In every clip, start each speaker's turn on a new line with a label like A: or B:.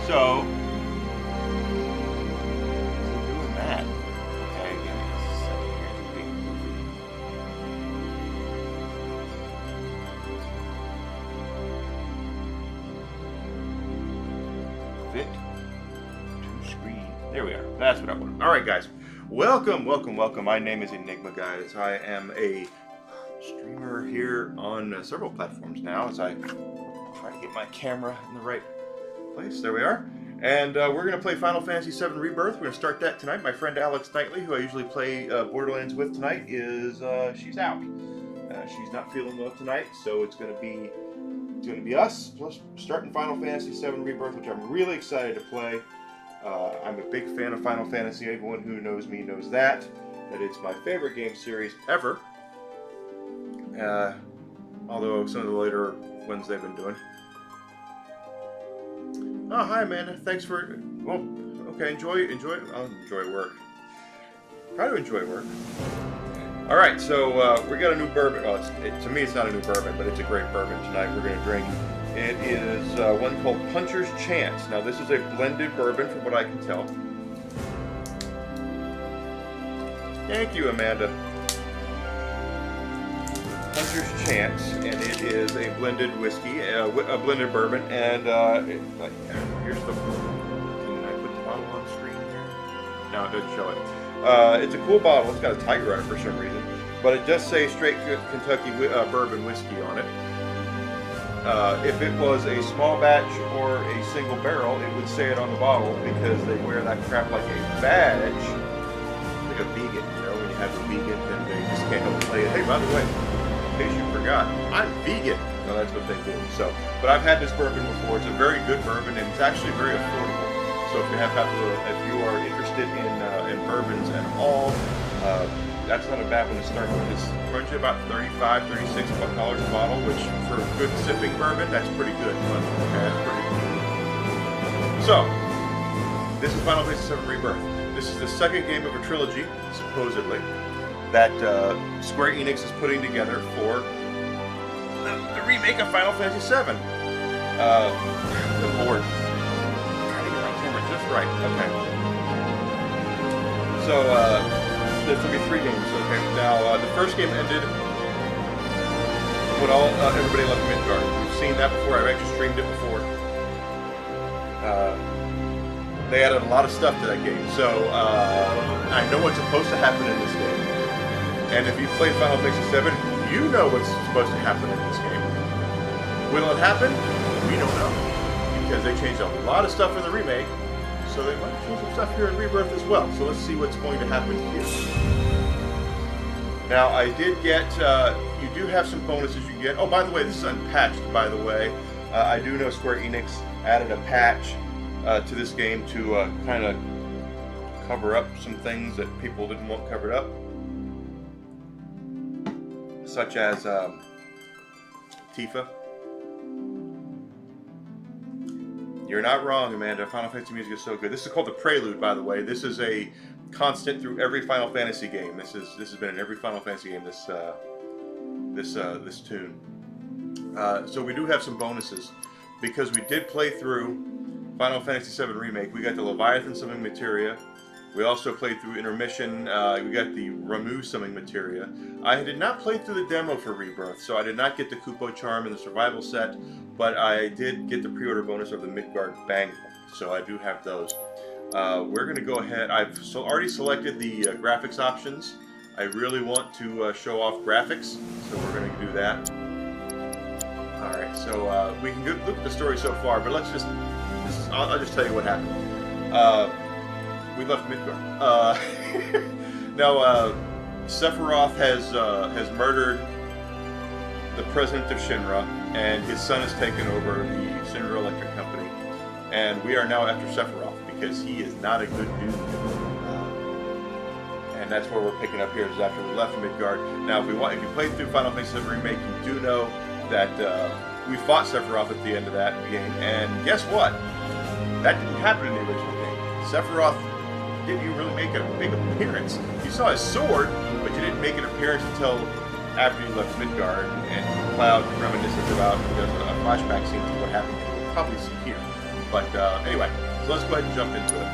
A: So, doing that. Okay, give me a second here. It's being goofy. Fit to screen. There we are. That's what I wanted. All right, guys. Welcome. My name is Enigma, guys. I am a streamer here on several platforms now as I try to get my camera in the right place. There we are. And we're going to play Final Fantasy VII Rebirth. We're going to start that tonight. My friend Alex Knightley, who I usually play Borderlands with tonight, she's out. She's not feeling well tonight, so it's going to be us plus starting Final Fantasy VII Rebirth, which I'm really excited to play. I'm a big fan of Final Fantasy. Everyone who knows me knows that it's my favorite game series ever. Although some of the later ones they've been doing. Oh, hi, Amanda. Thanks for. Well, okay. Enjoy. I'll enjoy work. Try to enjoy work. All right. So we got a new bourbon. Well, to me, it's not a new bourbon, but it's a great bourbon tonight. We're going to drink. It is one called Puncher's Chance. Now, this is a blended bourbon, from what I can tell. Thank you, Amanda. Puncher's Chance, and it is a blended whiskey, a blended bourbon, and here's the. Can I put the bottle on screen here? No, it doesn't show it. It's a cool bottle. It's got a tiger on it for some reason, but it does say straight Kentucky bourbon whiskey on it. If it was a small batch or a single barrel, it would say it on the bottle because they wear that crap like a badge, like a vegan. You know, when you have a vegan, then they just can't help but say, hey, by the way, in case you forgot, I'm vegan. No, that's what they do. So, but I've had this bourbon before. It's a very good bourbon, and it's actually very affordable. So if you are interested in bourbons at all, that's not a bad one to start with. It's runs you about $35, $36 a bottle, which for good sipping bourbon, that's pretty good. Okay, that's pretty good. So, this is Final Fantasy VII Rebirth. This is the second game of a trilogy, supposedly, that Square Enix is putting together for the remake of Final Fantasy VII. Good Lord. I'm trying to get my camera just right. Okay. So, there's going to be 3 games. Okay. Now, the first game ended when everybody left Midgard. We've seen that before. I've actually streamed it before. They added a lot of stuff to that game, so I know what's supposed to happen in this game. And if you played Final Fantasy VII, you know what's supposed to happen in this game. Will it happen? We don't know, because they changed a lot of stuff in the remake. So they might change some stuff here in Rebirth as well. So let's see what's going to happen here. Now, I did get, you do have some bonuses you can get. Oh, by the way, this is unpatched, by the way. I do know Square Enix added a patch to this game to kind of cover up some things that people didn't want covered up. Such as Tifa. You're not wrong, Amanda. Final Fantasy music is so good. This is called the Prelude, by the way. This is a constant through every Final Fantasy game. This has been in every Final Fantasy game. This tune. So we do have some bonuses because we did play through Final Fantasy VII Remake. We got the Leviathan Summon Materia. We also played through Intermission. We got the Ramu Summon Materia. I did not play through the demo for Rebirth, so I did not get the Kupo Charm and the Survival Set, but I did get the pre-order bonus of the Midgard Bangle, so I do have those. We're going to go ahead. I've already selected the graphics options. I really want to show off graphics, so we're going to do that. Alright, so we can look at the story so far, but let's just... I'll just tell you what happened. We left Midgard. Now, Sephiroth has murdered the president of Shinra, and his son has taken over the Shinra Electric Company. And we are now after Sephiroth, because he is not a good dude. And that's where we're picking up here, is after we left Midgard. Now, if you played through Final Fantasy VII Remake, you do know that we fought Sephiroth at the end of that game, and guess what? That didn't happen in the original game. Sephiroth didn't even really make a big appearance. You saw his sword, but you didn't make an appearance until after you left Midgard, and Cloud reminisces about, there's a flashback scene to what happened, you'll probably see here. But anyway, so let's go ahead and jump into it.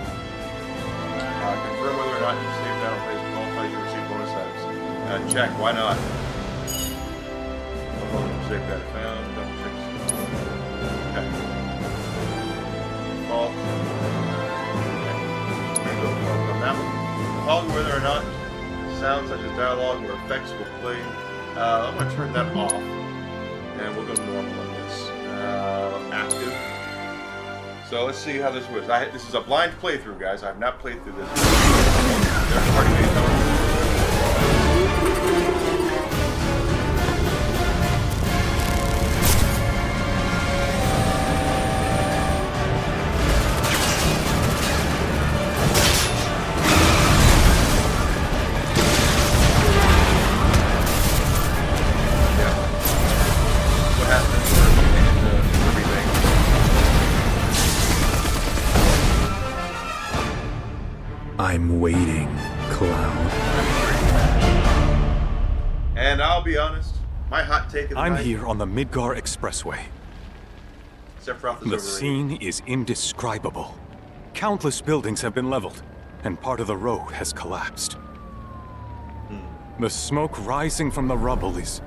A: Confirm whether or not you save battle phase qualifies you receive bonus items. Check, why not? Save data found, double check. Okay. Default. Okay. We're going to go on that one. Following whether or not sounds such as dialogue or effects will play. I'm going to turn that off. And we'll go normal on this. Active. So let's see how this works. This is a blind playthrough, guys. I have not played through this. There's party mate coming.
B: I'm waiting, Cloud.
A: And I'll be honest, my hot take of the
B: I'm
A: night,
B: here on the Midgar Expressway.
A: Sephiroth is
B: The
A: overrated.
B: scene is indescribable. Countless buildings have been leveled, and part of the road has collapsed. The smoke rising from the rubble is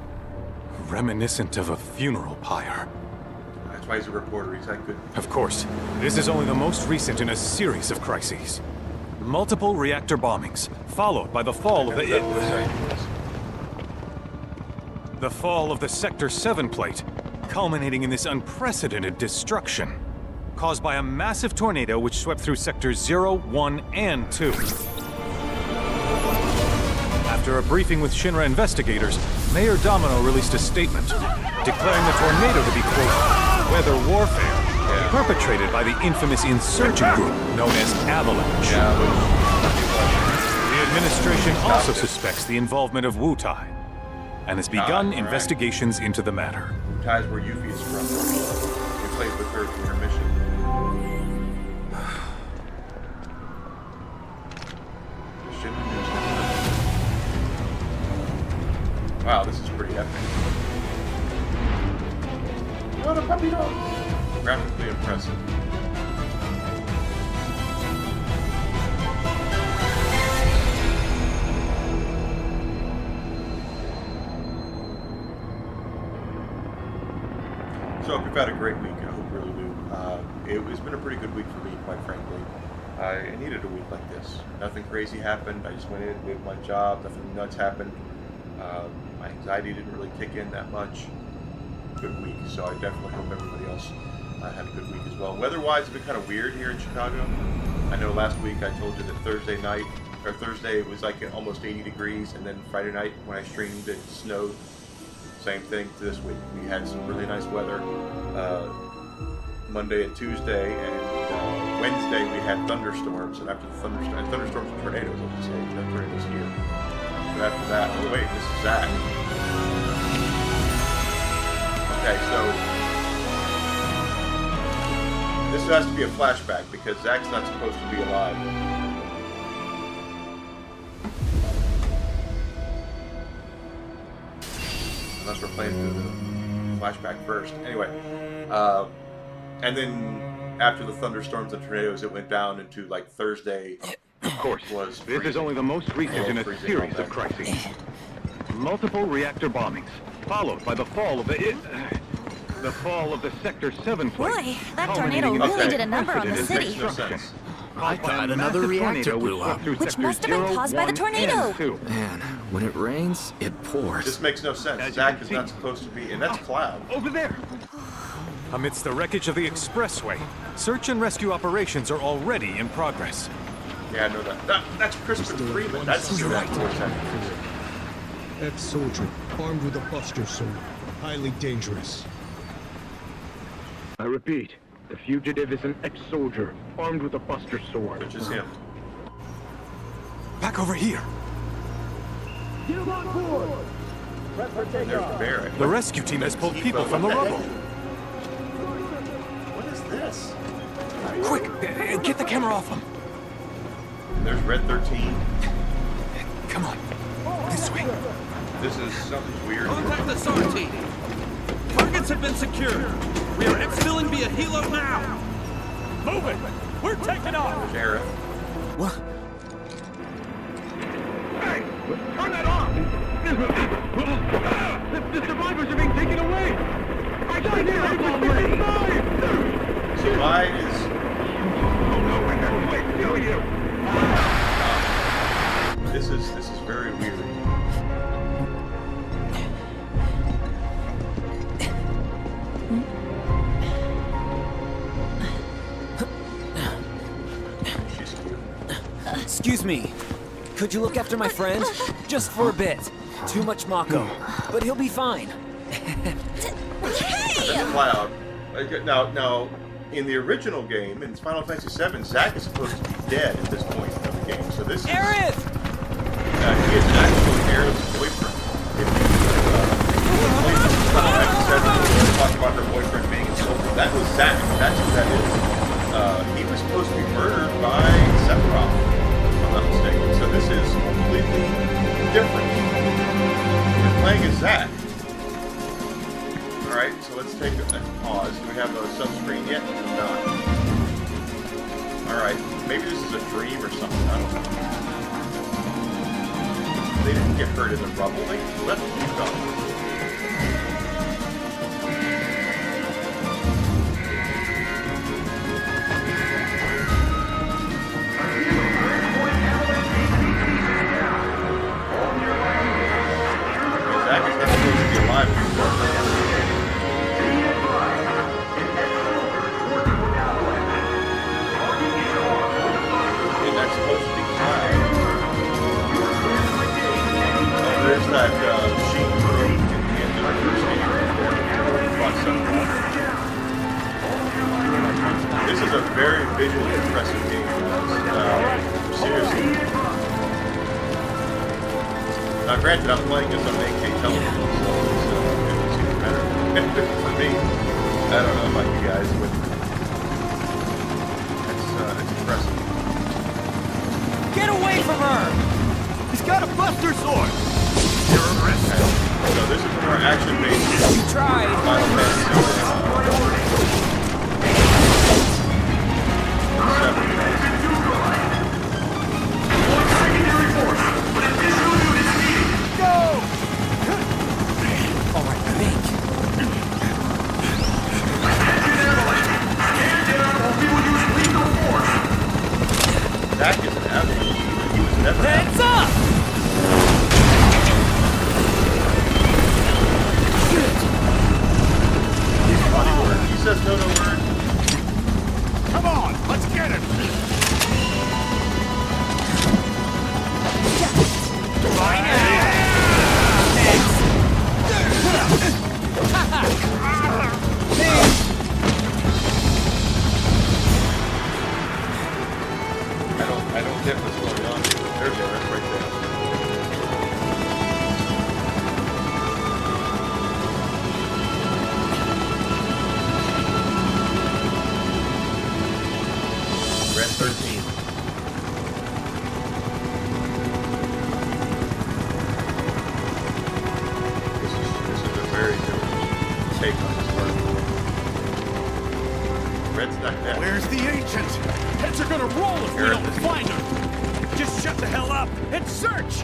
B: reminiscent of a funeral pyre.
A: That's why he's a reporter. He's that good.
B: Of course, this is only the most recent in a series of crises. Multiple reactor bombings, followed by the fall of the fall of the Sector 7 plate, culminating in this unprecedented destruction, caused by a massive tornado which swept through Sectors 0, 1, and 2. After a briefing with Shinra investigators, Mayor Domino released a statement, declaring the tornado to be, quote, weather warfare, perpetrated by the infamous insurgent group known as Avalanche. The administration also suspects the involvement of Wutai, and has begun investigations into the matter.
A: Wutai's where Yuffie is from. We played with her at the intermission. Wow, this is pretty epic. What a puppy dog! Graphically impressive. So we've had a great week, I hope really do. It's been a pretty good week for me, quite frankly. I needed a week like this. Nothing crazy happened. I just went in, did my job, nothing nuts happened. My anxiety didn't really kick in that much. Good week, so I definitely hope everybody else had a good week as well. Weather-wise, it's been kind of weird here in Chicago. I know last week I told you that Thursday it was like almost 80 degrees, and then Friday night when I streamed it snowed. Same thing to this week. We had some really nice weather Monday and Tuesday, and Wednesday we had thunderstorms, and after the thunderstorms and tornadoes, I should say, no tornadoes here. But after that, oh wait, this is Zach. Okay, so this has to be a flashback because Zach's not supposed to be alive. Unless we're playing through the flashback first. Anyway, and then after the thunderstorms and tornadoes, it went down into like Thursday.
B: Of course,
A: was
B: this is only the most recent in a series of crises. Multiple reactor bombings, followed by the fall of the Sector 7 plate.
C: Boy, that tornado really did a number on the city.
A: Makes no sense.
D: I thought another reactor blew up.
C: Which must have been caused by the tornado.
D: Man, when it rains, it pours.
A: This makes no sense. Zach is not supposed to be, and that's Cloud.
B: Over there! Amidst the wreckage of the expressway, search and rescue operations are already in progress.
A: Yeah, I know that. That's Crispin Freeman. That's right.
E: Ex-soldier, armed with a buster sword. Highly dangerous.
F: I repeat, the fugitive is an ex-soldier, armed with a buster sword.
A: Which is him.
B: Back over here!
A: There's Barrett.
B: The rescue team has pulled people from the rubble.
A: What is this?
B: Quick, get the camera off them.
A: There's Red 13.
B: Come on, this way.
A: This is something weird.
G: Contact the SAR team. Targets have been secured. We are exfilling via helo now. Move it! We're taking off!
A: Sheriff.
D: What?
F: Hey! Turn that off! The survivors are being taken away! I got here already!
A: Survive is...
F: Oh no, I can't wait to kill you!
A: This is very weird. She's cute.
H: Excuse me. Could you look after my friend? Just for a bit. Too much Mako. But he'll be fine.
A: That's Cloud. Now, in the original game, in Final Fantasy VII, Zack is supposed to be dead at this point of the game. So this is...
H: Aerith!
A: He is actually Aerith's boyfriend. If you played Final Fantasy VII, talking about her boyfriend being insulted, that was Zack. That's who that is. He was supposed to be murdered by Sephiroth, if I'm not mistaken. So this is completely different. You're playing as Zack. Alright, so let's take a pause. Do we have a sub-screen yet? No. Alright, maybe this is a dream or something. I don't know. They didn't get hurt in the rubble. They left the go. Zack is not supposed to be alive anymore. And that's supposed to be Cloud. There's that sheep in the end of the first game. This is a very visually impressive game. Seriously. Now, granted, I'm playing this on 8K television, so it seems better for me. I don't know about you guys, but it's impressive.
G: Get away from her! He's got a buster sword! You're arrested!
A: So this is more action-based.
H: You tried!
A: Final Fantasy
H: Alright, think.
A: Zack is an absolute demon. He was never
G: Heads up!
A: He's funny word. He says no word.
G: Come on, let's get him! Fine out!
A: I don't get what's going on here. There's Eric right there. Red 13. This is a very different take on this work. Red's not dead.
G: Where's the ancient? Heads are gonna roll if we
A: Eric
G: don't
A: is-
G: find her! Just shut the hell up and search!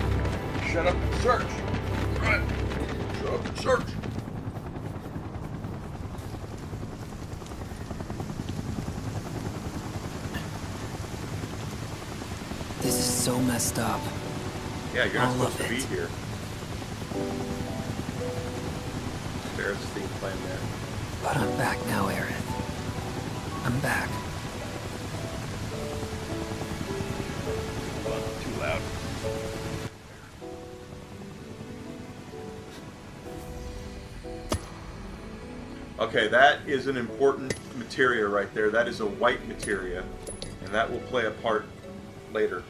A: Shut up and search. Right. Shut up and search.
H: This is so messed up.
A: Yeah, you're not
H: All
A: supposed
H: of
A: to be
H: it.
A: here. There's the theme playing there.
H: But I'm back now, Aerith. I'm back.
A: Too loud. Okay, that is an important materia right there. That is a white materia, and that will play a part later.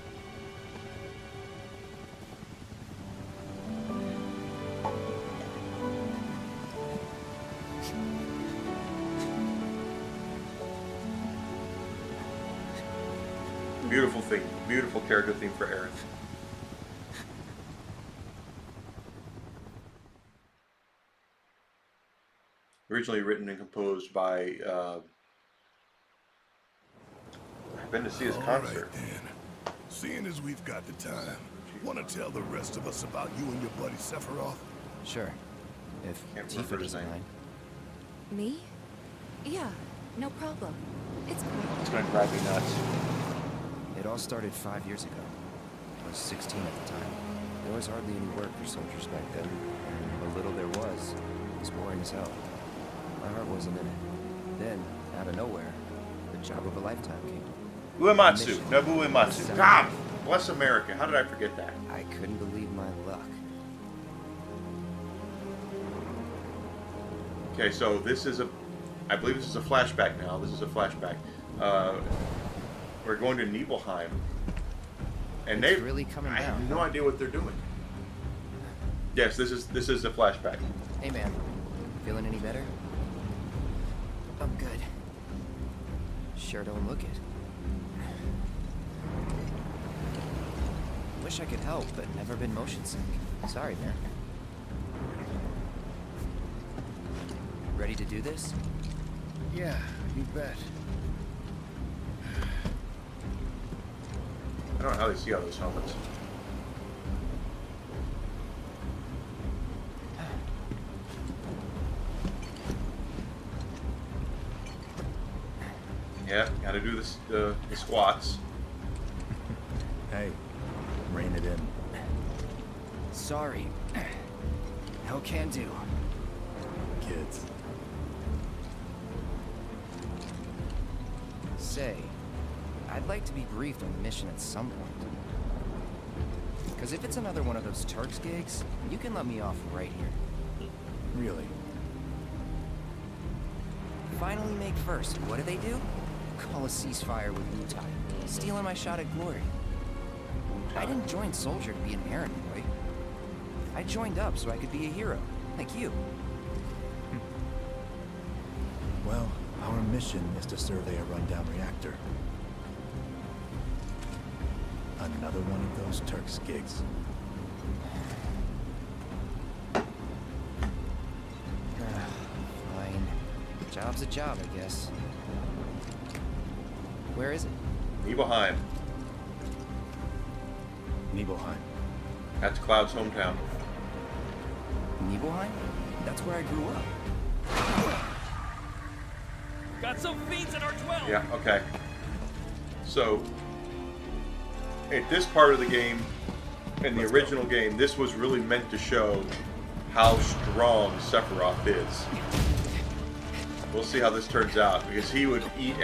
A: Beautiful theme. Beautiful character theme for Aerith. Originally written and composed by been to see his
I: All
A: concert.
I: right, then. Seeing as we've got the time, want to tell the rest of us about you and your buddy Sephiroth?
H: Sure. If
A: Can't remember
H: Tifa
A: his
H: doesn't
A: name.
H: mind.
C: Me? Yeah, no problem. It's cool.
A: It's gonna drive me nuts.
H: It all started 5 years ago. I was 16 at the time. There was hardly any work for soldiers back then. And what little there was boring as hell. My heart wasn't in it. Then, out of nowhere, the job of a lifetime came.
A: Uematsu. Nobu Uematsu. God bless America. How did I forget that?
H: I couldn't believe my luck.
A: Okay, so this is I believe this is a flashback now. This is a flashback. We're going to Nibelheim. And
H: It's
A: they
H: really coming
A: I have
H: down,
A: no
H: huh?
A: idea what they're doing. Yes, this is a flashback.
H: Hey man, feeling any better? I'm good. Sure don't look it. Wish I could help, but never been motion sick. Sorry, man. Ready to do this?
E: Yeah, you bet.
A: I don't know how they see all those helmets. Yeah, gotta do this, the squats.
G: Hey, rein it in.
H: Sorry. No can do.
G: Kids.
H: Say, I'd like to be briefed on the mission at some point. Because if it's another one of those Turks gigs, you can let me off right here.
G: Really?
H: Finally make first. What do they do? Call a ceasefire with Wutai. Stealing my shot at glory. I didn't join Soldier to be an errand boy. I joined up so I could be a hero, like you.
G: Well, our mission is to survey a rundown reactor. Another one of those Turks gigs.
H: Fine. Job's a job, I guess. Where is it?
A: Nibelheim.
G: Nibelheim.
A: That's Cloud's hometown.
H: Nibelheim? That's where I grew up.
G: Got some fiends in our 12!
A: Yeah, okay. So, at this part of the game, in the original game, this was really meant to show how strong Sephiroth is. We'll see how this turns out, because he would eat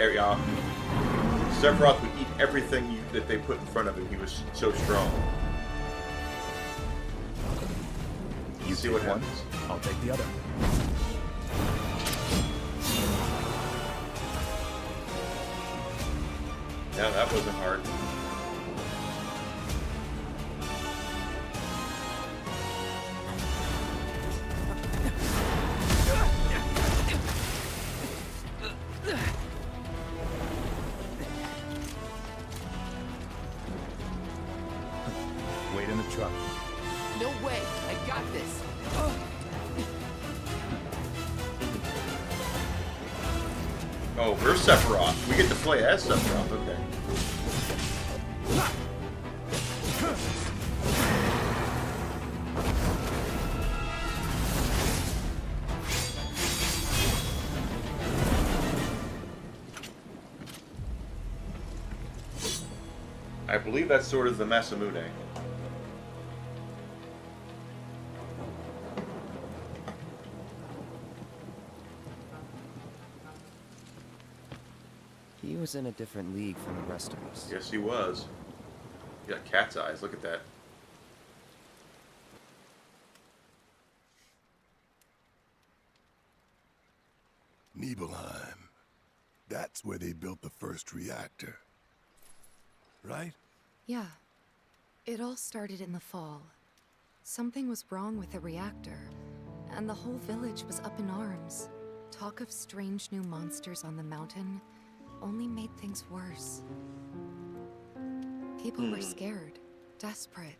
A: Sephiroth would eat everything that they put in front of him. He was so strong.
G: You
A: see what
G: take one,
A: happens.
G: I'll take the other.
A: Yeah, that wasn't hard.
G: Wait in the truck.
H: No way! I got this!
A: Oh, we're Sephiroth. We get to play as Sephiroth, okay. I believe that's sort of the Masamune.
H: He was in a different league from the rest of us.
A: Yes, he was. He got cat's eyes. Look at that.
I: Nibelheim. That's where they built the first reactor. Right?
J: Yeah. It all started in the fall. Something was wrong with the reactor, and the whole village was up in arms. Talk of strange new monsters on the mountain only made things worse. People were scared, desperate.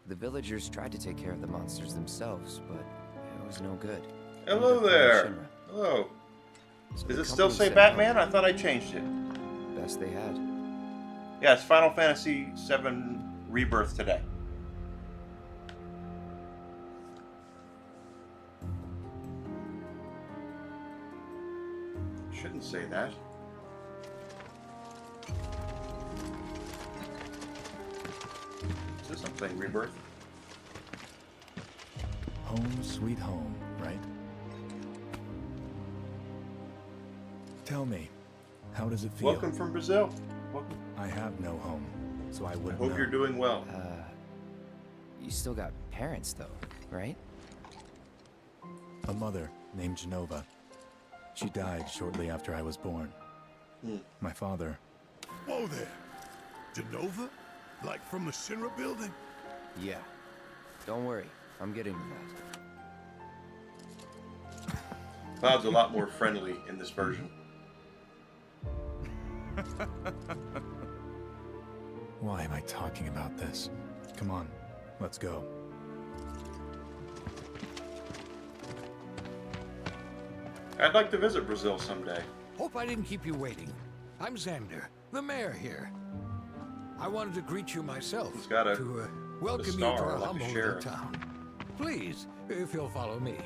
H: The villagers tried to take care of the monsters themselves, but it was no good.
A: Hello
H: Neither
A: there.
H: Shinra.
A: Hello.
H: So
A: Does
H: the
A: it still
H: company
A: say
H: said
A: Batman?
H: no.
A: I thought I changed it.
H: Best they had.
A: Yeah, it's Final Fantasy VII Rebirth today. Shouldn't say that. Is this something Rebirth?
K: Home sweet home, right? Tell me, how does it feel?
A: Welcome from Brazil. Welcome.
K: I have no home, so I
A: I
K: wouldn't
A: hope
K: know.
A: you're doing well.
H: You still got parents, though, right?
K: A mother named Genova. She died shortly after I was born. My father...
I: Whoa there. Genova? Like from the Shinra building?
H: Yeah. Don't worry, I'm getting to that.
A: Cloud's a lot more friendly in this version.
K: Why am I talking about this? Come on, let's go.
A: I'd like to visit Brazil someday.
L: Hope I didn't keep you waiting. I'm Xander, the mayor here. I wanted to greet you myself.
A: He's got a
L: welcome you to
A: star
L: our
A: like a
L: humble little
A: sheriff.
L: town. Please, if you'll follow me.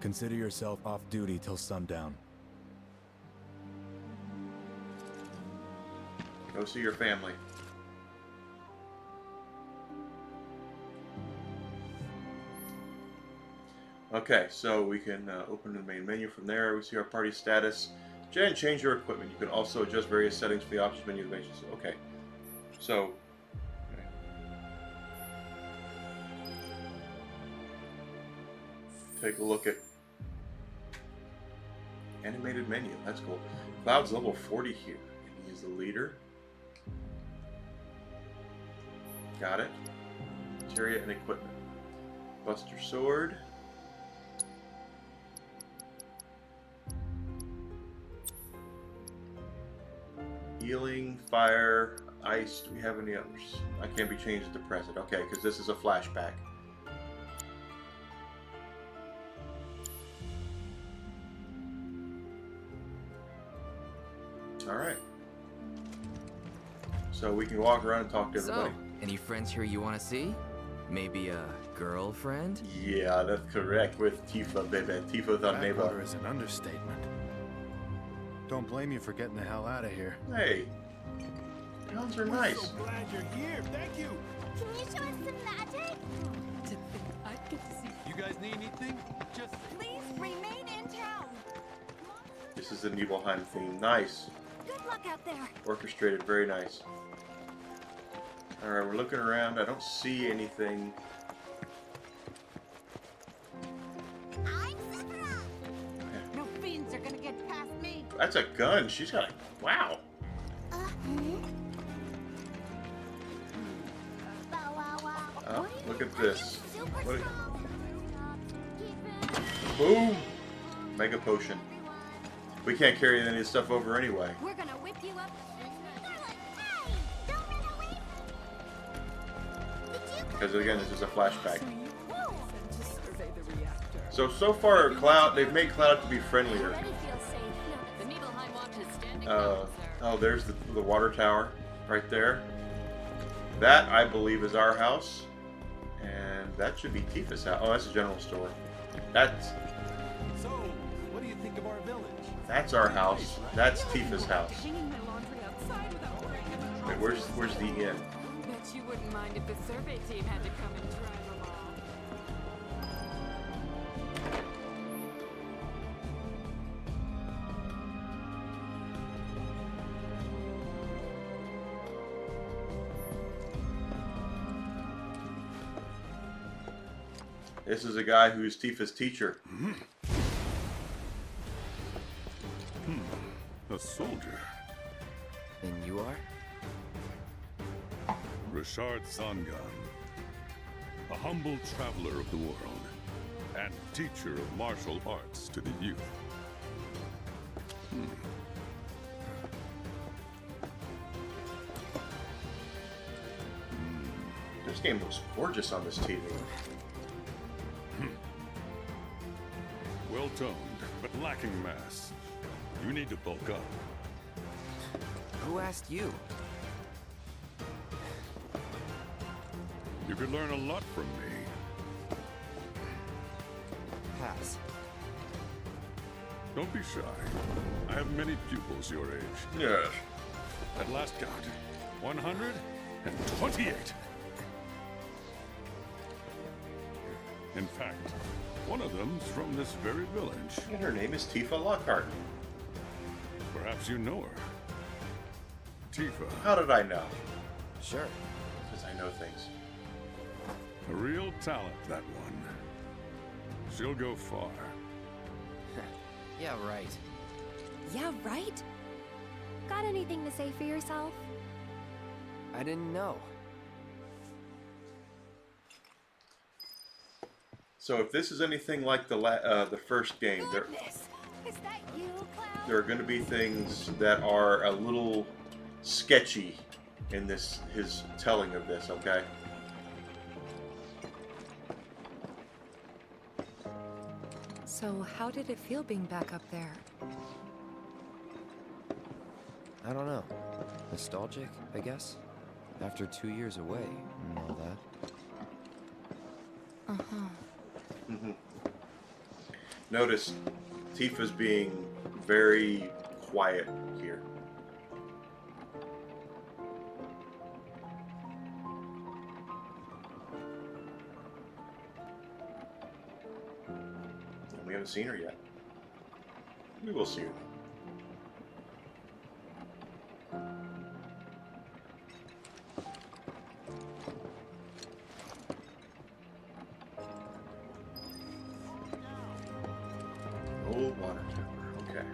K: Consider yourself off duty till sundown.
A: Go see your family. Okay, so we can open the main menu from there. We see our party status. And change your equipment. You can also adjust various settings for the options menu. Okay, so take a look at animated menu. That's cool. Cloud's level 40 here, and he is the leader. Got it. Materia and equipment. Buster Sword. Healing, fire, ice. Do we have any others? I can't be changed to present. Okay, because this is a flashback. Alright. So we can walk around and talk to everybody.
H: So, any friends here you want to see? Maybe a girlfriend?
A: Yeah, that's correct. With Tifa, baby. Tifa's on Neva.
M: Backwater is an understatement. Don't blame you for getting the hell out of here.
A: Hey, guns are nice.
I: So glad you're here. Thank you.
N: Can you show us some magic?
C: To think I'd get to see.
G: You guys need anything? Just
N: Please remain in town.
A: This is the Nibelheim theme. Nice.
N: Good luck out there.
A: Orchestrated, very nice. Alright, we're looking around. I don't see anything.
N: I'm Sephiroth. No fiends are gonna get past me.
A: That's a gun. She's got a... Wow.
N: Bow wow wow.
A: Oh, look at this.
N: Super
A: What-
N: strong.
A: Boom! Mega potion. We can't carry any of this stuff over anyway.
N: We're gonna whip you up. Hey, don't run away. Did you come?
A: Because again, this is a flashback.
N: Whoa.
A: So far, Cloud, they've made Cloud to be friendlier.
N: Already feel safe.
C: The Nibelheim watch is standing down, sir.
A: Oh, there's the water tower right there. That, I believe, is our house. And that should be Tifa's house. Oh, that's a general store. That's
G: so. What do you think of our village?
A: That's our house. That's Tifa's house.
C: Hanging my laundry outside without worrying about
A: Wait, where's the inn?
C: Bet you wouldn't mind if the survey team had to come and drive them all.
A: This is a guy who's Tifa's teacher.
I: A soldier.
H: And you are?
I: Richard Sangan. A humble traveler of the world. And teacher of martial arts to the youth.
A: This game looks gorgeous on this TV.
I: Well well-toned, but lacking mass. You need to bulk up.
H: Who asked you?
I: You could learn a lot from me.
H: Pass.
I: Don't be shy. I have many pupils your age.
A: Yes.
I: At last count, 128. In fact, one of them's from this very village.
A: And her name is Tifa Lockhart.
I: Perhaps you know her. Tifa.
A: How did I know?
H: Sure.
A: Because I know things.
I: A real talent, that one. She'll go far.
H: Yeah, right.
J: Yeah, right?
N: Got anything to say for yourself?
H: I didn't know.
A: So if this is anything like the first game,
N: Goodness! Is that you, Cloud?
A: there are going to be things that are a little sketchy in his telling of this. Okay.
J: So how did it feel being back up there?
H: I don't know. Nostalgic, I guess? After 2 years away and all that.
J: Uh-huh.
A: Notice Tifa's being very quiet here. And we haven't seen her yet. We will see her. Old water tower, okay.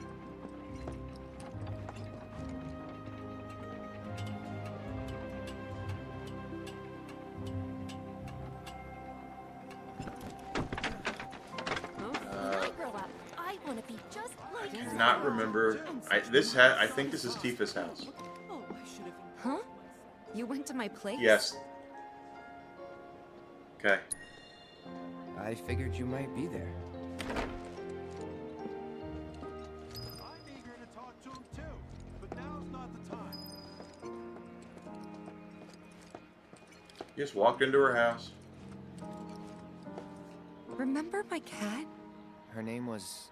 N: When I grow up, I want to be just like
A: I cannot remember. I think this is Tifa's house.
J: Huh? You went to my place?
A: Yes. Okay.
H: I figured you might be there.
A: Just walked into her house.
J: Remember my cat?
H: Her name was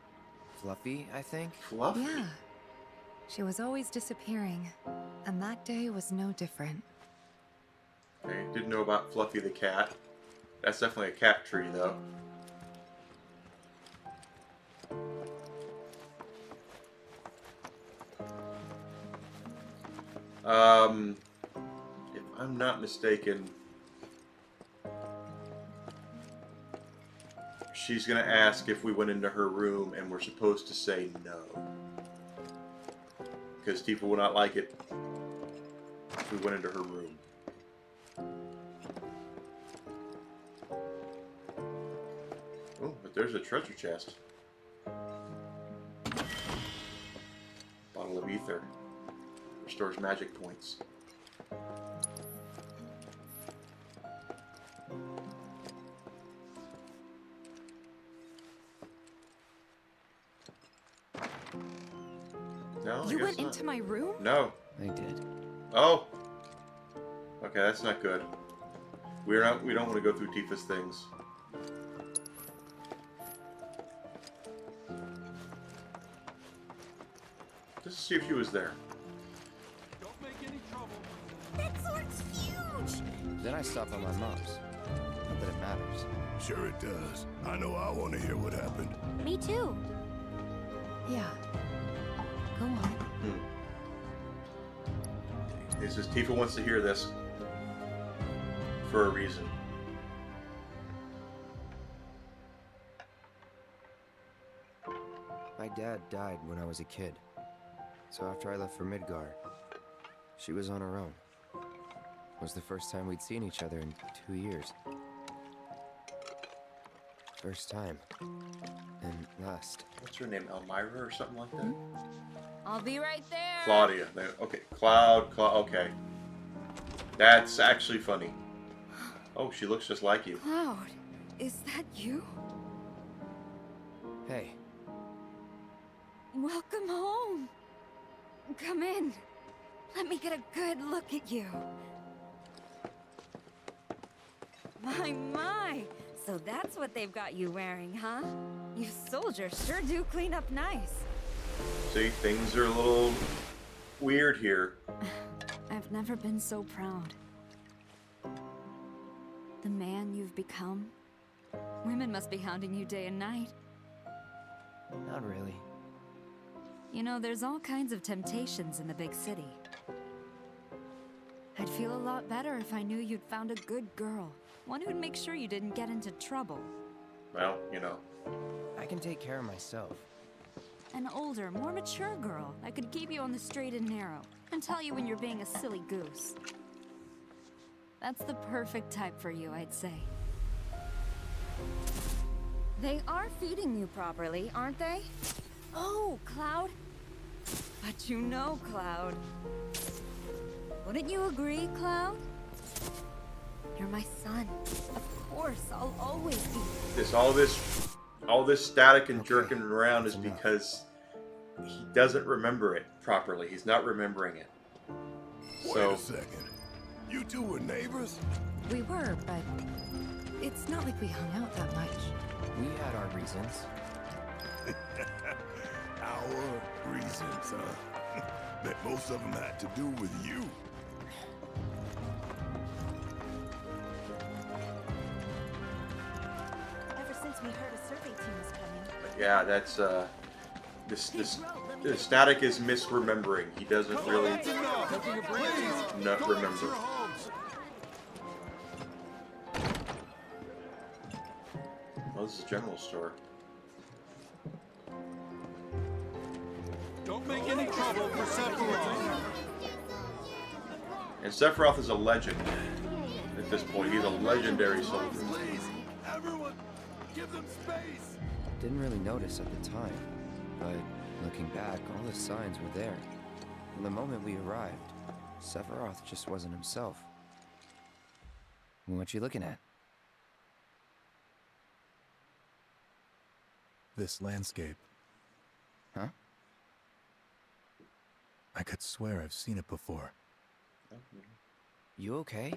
H: Fluffy, I think?
A: Fluffy?
J: Yeah. She was always disappearing, and that day was no different.
A: I didn't know about Fluffy the cat. That's definitely a cat tree, though. If I'm not mistaken, she's gonna ask if we went into her room, and we're supposed to say no. Because Tifa will not like it if we went into her room. Oh, but there's a treasure chest. Bottle of ether. Restores magic points. No, I
J: You
A: guess
J: went
A: not.
J: into my room?
A: No.
H: I did.
A: Oh. Okay, that's not good. We don't want to go through Tifa's things. Just to see if she was there.
L: Don't make any trouble.
N: That sword's huge!
H: Then I stopped by my mom's. Not that it matters.
O: Sure it does. I know I want to hear what happened.
N: Me too.
J: Yeah. Go on.
A: This is Tifa wants to hear this for a reason.
H: My dad died when I was a kid. So after I left for Midgar, she was on her own. It was the first time we'd seen each other in 2 years. First time. And last.
A: What's her name? Elmira or something like that?
C: I'll be right there.
A: Claudia. Okay, Cloud. Okay. That's actually funny. Oh, she looks just like you.
J: Cloud, is that you?
H: Hey,
P: Welcome home. Come in. Let me get a good look at you. My. So that's what they've got you wearing, huh? You soldiers sure do clean up nice.
A: See, things are a little weird here.
P: I've never been so proud. The man you've become. Women must be hounding you day and night.
H: Not really.
P: You know, there's all kinds of temptations in the big city. I'd feel a lot better if I knew you'd found a good girl. One who'd make sure you didn't get into trouble.
A: Well, you know.
H: I can take care of myself.
P: An older, more mature girl that could keep you on the straight and narrow and tell you when you're being a silly goose. That's the perfect type for you, I'd say. They are feeding you properly, aren't they? Oh, Cloud. But you know, Cloud. Wouldn't you agree, Cloud? You're my son. Of course, I'll always be.
A: All this static and jerking around is because he doesn't remember it properly. He's not remembering it.
O: Wait a second. You two were neighbors?
J: We were, but it's not like we hung out that much.
H: We had our reasons.
O: Our reasons, huh? Bet most of them had to do with you.
P: Ever since we heard a survey team was coming.
A: Yeah, that's the static is misremembering. He doesn't really not remember. Oh, this is a general store.
G: Don't make any trouble for Sephiroth.
A: And Sephiroth is a legend at this point. He's a legendary soldier.
O: Everyone, give them space.
H: Didn't really notice at the time, but looking back, all the signs were there. From the moment we arrived, Sephiroth just wasn't himself. What you looking at?
K: This landscape.
H: Huh?
K: I could swear I've seen it before.
H: You okay?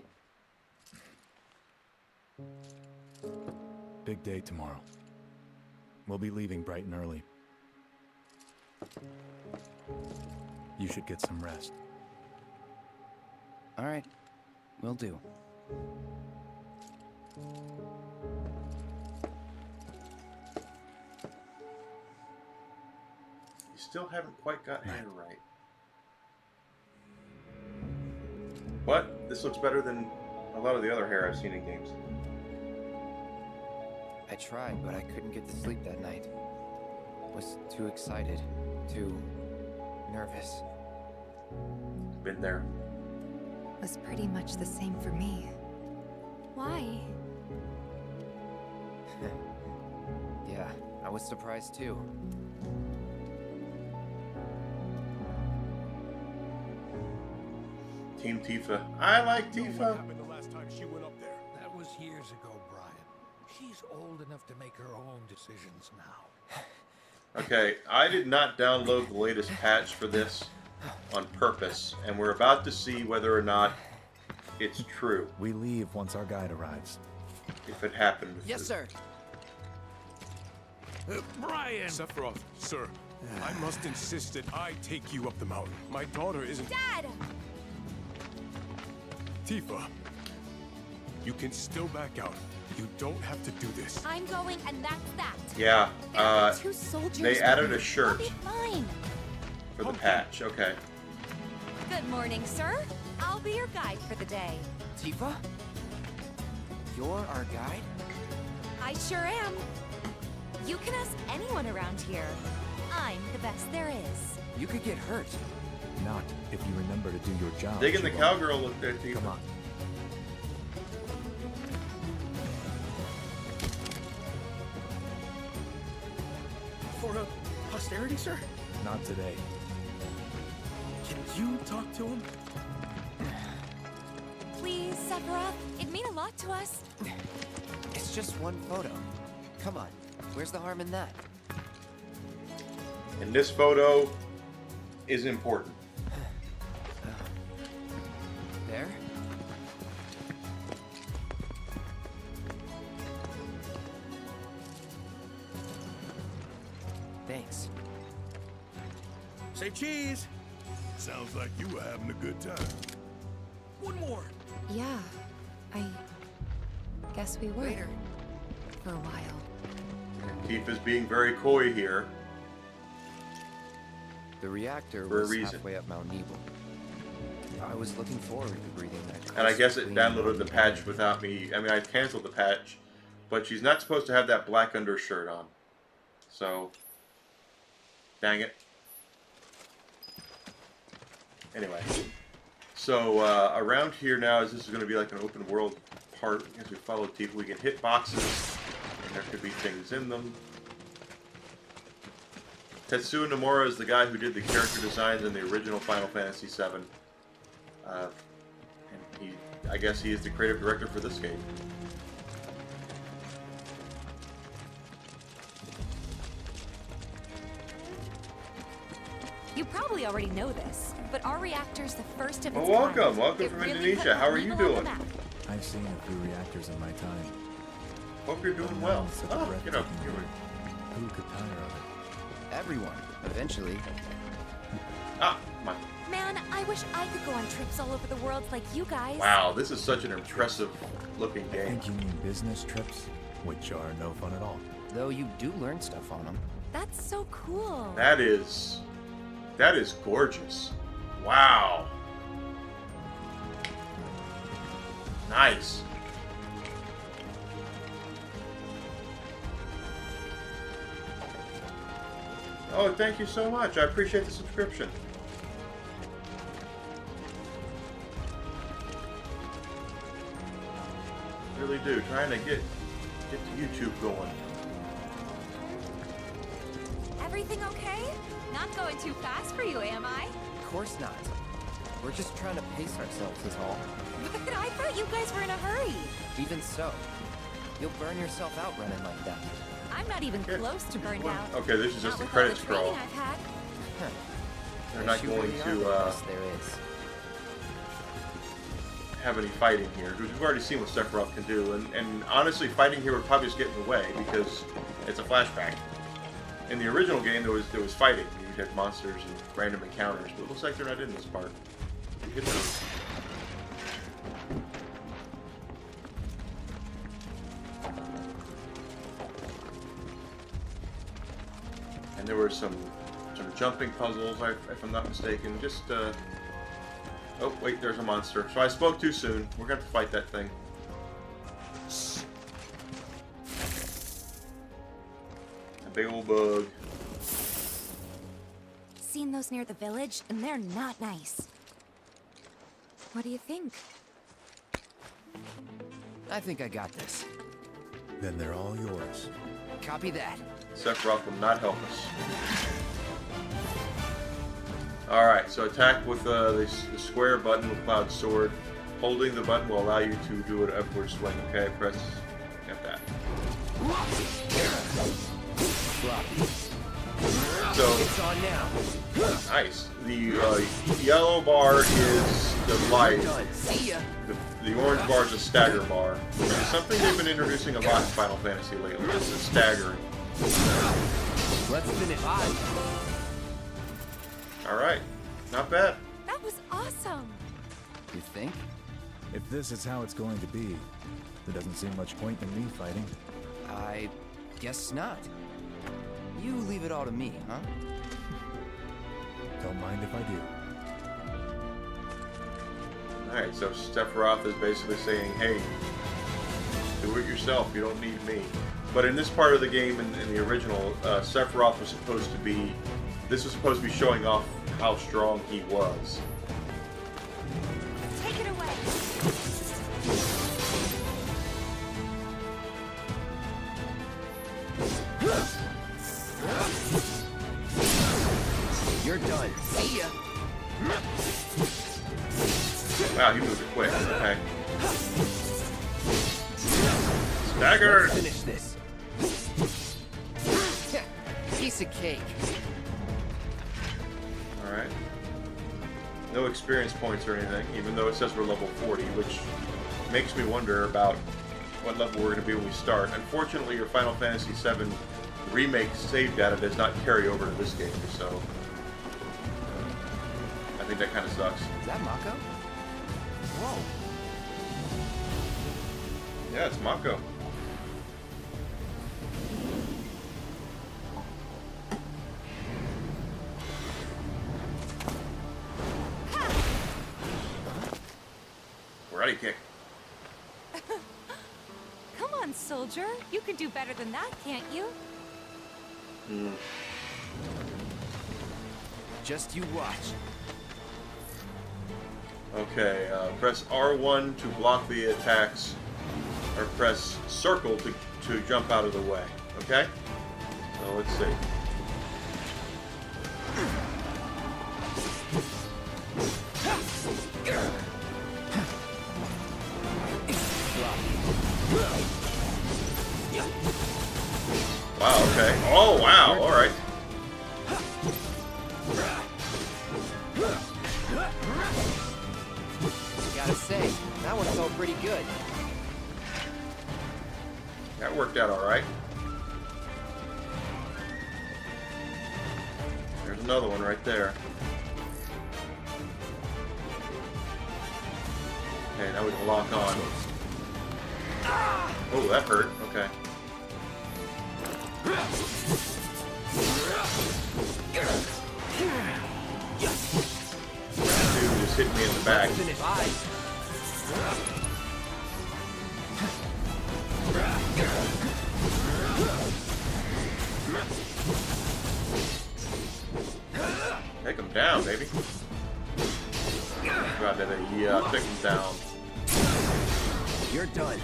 K: Big day tomorrow. We'll be leaving bright and early. You should get some rest.
H: All right, will do.
A: You still haven't quite got hair right. But this looks better than a lot of the other hair I've seen in games.
H: I tried, but I couldn't get to sleep that night. Was too excited, too nervous.
A: Been there.
J: Was pretty much the same for me.
P: Why?
H: Yeah, I was surprised too.
A: Team Tifa. I like
L: What
A: Tifa.
L: happened the last time she went up there? That was years ago, Brian. She's old enough to make her own decisions now.
A: Okay, I did not download the latest patch for this on purpose, and we're about to see whether or not it's true.
K: We leave once our guide arrives.
A: If it happened.
H: Yes, sir.
L: Brian!
Q: Sephiroth, sir, I must insist that I take you up the mountain. My daughter isn't...
P: Dad!
Q: Tifa, you can still back out. You don't have to do this.
P: I'm going, and that's that.
A: Yeah,
P: There are two soldiers
A: they added a
P: coming.
A: shirt
P: I'll be fine.
A: for the patch. Okay.
P: Good morning, sir. I'll be your guide for the day.
H: Tifa? You're our guide?
P: I sure am. You can ask anyone around here. I'm the best there is.
H: You could get hurt.
K: Not if you remember to do your job.
A: Digging the
K: Chihuahua.
A: cowgirl look there, Tifa.
K: Come on.
G: For a posterity, sir?
K: Not today.
G: Can you talk to him?
P: Please, Sephiroth. It'd mean a lot to us.
H: It's just one photo. Come on, where's the harm in that?
A: And this photo is important.
H: There? Thanks.
L: Say cheese!
O: Sounds like you were having a good time.
L: One more!
J: Yeah, I guess we were. For a while.
A: Keith is being very coy here.
H: The reactor
A: For a
H: was
A: reason.
H: halfway up Mount Nebo. I was looking forward to breathing that.
A: And I guess it
H: clean
A: downloaded the
H: air.
A: patch without me. I mean, I canceled the patch, but she's not supposed to have that black undershirt on. So, dang it. Anyway, so around here now, this is going to be like an open world part. As we follow people, we can hit boxes, and there could be things in them. Tetsuya Nomura is the guy who did the character designs in the original Final Fantasy VII. And I guess he is the creative director for this game.
P: You probably already know this, but our reactor's the first of its
A: Well,
P: kind.
A: welcome. Welcome
P: It
A: from
P: really
A: Indonesia.
P: put
A: How are you
P: Mount Nebo on
A: doing?
P: the map.
K: I've seen a few reactors in my time.
A: Hope you're doing
K: But
A: well.
K: none such a
A: Oh, you know,
K: breathtaking
A: you're
K: view. Who could tire of it?
H: Everyone, eventually.
A: my.
P: Man, I wish I could go on trips all over the world like you guys.
A: Wow, this is such an impressive looking
K: I
A: game.
K: think you mean business trips, which are no fun at all.
H: Though you do learn stuff on them.
P: That's so cool.
A: That is gorgeous. Wow. Nice. Oh, thank you so much. I appreciate the subscription. Really do. Trying to get to YouTube going.
P: Everything okay? Not going too fast for you, am I?
H: Of course not. We're just trying to pace ourselves is all.
P: But I thought you guys were in a hurry.
H: Even so, you'll burn yourself out running like that.
P: I'm not even close to burned out.
A: Okay, this is just
P: Not
A: the
P: with all
A: credits
P: training
A: scroll.
P: I've had.
A: They're not
H: Guess you
A: going
H: really are
A: to
H: the best there is.
A: have any fighting here, because we've already seen what Sephiroth can do, and honestly, fighting here would probably just get in the way because it's a flashback. In the original game, there was fighting. You'd have monsters and random encounters, but it looks like they're not in this part. You hit those. And there were some jumping puzzles, if I'm not mistaken. Just oh wait, there's a monster. So I spoke too soon. We're gonna have to fight that thing. A big old bug.
P: Seen those near the village, and they're not nice.
J: What do you think?
H: I think I got this.
K: Then they're all yours.
H: Copy that.
A: Sephiroth will not help us. Alright, so attack with the square button with Cloud's sword. Holding the button will allow you to do an upward swing. Okay, press. Got that. So,
H: It's on now.
A: nice. The yellow bar is the light.
H: See ya.
A: The orange bar is a stagger bar. Which is something they've been introducing a lot in Final Fantasy lately. Just the staggering.
H: Let's finish.
A: Alright. Not bad.
P: That was awesome.
H: You think?
K: If this is how it's going to be, there doesn't seem much point in me fighting.
H: I guess not. You leave it all to me, huh?
K: Don't mind if I do.
A: Alright, so Sephiroth is basically saying, hey, do it yourself, you don't need me. But in this part of the game, in the original, Sephiroth was supposed to be, this was supposed to be showing off how strong he was.
P: Take it away.
H: You're done. See ya.
A: Wow, he moved it quick. Okay. Staggered!
H: Let's finish this. Piece of cake.
A: Alright. No experience points or anything, even though it says we're level 40, which makes me wonder about what level we're going to be when we start. Unfortunately, your Final Fantasy VII Remake save data does not carry over to this game, so I think that kind of sucks.
H: Is that Mako? Whoa.
A: Yeah, it's Mako. Karate kick.
P: Come on, soldier. You can do better than that, can't you?
H: Just you watch.
A: Okay, press R1 to block the attacks, or press circle to jump out of the way. Okay? So let's see. Wow, okay. Oh, wow, alright.
H: Gotta say, that one felt pretty good.
A: That worked out alright. There's another one right there. Okay, now we can lock on. Oh, that hurt. Okay. Dude just hit me in the back. Take him down, baby. God, yeah, take him down.
H: You're done.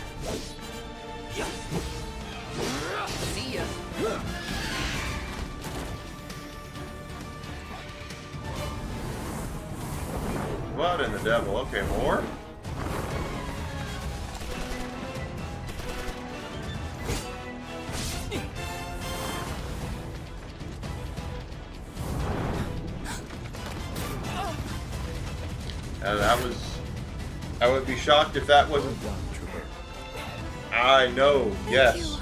H: See ya.
A: What in the devil? Okay, more? I would be shocked if that wasn't... I know, yes.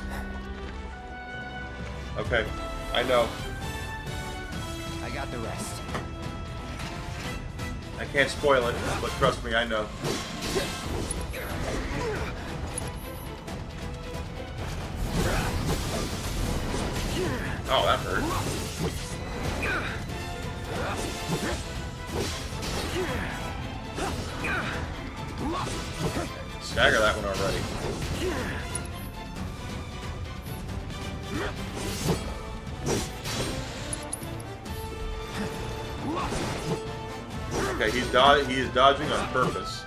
A: Okay, I know.
H: I got the rest.
A: I can't spoil it, but trust me, I know. Oh, that hurt. Stagger that one already. Okay, he is dodging on purpose.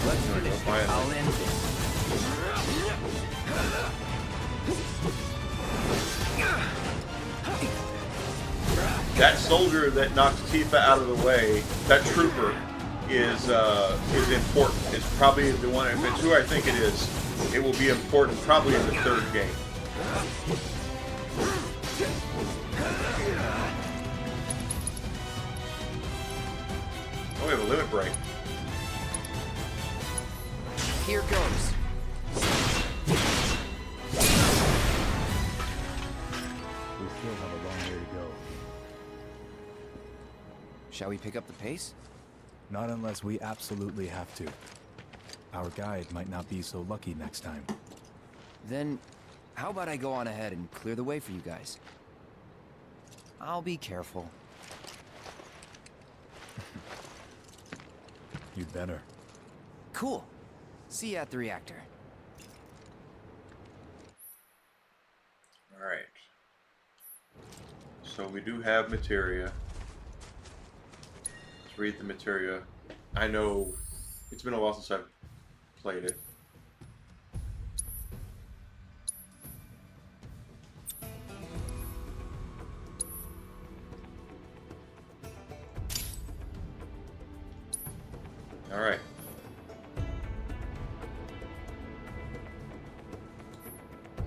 H: Let's finish this. I'll end this.
A: That soldier that knocks Tifa out of the way, that trooper, is important. It's probably the one. If it's who I think it is, it will be important probably in the third game. Oh, we have a limit break.
H: Here goes.
K: We still have a long way to go.
H: Shall we pick up the pace?
K: Not unless we absolutely have to. Our guide might not be so lucky next time.
H: Then, how about I go on ahead and clear the way for you guys? I'll be careful.
K: You'd better.
H: Cool. See you at the reactor.
A: Alright. So we do have materia. Let's read the materia. I know it's been a while since I've played it. Alright.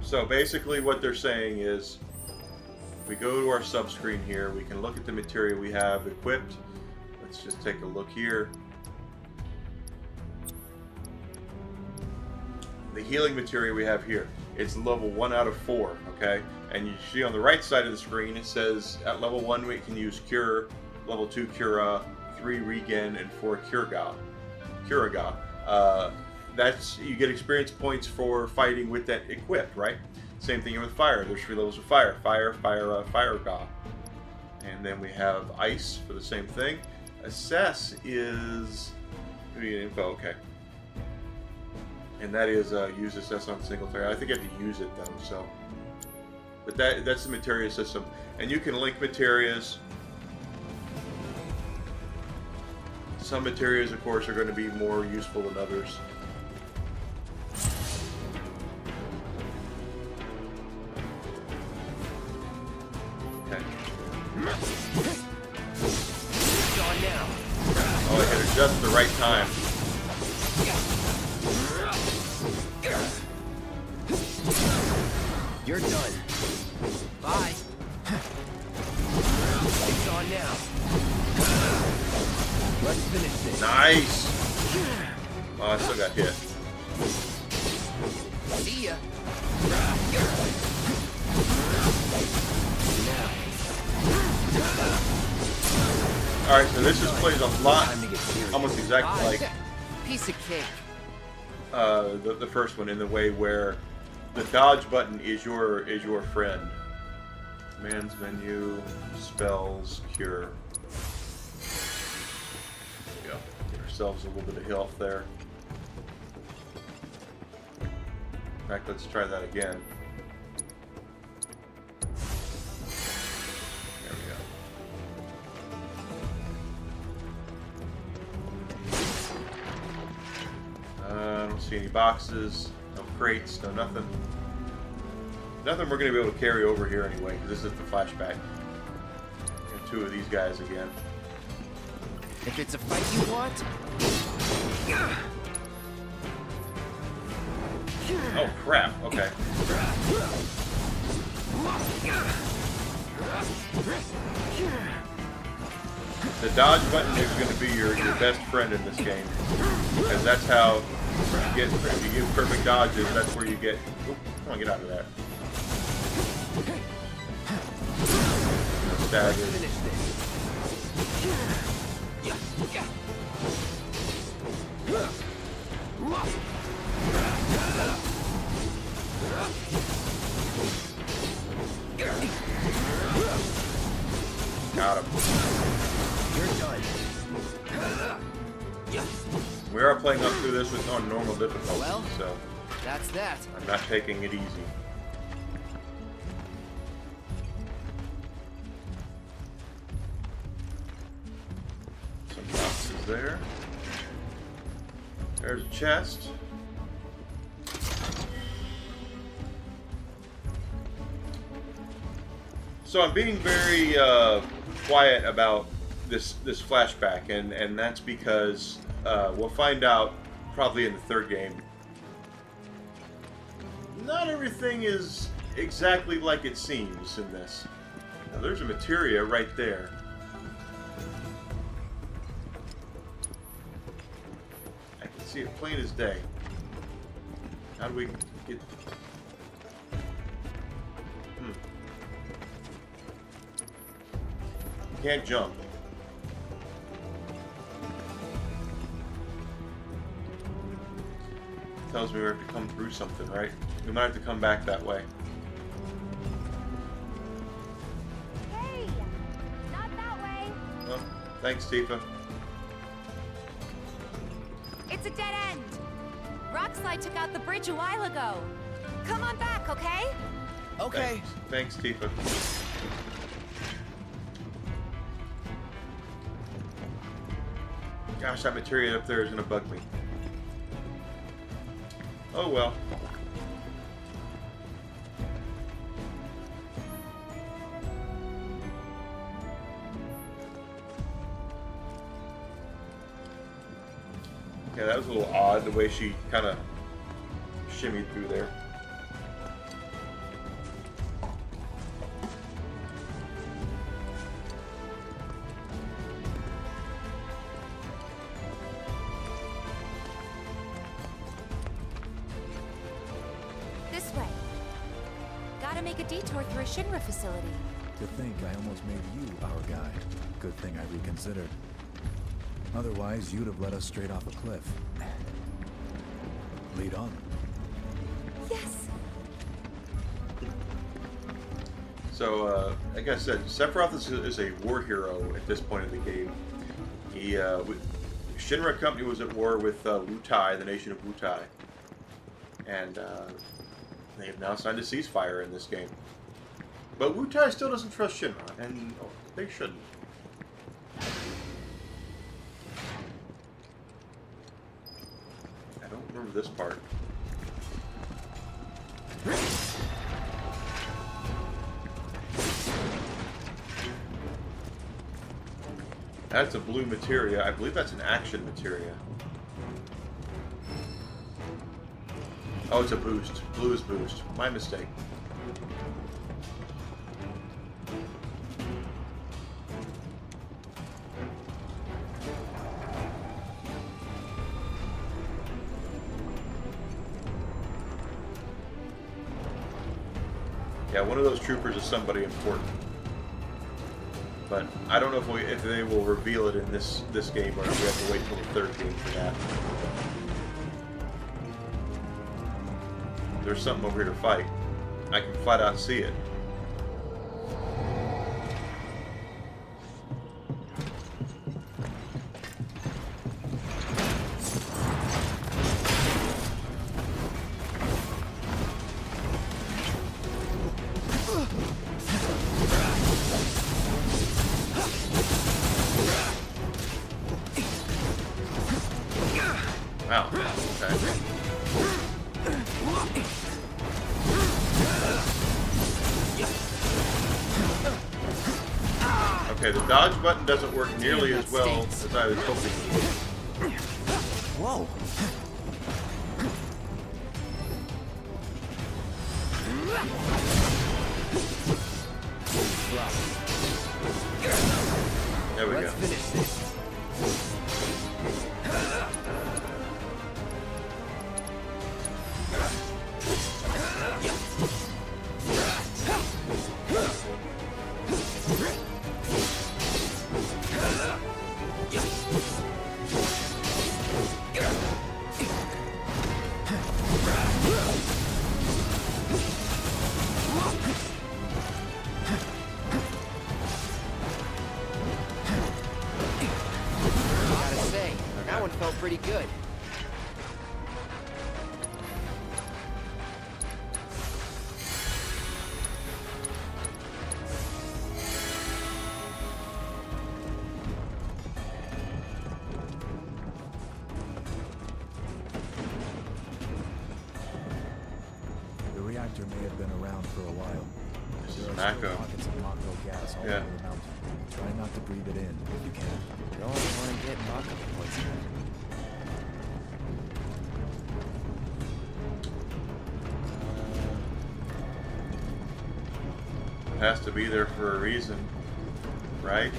A: So basically what they're saying is we go to our subscreen here, we can look at the material we have equipped. Let's just take a look here. The healing material we have here, it's level 1 out of 4, okay? And you see on the right side of the screen, it says at level 1 we can use Cure, level 2 Cura, 3 Regen, and 4 Curaga. That's, you get experience points for fighting with that equipped, right? Same thing with fire. There's 3 levels of fire. Fire, Ga. And then we have ice for the same thing. Assess is info, okay. And that is use assess on single target. I think I have to use it though, so. But that's the materia system. And you can link materias. Some materias, of course, are going to be more useful than others. Okay. Oh, I hit it just at the right time.
H: You're done. Bye. It's on now. Let's finish this.
A: Nice. Oh, I still got hit.
H: See ya.
A: Alright, so this just plays a lot, almost exactly like
H: piece of cake.
A: The first one, in the way where the dodge button is your friend. Commands menu, spells, cure. There we go. Get ourselves a little bit of health there. In fact, let's try that again. There we go. I don't see any boxes, no crates, no nothing. Nothing we're going to be able to carry over here anyway, because this is the flashback. And 2 of these guys again.
H: If it's a fight you want.
A: Oh crap, okay. The dodge button is going to be your best friend in this game. Because that's how you get, if you give perfect dodges, that's where you get... Oh, come on, get out of that. Stagger. Got him.
H: You're done.
A: We are playing up through this on normal difficulty,
H: Well,
A: so
H: that's that.
A: I'm not taking it easy. Some boxes there. There's a chest. So I'm being very quiet about this flashback, and that's because we'll find out probably in the 3rd game. Not everything is exactly like it seems in this. Now, there's a materia right there. I can see it plain as day. How do we get... Can't jump. Tells me we have to come through something, right? We might have to come back that way.
N: Hey! Not that way!
A: Well, thanks, Tifa.
P: It's a dead end. Rockslide took out the bridge a while ago. Come on back, okay?
H: Okay.
A: Thanks, Tifa. Gosh, that materia up there is gonna bug me. Oh well. Yeah, that was a little odd, the way she kind of shimmied through there.
R: gotta make a detour through a Shinra facility.
K: To think I almost made you our guide. Good thing I reconsidered. Otherwise, you'd have led us straight off a cliff. Lead on.
R: Yes.
A: So, like I said, Sephiroth is a war hero at this point in the game. He, Shinra Company was at war with Wutai, the nation of Wutai. And they have now signed a ceasefire in this game. But Wutai still doesn't trust Shinra, and they shouldn't. I don't remember this part. That's a blue materia. I believe that's an action materia. Oh, it's a boost. Blue is boost. My mistake. Yeah, one of those troopers is somebody important. But I don't know if they will reveal it in this game, or if we have to wait till the third game for that. There's something over here to fight. I can flat out see it. Wow. Okay, the dodge button doesn't work nearly as well as I was hoping it would.
G: Whoa.
A: There we go.
G: Let's finish this.
H: Pretty good.
K: The reactor may have been around for a while.
A: This is
K: There are
A: Mako.
K: still pockets of Mako gas all
A: Yeah.
K: over the mountain. Try not to breathe it in if you can.
H: Don't want to get Mako poisoned.
A: It has to be there for a reason, right?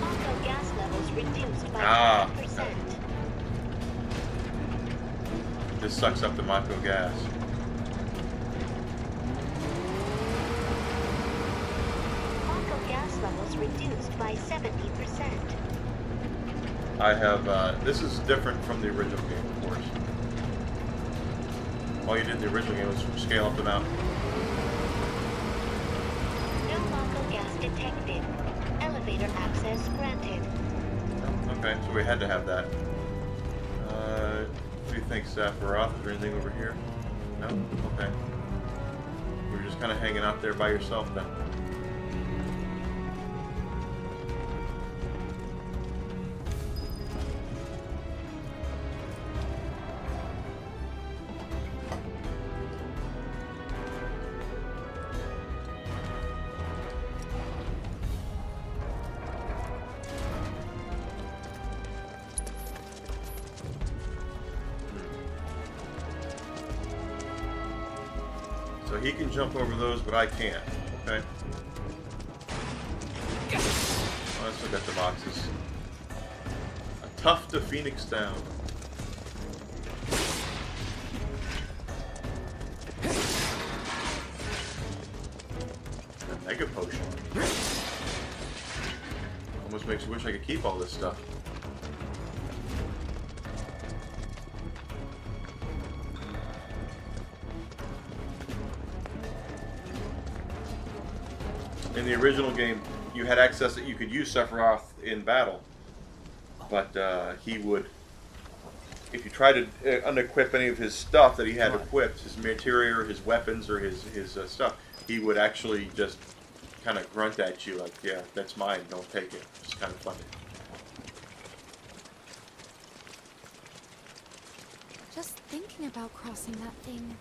N: Mako gas levels reduced by
A: Ah,
N: 5%.
A: This sucks up the Mako gas.
N: Mako gas levels reduced by 70%.
A: I have, this is different from the original game, of course. All you did in the original game was scale up the mountain.
N: No Mako gas detected. Elevator access granted.
A: Okay, so we had to have that. What do you think, Sephiroth? Is there anything over here? No? Okay. You were just kind of hanging out there by yourself then. So he can jump over those, but I can't. Okay. Oh, I still got the boxes. A tuft of Phoenix down. A mega potion. Almost makes me wish I could keep all this stuff. In the original game, you had access that you could use Sephiroth in battle, but he would, if you tried to unequip any of his stuff that he had equipped, his materia, his weapons, or his stuff, he would actually just kind of grunt at you like, "Yeah, that's mine. Don't take it." It's kind of funny.
J: Just thinking about crossing that thing.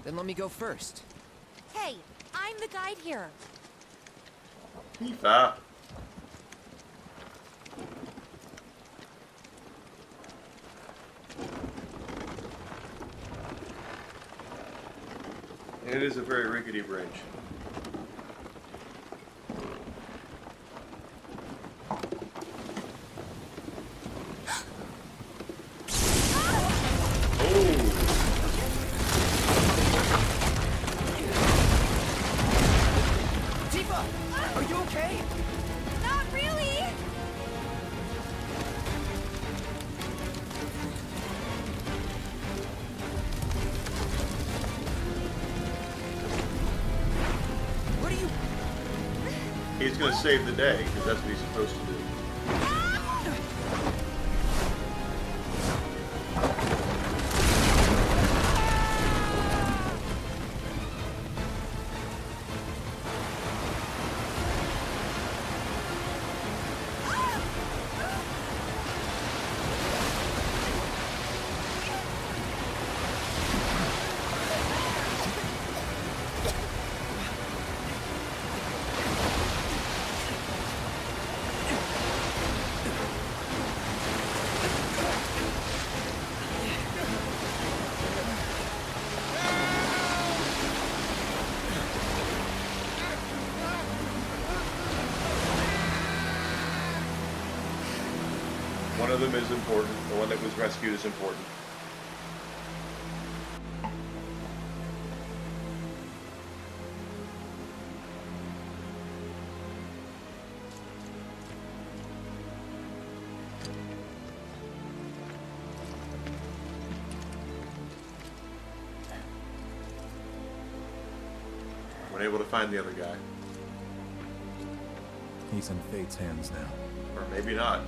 H: Then let me go first.
R: Hey, I'm the guide here.
A: Tifa. It is a very rickety bridge.
G: Are you okay?
R: Not really!
G: What are you...
A: He's going to save the day, because that's what he's supposed to do. One of them is important. The one that was rescued is important. We're able to find the other guy.
K: He's in Fate's hands now.
A: Or maybe not.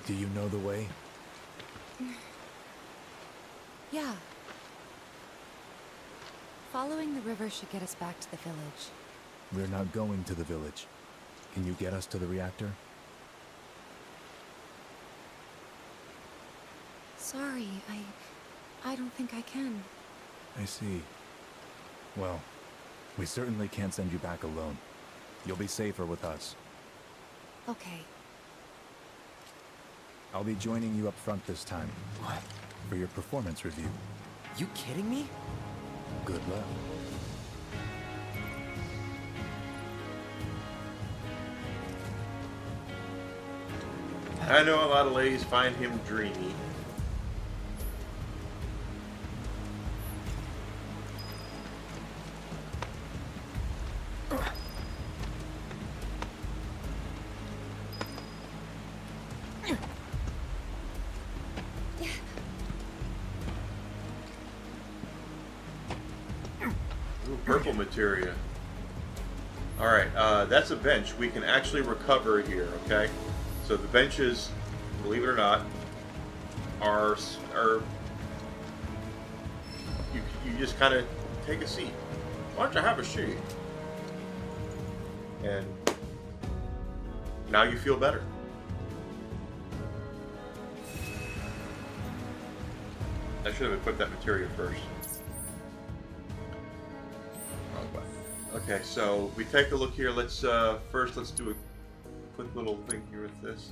K: Do you know the way?
J: Yeah. Following the river should get us back to the village.
K: We're not going to the village. Can you get us to the reactor?
J: Sorry, I don't think I can.
K: I see. Well, we certainly can't send you back alone. You'll be safer with us.
J: Okay.
K: I'll be joining you up front this time.
H: What?
K: For your performance review.
H: You kidding me?
K: Good luck.
A: I know a lot of ladies find him dreamy. Purple materia. Alright, that's a bench. We can actually recover here, okay? So the benches, believe it or not, are you just kind of take a seat. Why don't you have a seat? And now you feel better. I should have equipped that materia first. Okay, so we take a look here. Let's first let's do a quick little thing here with this.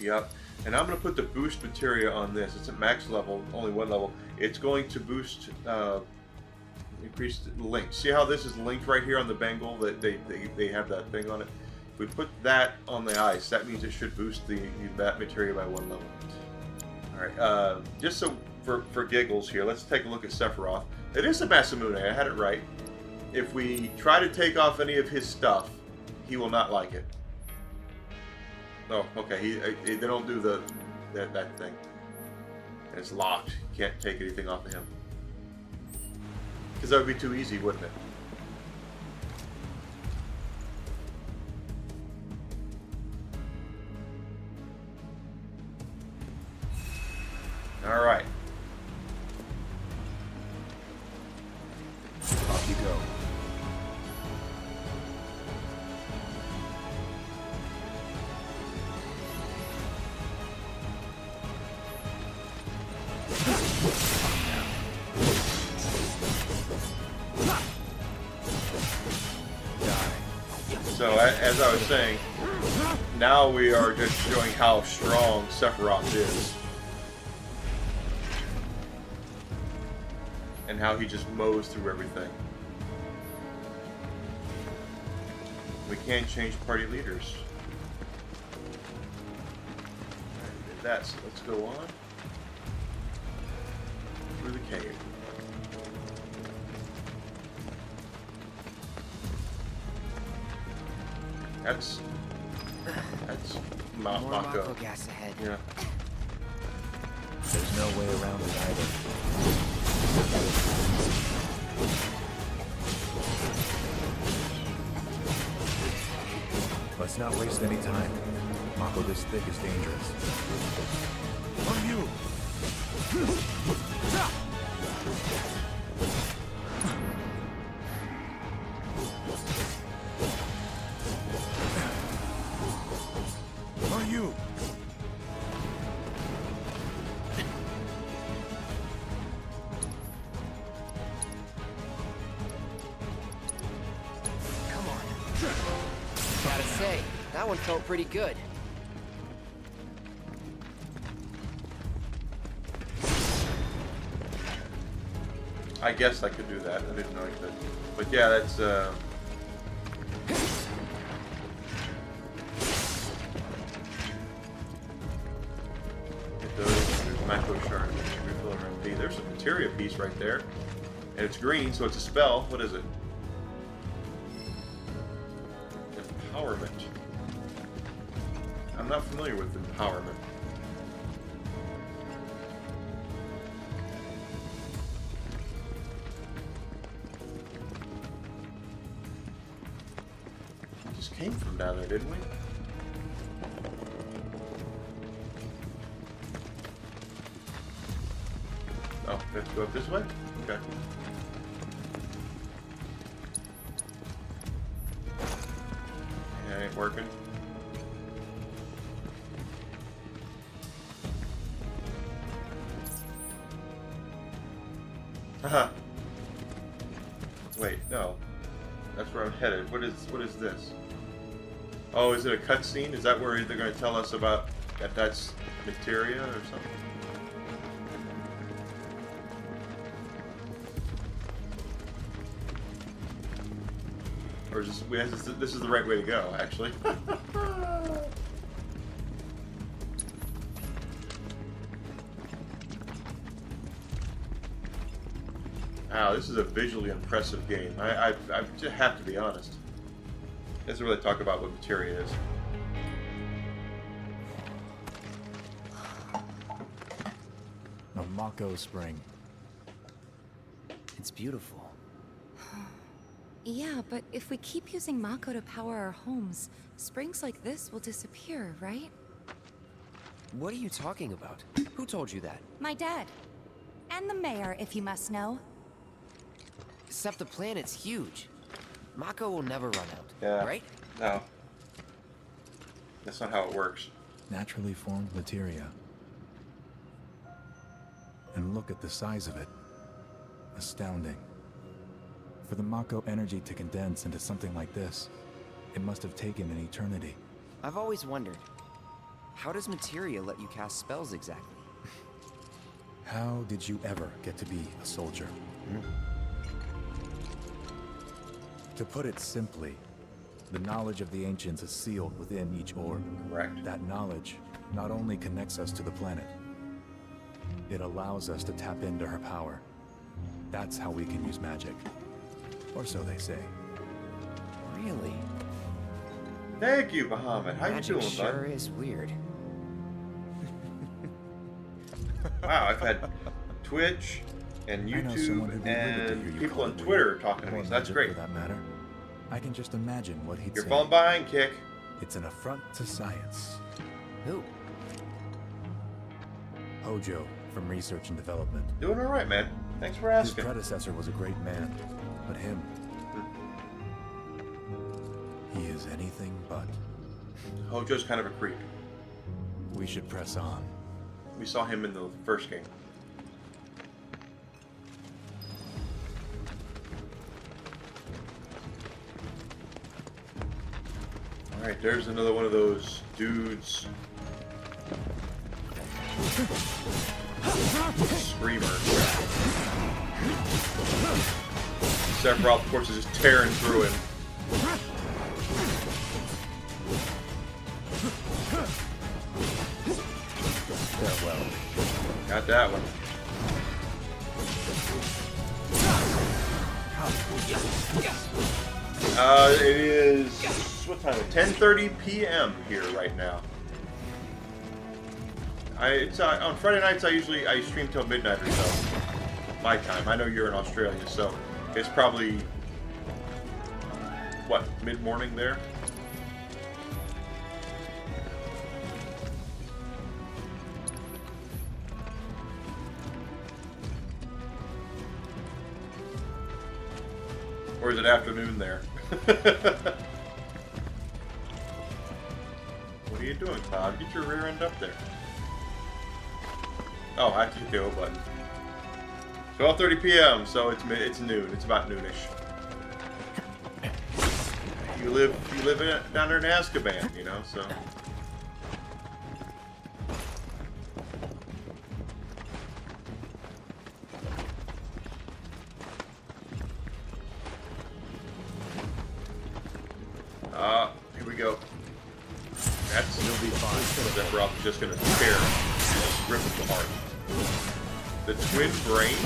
A: Yep. And I'm going to put the boost materia on this. It's at max level, only one level. It's going to boost, increase the link. See how this is linked right here on the bangle? That they have that thing on it. If we put that on the ice, that means it should boost that materia by one level. All right. Just so for giggles here, let's take a look at Sephiroth. It is a Masamune. I had it right. If we try to take off any of his stuff, he will not like it. Oh, okay. They don't do that thing. And it's locked. You can't take anything off of him. Because that would be too easy, wouldn't it? All right.
H: Off you go.
A: So, as I was saying, now we are just showing how strong Sephiroth is. And how he just mows through everything. We can change party leaders. Alright, did that, so let's go on through the cave. That's
H: More
A: Mako.
H: Mako gas ahead.
A: Yeah.
H: There's no way around it either.
K: Let's not waste any time. Mako this thick is dangerous.
O: On you! On you!
H: Come on. Gotta say, that one felt pretty good.
A: I guess I could do that. I didn't know I could. But yeah, that's get those. There's Mako shard. Refill our MP. There's a materia piece right there. And it's green, so it's a spell. What is it? Empowerment. I'm not familiar with empowerment. Just came from down there, didn't we? Oh, we have to go up this way? Okay. Yeah, ain't working. Haha. Wait, no. That's where I'm headed. What is this? Oh, is it a cutscene? Is that where they're going to tell us about that's materia or something? Or is this is the right way to go, actually. Wow, this is a visually impressive game. I just have to be honest. It doesn't really talk about what materia is.
K: A Mako spring.
H: It's beautiful.
J: Yeah, but if we keep using Mako to power our homes, springs like this will disappear, right?
H: What are you talking about? Who told you that?
R: My dad. And the mayor, if you must know.
H: Except the planet's huge. Mako will never run out,
A: Yeah.
H: right?
A: No. That's not how it works.
K: Naturally formed materia. And look at the size of it. Astounding. For the Mako energy to condense into something like this, it must have taken an eternity.
H: I've always wondered, How does materia let you cast spells exactly?
K: How did you ever get to be a soldier? To put it simply, the knowledge of the ancients is sealed within each orb.
A: Correct.
K: That knowledge not only connects us to the planet, it allows us to tap into her power. That's how we can use magic. Or so they say.
H: Really?
A: Thank you, Bahamut. How
H: Magic
A: you doing,
H: sure
A: bud?
H: is weird.
A: Wow, I've had Twitch and
K: I know someone who'd
A: YouTube
K: be livid to hear
A: and
K: you
A: people
K: call
A: on
K: it
A: Twitter
K: weird.
A: talking to me,
K: Or
A: so that's
K: magic,
A: great.
K: For that matter. I can just imagine what he'd
A: You're
K: say.
A: falling behind, Kick.
K: It's an affront to science.
H: Who?
K: Hojo, from Research and Development.
A: Doing all right, man. Thanks for
K: His
A: asking.
K: predecessor was a great man, but him... he is anything but.
A: Hojo's kind of a creep.
K: We should press on.
A: We saw him in the first game. Alright, there's another one of those dudes. Screamer. Sephiroth, of course, is just tearing through him.
K: Farewell.
A: Got that one. It is what time? 10:30 p.m. here right now. It's on Friday nights. I stream till midnight or so, my time. I know you're in Australia, so it's probably what, mid-morning there. Or is it afternoon there? What are you doing, Cloud? Get your rear end up there. Oh, I have to hit the O button. 12:30 p.m. So it's noon. It's about noonish. You live down there in Azkaban, you know. So. Here we go. That's gonna be fine. Sephiroth is just gonna tear, rip it apart. The twin brain.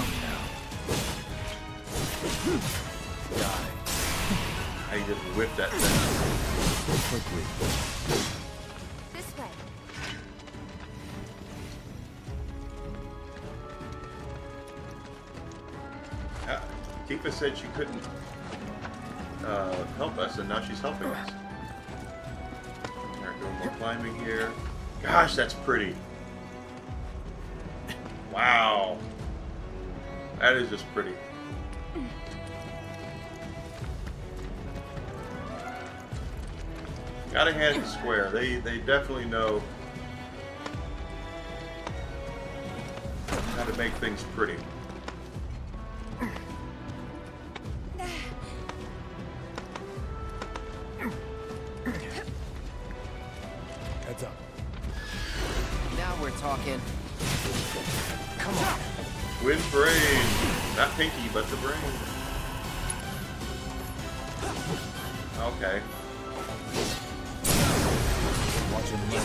A: I just whipped that thing.
K: Quickly.
R: This way.
A: Tifa said she couldn't help us, and now she's helping us. Alright, doing more climbing here. Gosh, that's pretty. Wow. That is just pretty. Gotta hand it to Square. They definitely know how to make things pretty.
K: Heads up.
H: Now we're talking. Come on.
A: Twin brain. Not pinky, but the brain. Okay.
K: Watching low.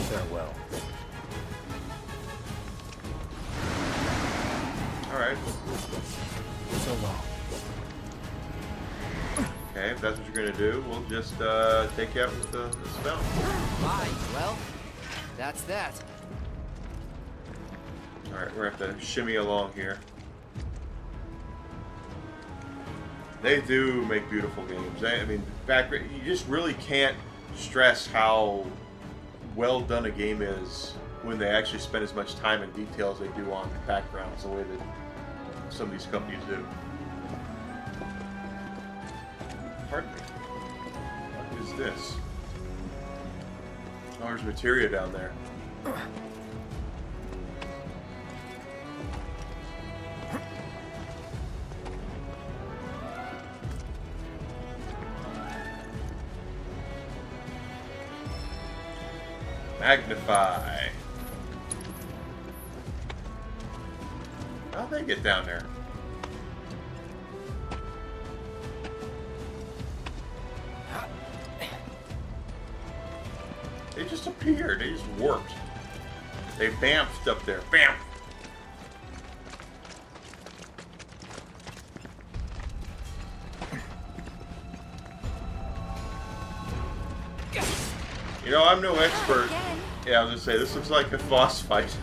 K: Farewell.
A: Alright.
K: So long.
A: Okay, if that's what you're gonna do, we'll just take you out with the spell.
H: Bye. Well, that's that.
A: Alright, we're gonna have to shimmy along here. They do make beautiful games. I mean, you just really can't stress how well done a game is when they actually spend as much time and detail as they do on backgrounds, the way that some of these companies do. Pardon me. What is this? Oh, there's materia down there. Magnify. How'd they get down there? They just appeared. They just warped. They bamfed up there. Bam! You know, I'm no expert. Yeah, I was gonna say, this looks like a boss fight.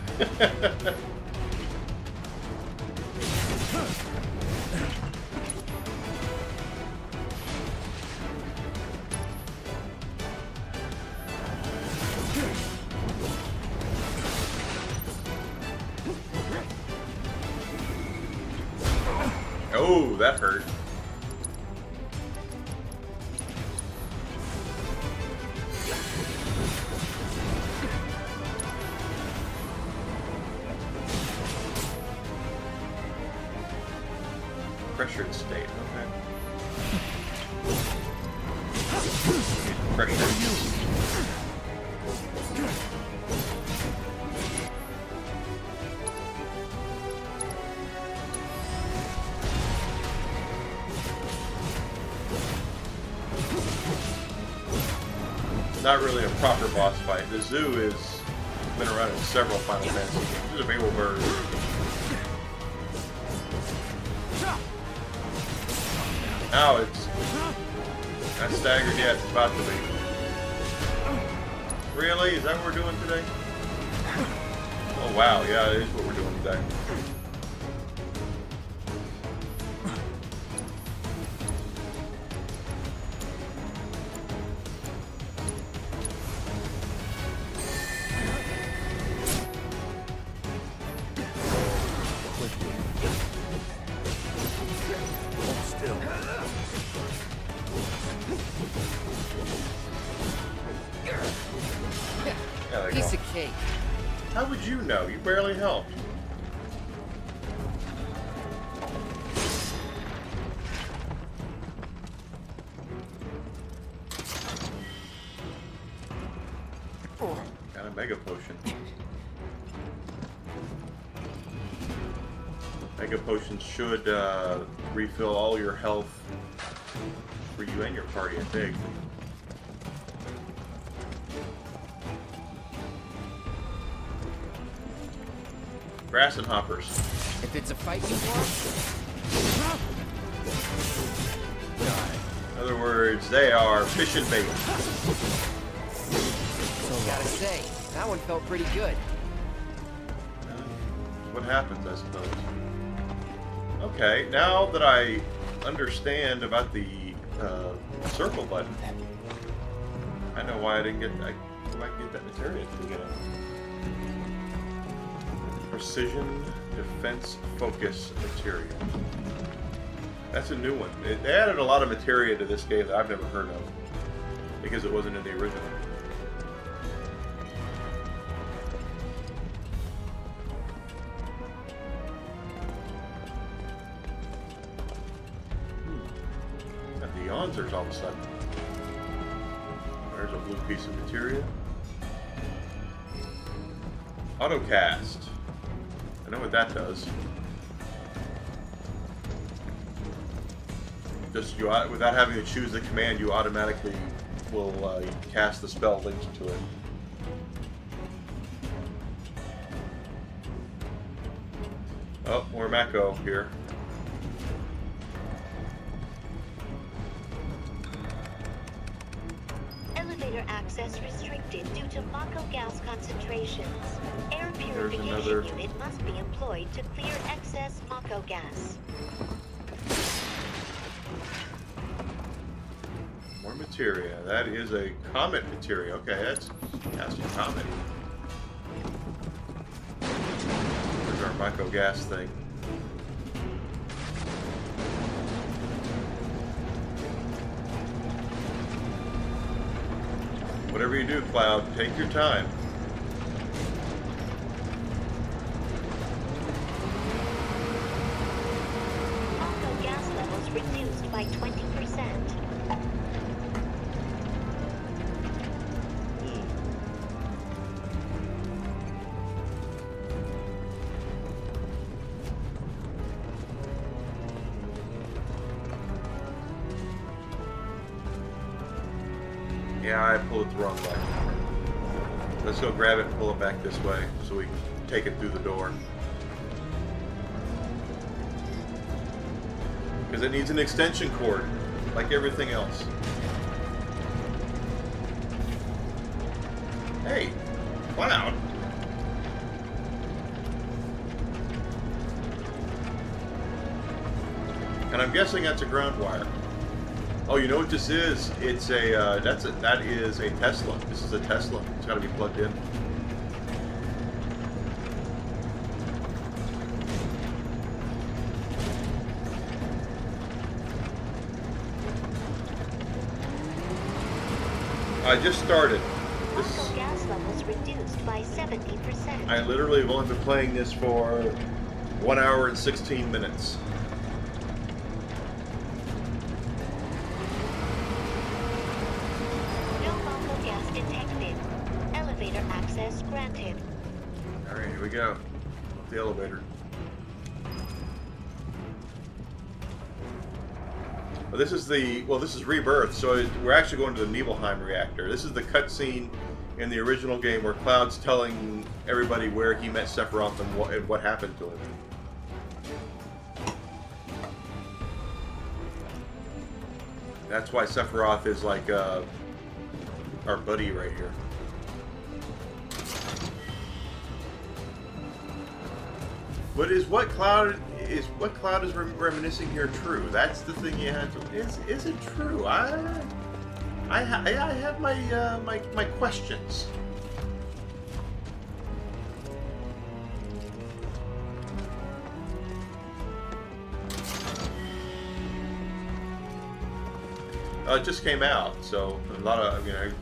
A: Oh, that hurt. Pressured state, okay. Pressure. Not really a proper boss fight. The zoo has been around in several Final Fantasy games. This is a big old bird. Now it's not staggered yet. It's about to be. Really? Is that what we're doing today? Oh wow, yeah, it is what we're doing today.
S: Piece of cake.
A: How would you know? You barely helped. Got a mega potion. Mega potions should refill all your health for you and your party, I think. Grass and hoppers.
S: If it's a fight you want,
A: in other words, they are fish and bait.
S: gotta say, that one felt pretty good.
A: What happens, I suppose. Okay, now that I understand about the circle button, I know why I didn't get. I might get that materia to get it. Precision defense focus material. That's a new one. They added a lot of materia to this game that I've never heard of because it wasn't in the original. Got the Yonzers all of a sudden. There's a blue piece of materia. Autocast. I know what that does. Just you, without having to choose the command, you automatically will cast the spell linked to it. Oh, more Mako here.
T: Elevator access restricted due to Mako gas concentrations. Air purification unit must be employed to clear excess Mako gas.
A: More materia. That is a comet materia. Okay, that's a comet. There's our Mako gas thing. Whatever you do, Cloud, take your time.
T: Mako gas levels reduced by 20%.
A: Yeah, I pulled it the wrong way. Let's go grab it and pull it back this way so we can take it through the door. Because it needs an extension cord, like everything else. Hey, Cloud. And I'm guessing that's a ground wire. Oh, you know what this is? It's a that is a Tesla. This is a Tesla. It's got to be plugged in. I just started.
T: Local gas levels reduced by 70%.
A: I literally have only been playing this for 1 hour and 16 minutes.
T: No local gas detected. Elevator access granted.
A: Alright, here we go. Up the elevator. Well, this is Rebirth, so we're actually going to the Nibelheim reactor. This is the cutscene in the original game where Cloud's telling everybody where he met Sephiroth and what happened to him. That's why Sephiroth is like our buddy right here. But is what Cloud is reminiscing here true? That's the thing you have to. Is it true? I have my my questions. It just came out, so a lot of it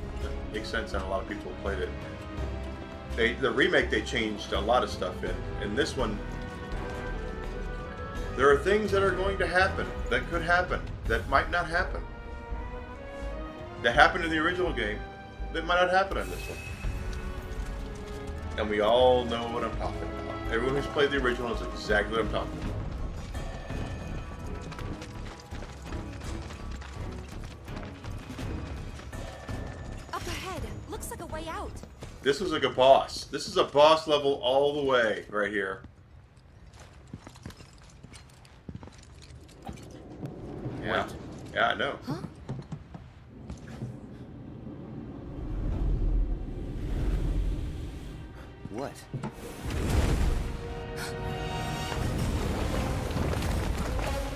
A: makes sense, and a lot of people played it. The remake, they changed a lot of stuff in. In this one, there are things that are going to happen, that could happen, that might not happen. That happened in the original game, that might not happen in this one. And we all know what I'm talking about. Everyone who's played the original is exactly what I'm talking about.
R: Up ahead. Looks like a way out.
A: This is like a boss. This is a boss level all the way right here. Yeah. Yeah, I know.
R: Huh?
H: What?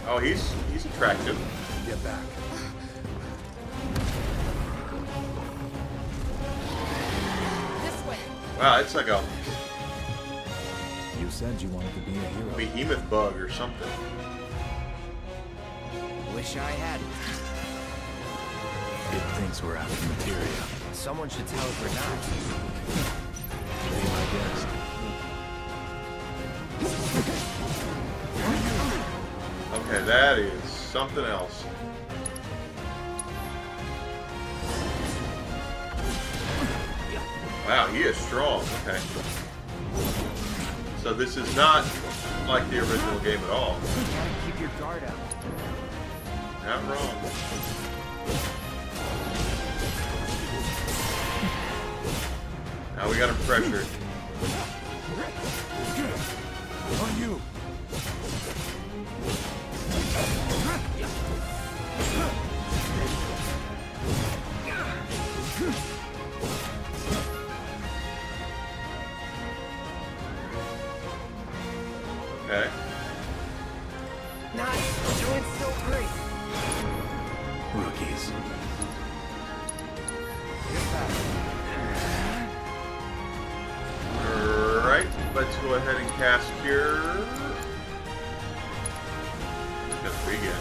A: Oh, he's attractive.
K: Get back.
R: This way.
A: Wow, it's like a
K: You said you wanted to be a hero.
A: behemoth bug or something.
H: Wish I hadn't.
K: It thinks we're after materia.
H: Someone should tell it we're not.
K: Be my guest.
A: Okay, that is something else. Wow, he is strong. Okay. So this is not like the original game at all.
H: You gotta keep your guard up.
A: Not wrong. Now we got him pressured.
Q: On you.
A: Okay.
H: Nice. Doing so great.
K: Rookies.
A: Alright, let's go ahead and cast Cure. Let's begin.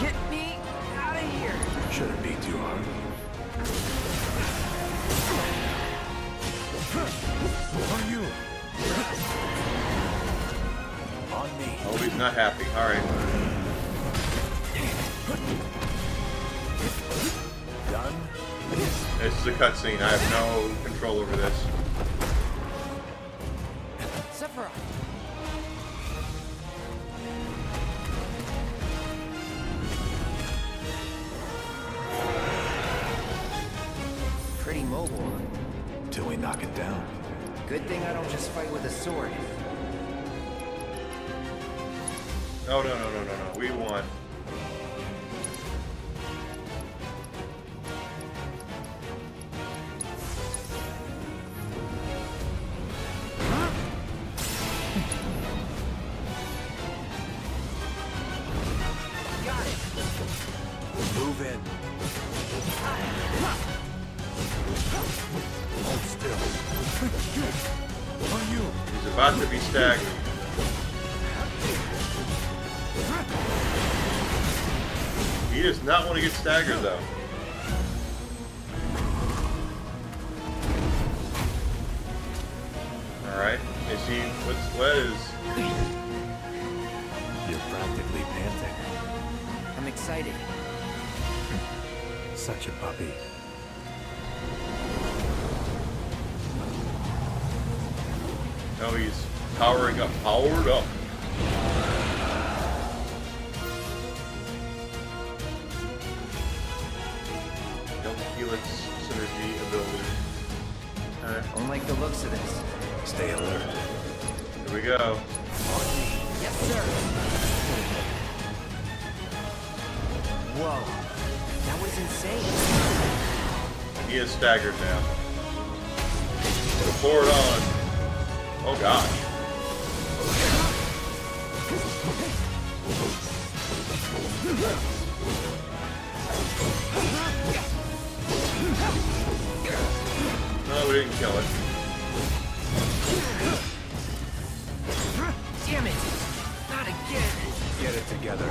H: Get me out of here.
K: Shouldn't be too hard.
Q: On you.
K: On me.
A: Oh, he's not happy. Alright.
K: Done.
A: This is a cutscene. I have no control over this.
H: Sephiroth. mobile.
K: Till we knock it down.
H: Good thing I don't just fight with a sword.
A: Oh, no. We won.
H: Got it.
K: Move in. Hold still. On you.
A: He's about to be staggered. He does not want to get staggered, though. Alright. Is he... What is...
K: You're practically panting.
H: I'm excited.
K: Such a puppy.
A: No, he's powering up. Powered up. Don't feel its synergy ability. Alright.
H: Don't like the looks of this.
K: Stay alert.
A: Here we go.
H: Yes, sir. Whoa. That was insane.
A: He is staggered now. Pour it on. Oh gosh. No, we didn't kill it.
H: Damn it! Not again!
K: Get it together.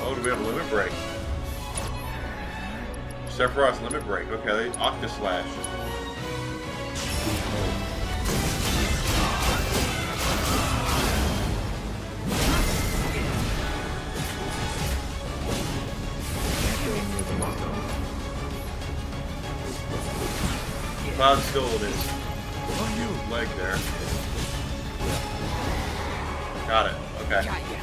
A: Oh, do we have a limit break? Sephiroth's limit break. Okay, Octa Slash. Cloud still in his leg there. Got it. Okay.
H: Got ya.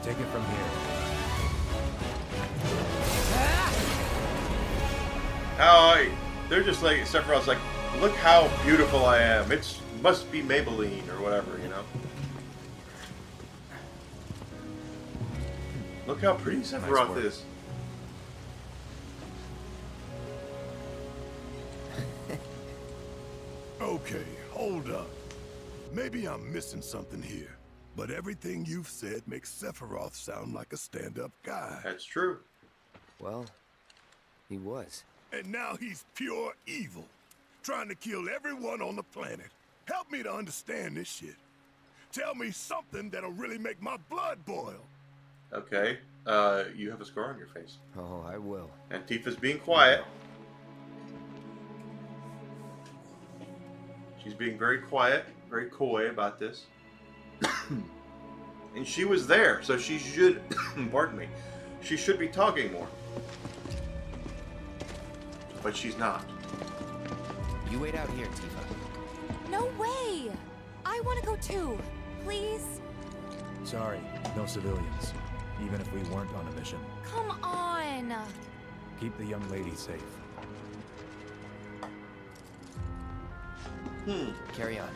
K: Take it from here.
A: They're just like, Sephiroth's like, look how beautiful I am. It must be Maybelline or whatever, you know? Look how pretty Sephiroth is.
O: Okay, hold up. Maybe I'm missing something here, but everything you've said makes Sephiroth sound like a stand-up guy.
A: That's true.
H: Well, he was.
O: And now he's pure evil, trying to kill everyone on the planet. Help me to understand this shit. Tell me something that'll really make my blood boil.
A: Okay, you have a scar on your face.
H: Oh, I will.
A: And Tifa's being quiet. She's being very quiet, very coy about this. And she was there, so she should, pardon me, she should be talking more. But she's not.
H: You wait out here, Tifa.
R: No way! I want to go too. Please?
K: Sorry, no civilians. Even if we weren't on a mission.
R: Come on!
K: Keep the young lady safe.
H: Carry on.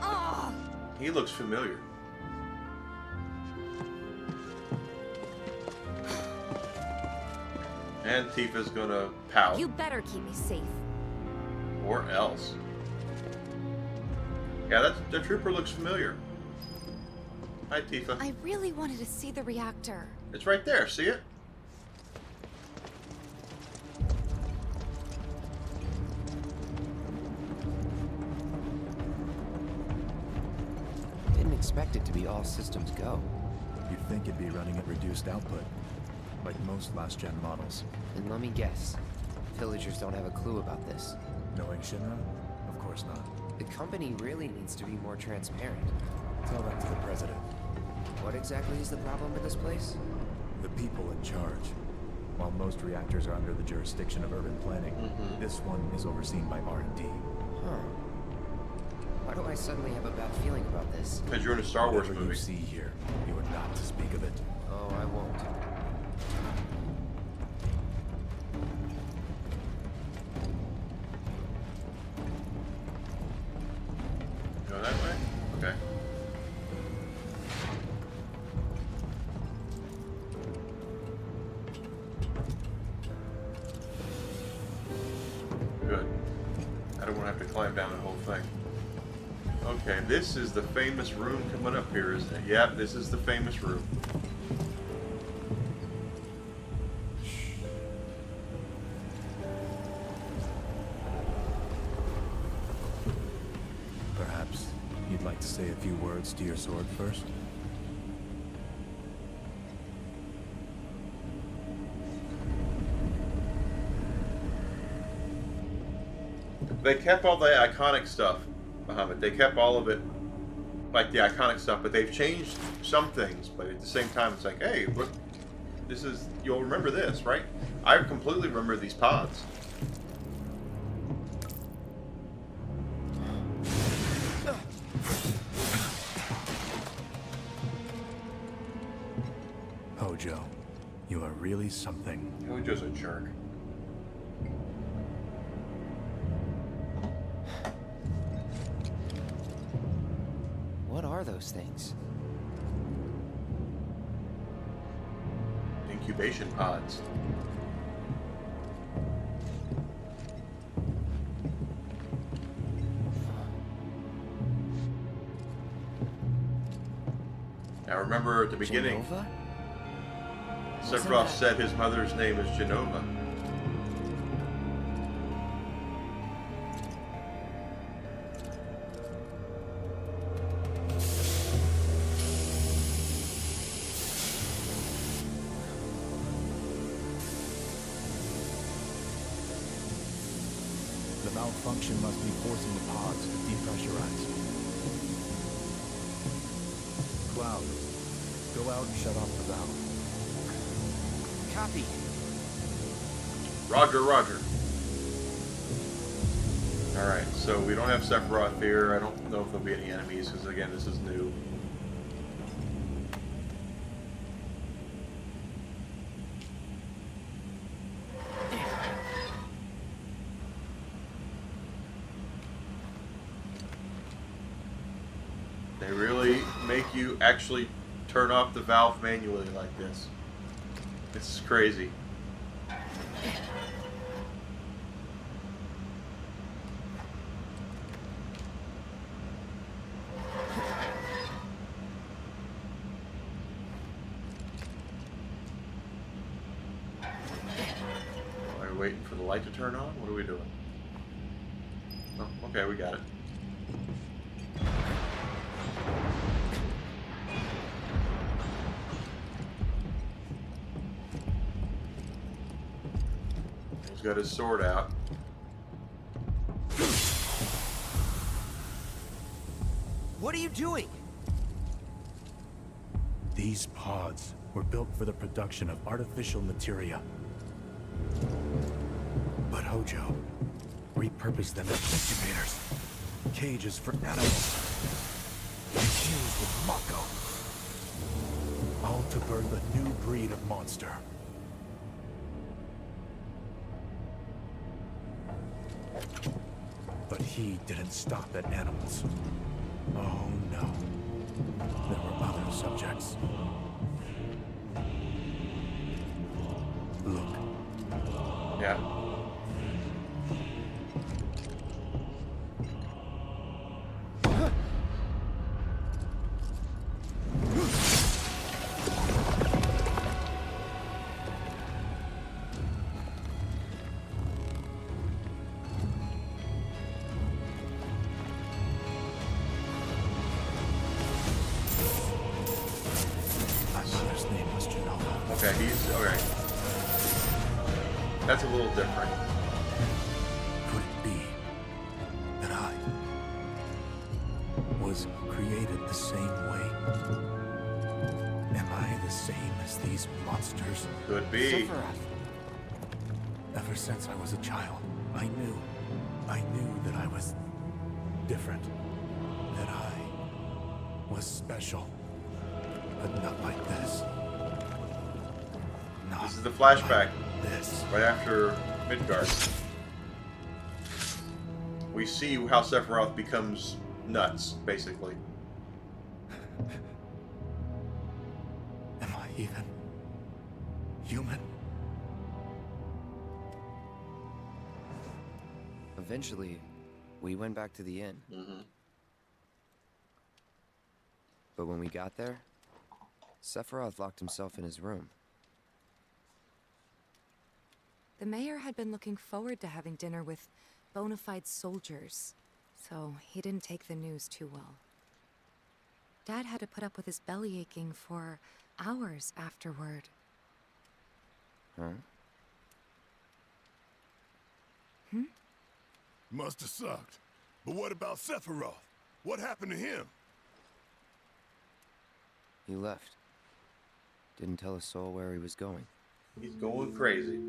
R: Oh!
A: He looks familiar. And Tifa's gonna pout.
R: You better keep me safe.
A: Or else. Yeah, the trooper looks familiar. Hi, Tifa.
J: I really wanted to see the reactor.
A: It's right there, see it?
H: Didn't expect it to be all systems go.
K: You'd think it'd be running at reduced output, like most last-gen models.
H: And let me guess, villagers don't have a clue about this.
K: Knowing Shinra? Of course not.
H: The company really needs to be more transparent.
K: Tell that to the president.
H: What exactly is the problem with this place?
K: The people in charge. While most reactors are under the jurisdiction of urban planning, this one is overseen by R&D.
H: Huh. Why do I suddenly have a bad feeling about this?
A: Because you're in a Star Wars
K: Whatever
A: movie.
K: you see here, you are not to speak of it.
H: Oh, I won't.
A: Go that way? Okay. Good. I don't want to have to climb down the whole thing. Okay, this is the famous room coming up here, isn't it? Yep, this is the famous room.
K: Perhaps you'd like to say a few words to your sword first?
A: They kept all the iconic stuff, Muhammad. They kept all of it, like the iconic stuff, but they've changed some things. But at the same time, it's like, hey, look, this is, you'll remember this, right? I completely remember these pods.
K: Hojo, you are really something.
A: Hojo's a jerk.
H: What are those things?
A: Incubation pods. Now remember at the beginning,
H: Genova?
A: Sephiroth said his mother's name is Genova.
K: The malfunction must be forcing the pods to depressurize. Cloud, go out and shut off the valve.
H: Copy.
A: Roger, roger. Alright, so we don't have Sephiroth here. I don't know if there'll be any enemies, because again, this is new. They really make you actually turn off the valve manually like this. This is crazy. Are we waiting for the light to turn on? What are we doing? Oh, okay, we got it. He's got his sword out.
G: What are you doing?
K: These pods were built for the production of artificial materia. But Hojo repurposed them as incubators, cages for animals, infused with Mako, all to birth a new breed of monster. But he didn't stop at animals. Oh no. There were other subjects. Look.
A: Yeah.
K: His name was Genova.
A: Okay, he's okay. That's a little different.
K: Could it be that I was created the same way? Am I the same as these monsters?
A: Could be.
K: Sephiroth. Ever since I was a child, I knew that I was different. That I was special. But not like this.
A: This is the flashback.
K: This.
A: Right after Midgard. We see how Sephiroth becomes nuts, basically.
K: Am I even human?
H: Eventually, we went back to the inn. But when we got there, Sephiroth locked himself in his room.
J: The mayor had been looking forward to having dinner with bona fide soldiers, so he didn't take the news too well. Dad had to put up with his belly aching for hours afterward.
H: Huh?
O: Must have sucked. But what about Sephiroth? What happened to him?
H: He left. Didn't tell a soul where he was going.
A: He's going crazy.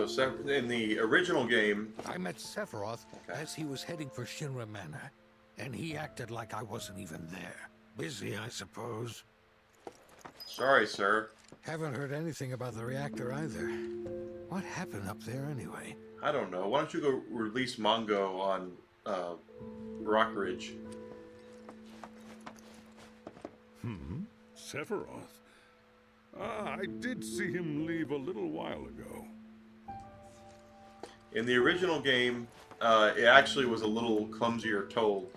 A: So in the original game,
L: I met Sephiroth as he was heading for Shinra Manor, and he acted like I wasn't even there. Busy, I suppose.
A: Sorry, sir.
L: Haven't heard anything about the reactor either. What happened up there anyway?
A: I don't know. Why don't you go release Mongo on Rockridge?
I: Sephiroth? I did see him leave a little while ago.
A: In the original game, it actually was a little clumsier told,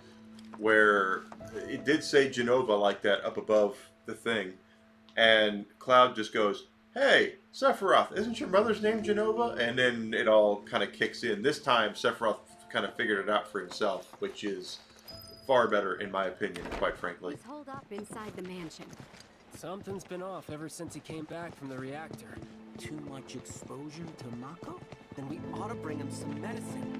A: where it did say Genova like that up above the thing, and Cloud just goes, "Hey, Sephiroth, isn't your mother's name Genova?" And then it all kind of kicks in. This time, Sephiroth kind of figured it out for himself, which is far better, in my opinion, quite frankly.
R: He's holed up inside the mansion.
S: Something's been off ever since he came back from the reactor.
U: Too much exposure to Mako? Then we ought to bring him some medicine.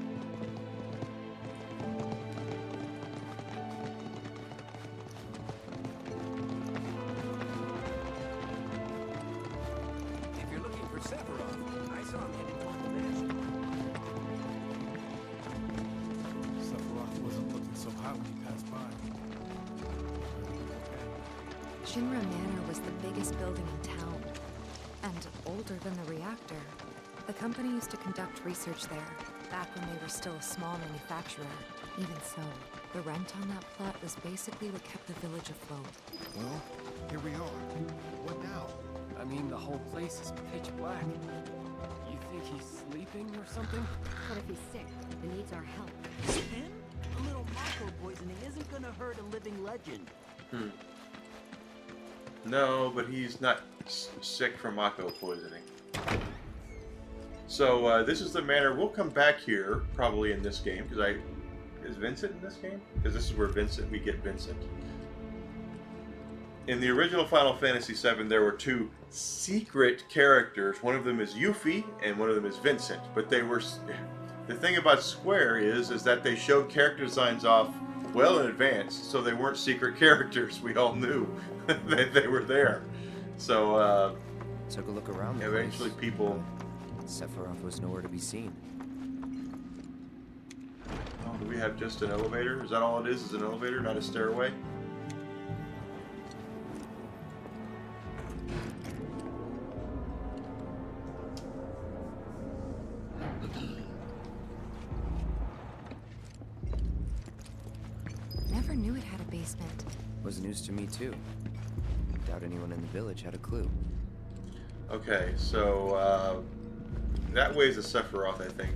L: If you're looking for Sephiroth, I saw him heading toward the mansion.
K: Sephiroth wasn't looking so hot when he passed by.
J: Shinra Manor was the biggest building in town, and older than the reactor. The company used to conduct research there, back when they were still a small manufacturer. Even so, the rent on that plot was basically what kept the village afloat.
K: Well, here we are. What now?
S: I mean, the whole place is pitch black. You think he's sleeping or something?
R: What if he's sick and needs our help?
U: Him? A little Mako poisoning isn't gonna hurt a living legend.
A: No, but he's not sick from Mako poisoning. So this is the manor. We'll come back here probably in this game because is Vincent in this game? Because this is where we get Vincent. In the original Final Fantasy VII, there were two secret characters. One of them is Yuffie, and one of them is Vincent. But they were. The thing about Square is that they showed character designs off well in advance, so they weren't secret characters. We all knew that they were there. So
H: took a look around.
A: Eventually, people.
H: Sephiroth was nowhere to be seen.
A: Oh, do we have just an elevator? Is that all it is? Is an elevator, not a stairway?
J: Never knew it had a basement.
H: Was news to me too. Doubt anyone in the village had a clue.
A: Okay, so that way is a Sephiroth, I think.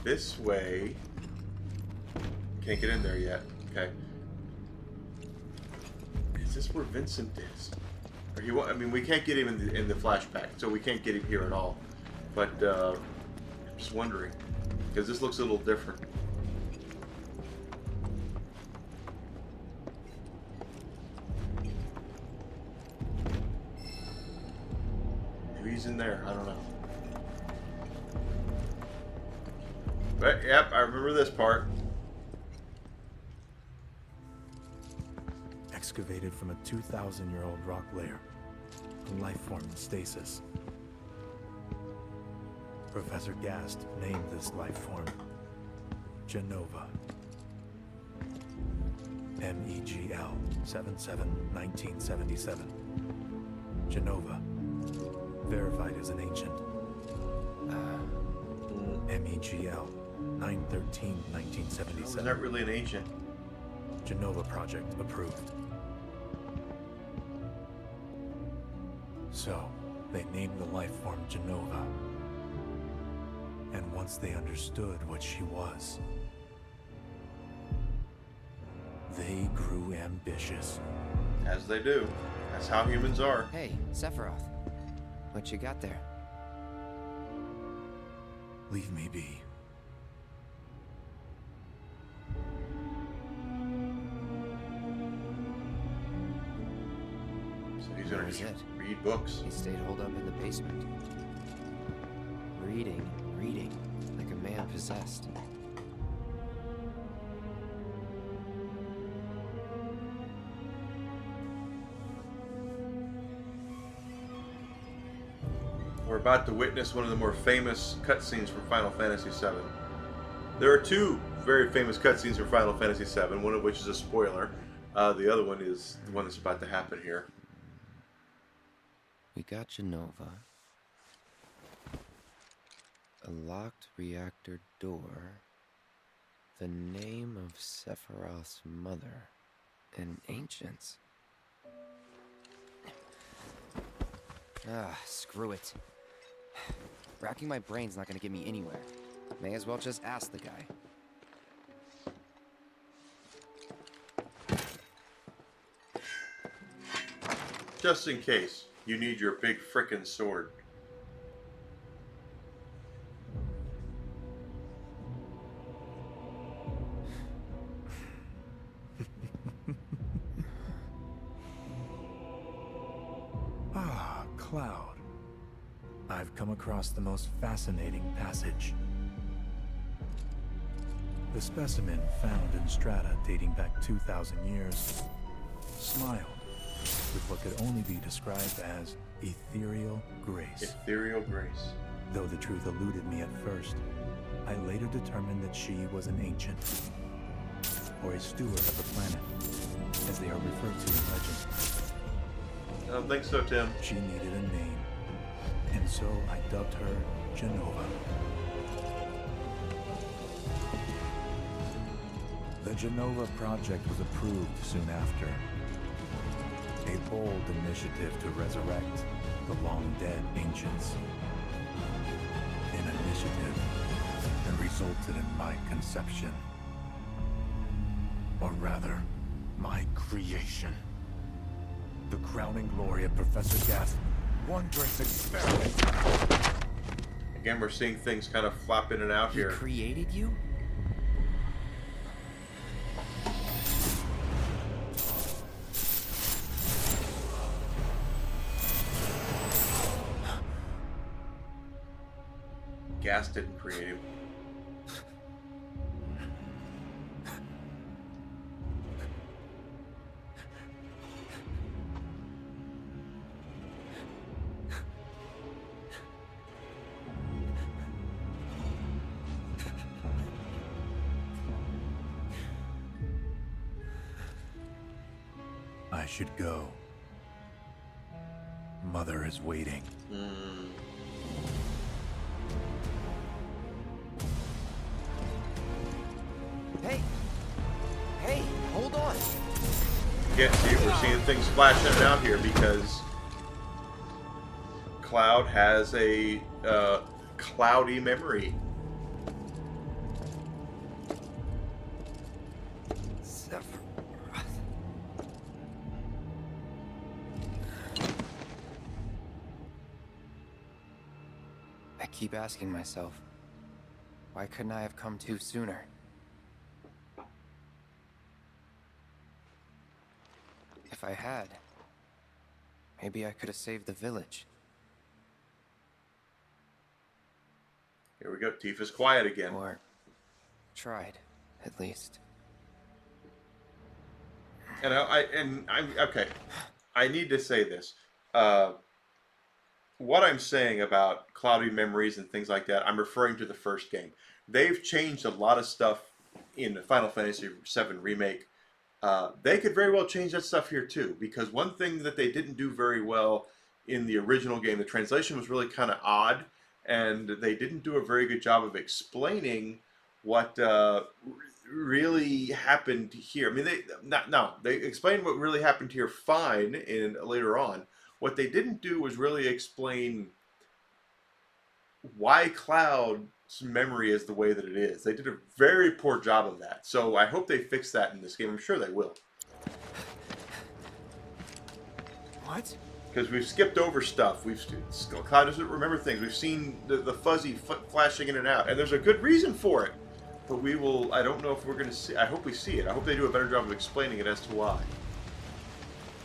A: This way, can't get in there yet. Okay. Is this where Vincent is? Or he, I mean, we can't get him in the flashback, so we can't get him here at all. But I'm just wondering, because this looks a little different. Maybe he's in there. I don't know. But yep, I remember this part.
K: Excavated from a 2,000-year-old rock layer, a life form in stasis. Professor Gast named this life form Genova. MEGL 77-1977. Genova. Verified as an ancient. MEGL 9/13/1977.
A: It's not really an ancient.
K: Genova project approved. So, they named the life form Genova. And once they understood what she was, they grew ambitious.
A: As they do. That's how humans are.
H: Hey, Sephiroth. What you got there?
K: Leave me be.
A: So he's gonna just read books.
H: He stayed holed up in the basement. Reading, like a man possessed.
A: We're about to witness one of the more famous cutscenes from Final Fantasy VII. There are two very famous cutscenes from Final Fantasy VII, one of which is a spoiler. The other one is the one that's about to happen here.
H: We got Genova. A locked reactor door. The name of Sephiroth's mother. And ancients. Ah, screw it. Racking my brain's not gonna get me anywhere. May as well just ask the guy.
A: Just in case you need your big frickin' sword.
K: Ah, Cloud. I've come across the most fascinating passage. The specimen found in strata dating back 2,000 years smiled with what could only be described as ethereal grace.
A: Ethereal grace.
K: Though the truth eluded me at first, I later determined that she was an ancient, or a steward of the planet, as they are referred to in legend.
A: I don't think so, Tim.
K: She needed a name, and so I dubbed her Genova. The Genova project was approved soon after. A bold initiative to resurrect the long-dead ancients. An initiative that resulted in my conception. Or rather, my creation. The crowning glory of Professor Gast's wondrous experiment.
A: Again, we're seeing things kind of flop in and out here.
H: He created you?
A: Gast didn't create him.
K: I should go. Mother is waiting.
H: Hey, hold on.
A: Again, see, we're seeing things flashing in and out here because Cloud has a cloudy memory.
H: keep asking myself, why couldn't I have come to sooner? If I had, maybe I could have saved the village.
A: Here we go. Tifa's quiet again.
H: Or tried, at least.
A: And I'm okay. I need to say this. What I'm saying about cloudy memories and things like that, I'm referring to the first game. They've changed a lot of stuff in the Final Fantasy VII Remake. They could very well change that stuff here too, because one thing that they didn't do very well in the original game, the translation was really kind of odd, and they didn't do a very good job of explaining what really happened here. I mean, they explained what really happened here fine in later on. What they didn't do was really explain why Cloud's memory is the way that it is. They did a very poor job of that. So I hope they fix that in this game. I'm sure they will.
H: What?
A: Because we've skipped over stuff. Cloud doesn't remember things. We've seen the fuzzy flashing in and out. And there's a good reason for it. But we will, I don't know if we're going to see, I hope we see it. I hope they do a better job of explaining it as to why.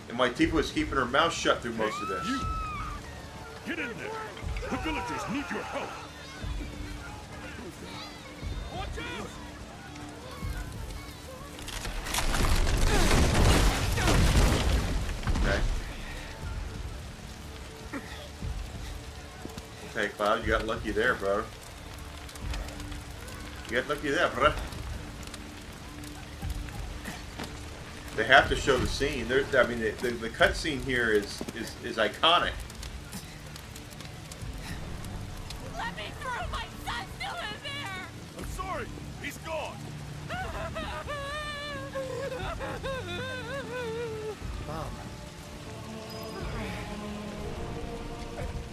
A: And why Tifa was keeping her mouth shut through most of this.
I: You! Get in there! The villagers need your help! Watch out!
A: Okay. Okay, Cloud, you got lucky there, bro. You got lucky there, bro. They have to show the scene. I mean, the cutscene here is iconic.
C: Let me through! My son still in there!
O: I'm sorry. He's gone.
H: Mom.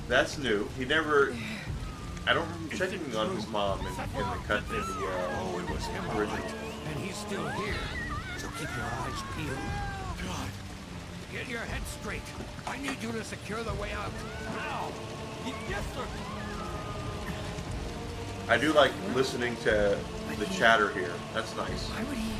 A: That's new. He never. I don't remember checking on his mom in the original.
L: And he's still here. So keep your eyes peeled. God. Get your head straight. I need you to secure the way out. Now. Yes, sir.
A: I do like listening to the chatter here. That's nice.
H: Why would he?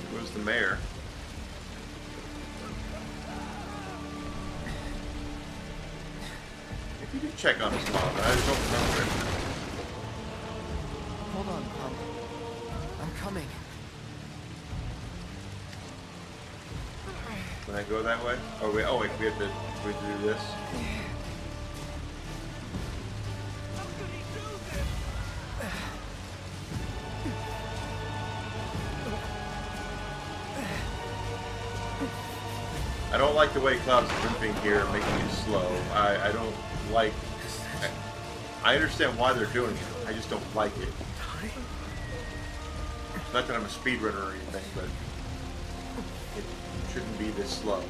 A: It was the mayor. If you did check on his mom, I just don't remember it.
H: Hold on, Mom. I'm coming.
A: Can I go that way? Oh wait, we have to do this. I don't like the way Cloud's limping here, making it slow. I don't like. I understand why they're doing it. I just don't like it. Not that I'm a speedrunner or anything, but it shouldn't be this slow.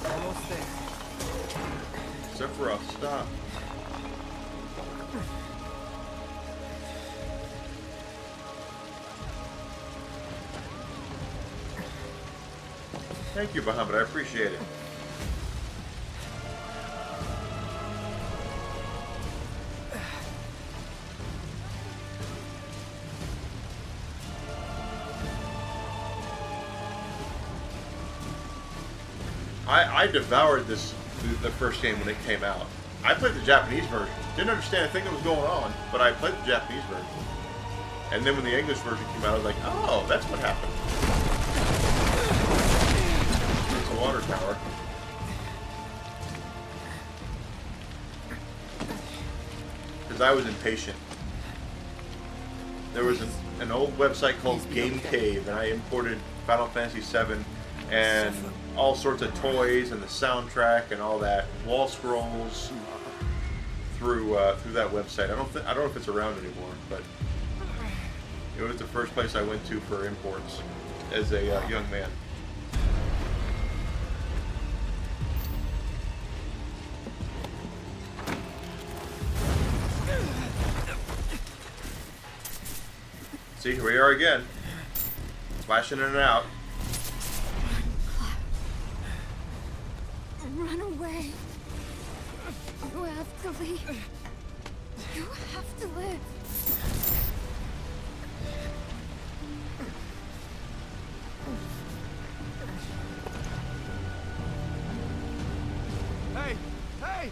H: Almost there.
A: Except for a stop. Thank you, Bahamut. I appreciate it. I devoured the first game when it came out. I played the Japanese version. Didn't understand a thing that was going on, but I played the Japanese version. And then when the English version came out, I was like, oh, that's what happened. It's a water tower. Because I was impatient. There was an old website called Game Cave, and I imported Final Fantasy VII and all sorts of toys and the soundtrack and all that, wall scrolls through that website. I don't know if it's around anymore, but it was the first place I went to for imports as a young man. See, here we are again. Flashing in and out.
P: Run away. You have to leave. You have to live.
G: Hey! Hey!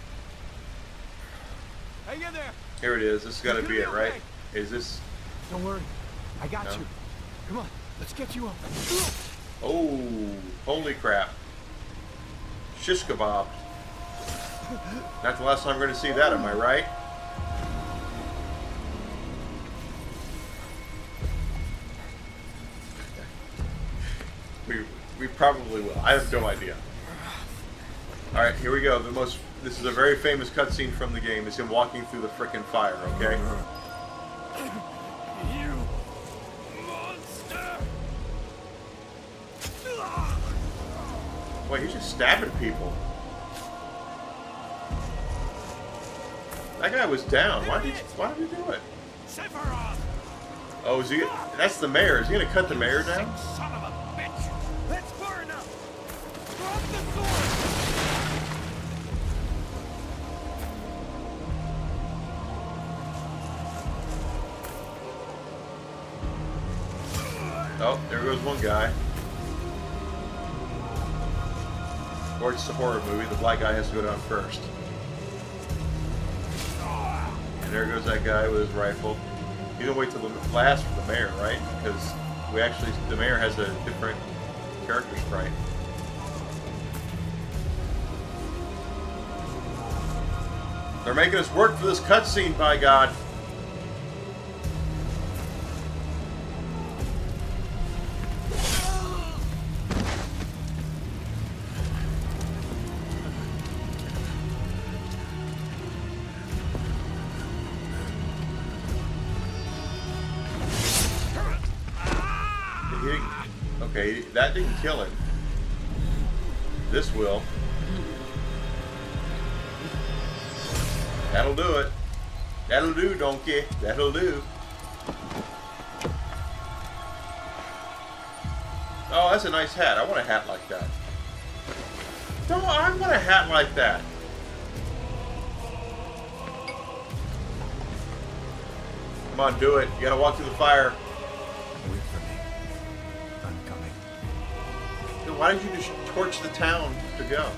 G: Hey, you there!
A: Here it is. This has got to be it, right? Is this...
G: Don't worry. I got
A: No?
G: you. Come on, let's get you up.
A: Oh, holy crap. Shish kebab. Not the last time we're going to see that, am I right? We probably will. I have no idea. Alright, here we go. This is a very famous cutscene from the game. It's him walking through the frickin' fire, okay?
L: You monster!
A: Wait, he's just stabbing people. That guy was down. Why did he do it?
L: Sephiroth!
A: Oh, is he? That's the mayor. Is he gonna cut the mayor down?
L: Son of a bitch! That's far enough! Drop the sword!
A: Oh, there goes one guy. Or it's a horror movie. The black guy has to go down first. And there goes that guy with his rifle. He's gonna wait till the last for the mayor, right? Because the mayor has a different character sprite. They're making us work for this cutscene, by God. Okay, that didn't kill him. This will. That'll do it. That'll do, donkey. That'll do. Oh, that's a nice hat. I want a hat like that. No, I want a hat like that. Come on, do it. You gotta walk through the fire.
K: Wait for me. I'm coming.
A: Then why did you just torch the town to go?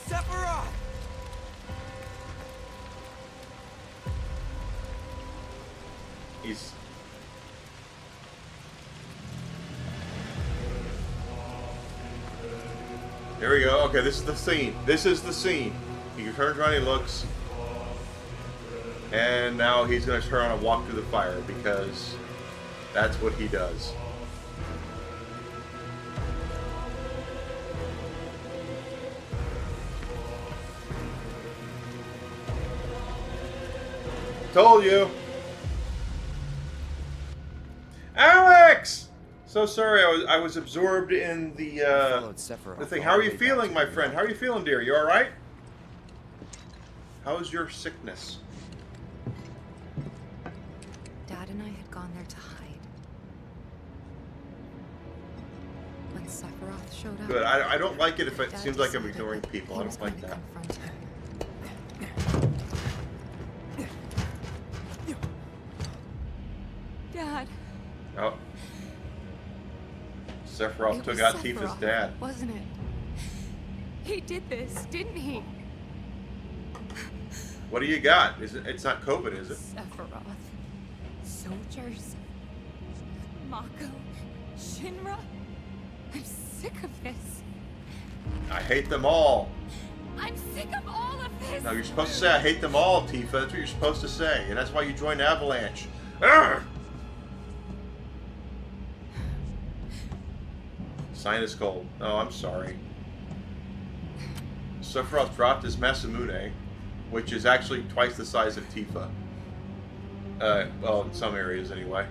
G: Sephiroth!
A: He's... There we go. Okay, this is the scene. This is the scene. He turns around, he looks, and now he's going to turn around and walk through the fire because that's what he does. Told you. Alex! So sorry, I was absorbed in the thing. How are you feeling, my friend? How are you feeling, dear? You all right? How's your sickness?
J: Dad and I had gone there to hide. When Sephiroth showed up...
A: Good. I don't like it if it
J: Dad
A: seems like I'm
J: decided
A: ignoring
J: that
A: people.
J: he
A: I
J: was
A: don't like
J: going to
A: that.
J: confront him. Dad.
A: Oh. Sephiroth took out Tifa's dad.
J: Wasn't it? He did this, didn't he?
A: What do you got? It's not COVID, is it?
J: Sephiroth. Soldiers. Mako. Shinra. I'm sick of this.
A: I hate them all.
J: I'm sick of all of this.
A: No, you're supposed to say I hate them all, Tifa. That's what you're supposed to say. And that's why you joined Avalanche. Urgh! Sinus cold. Oh, I'm sorry. Sephiroth dropped his Masamune, which is actually twice the size of Tifa. Well, in some areas anyway.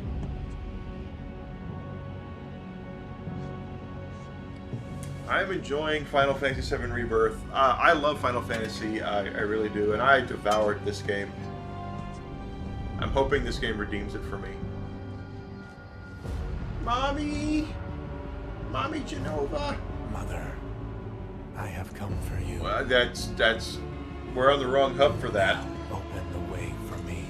A: I'm enjoying Final Fantasy VII Rebirth. I love Final Fantasy, I really do, and I devoured this game. I'm hoping this game redeems it for me. Mommy! Mommy Genova!
K: Mother, I have come for you.
A: That's... We're on the wrong hub for that.
K: Open the way for me.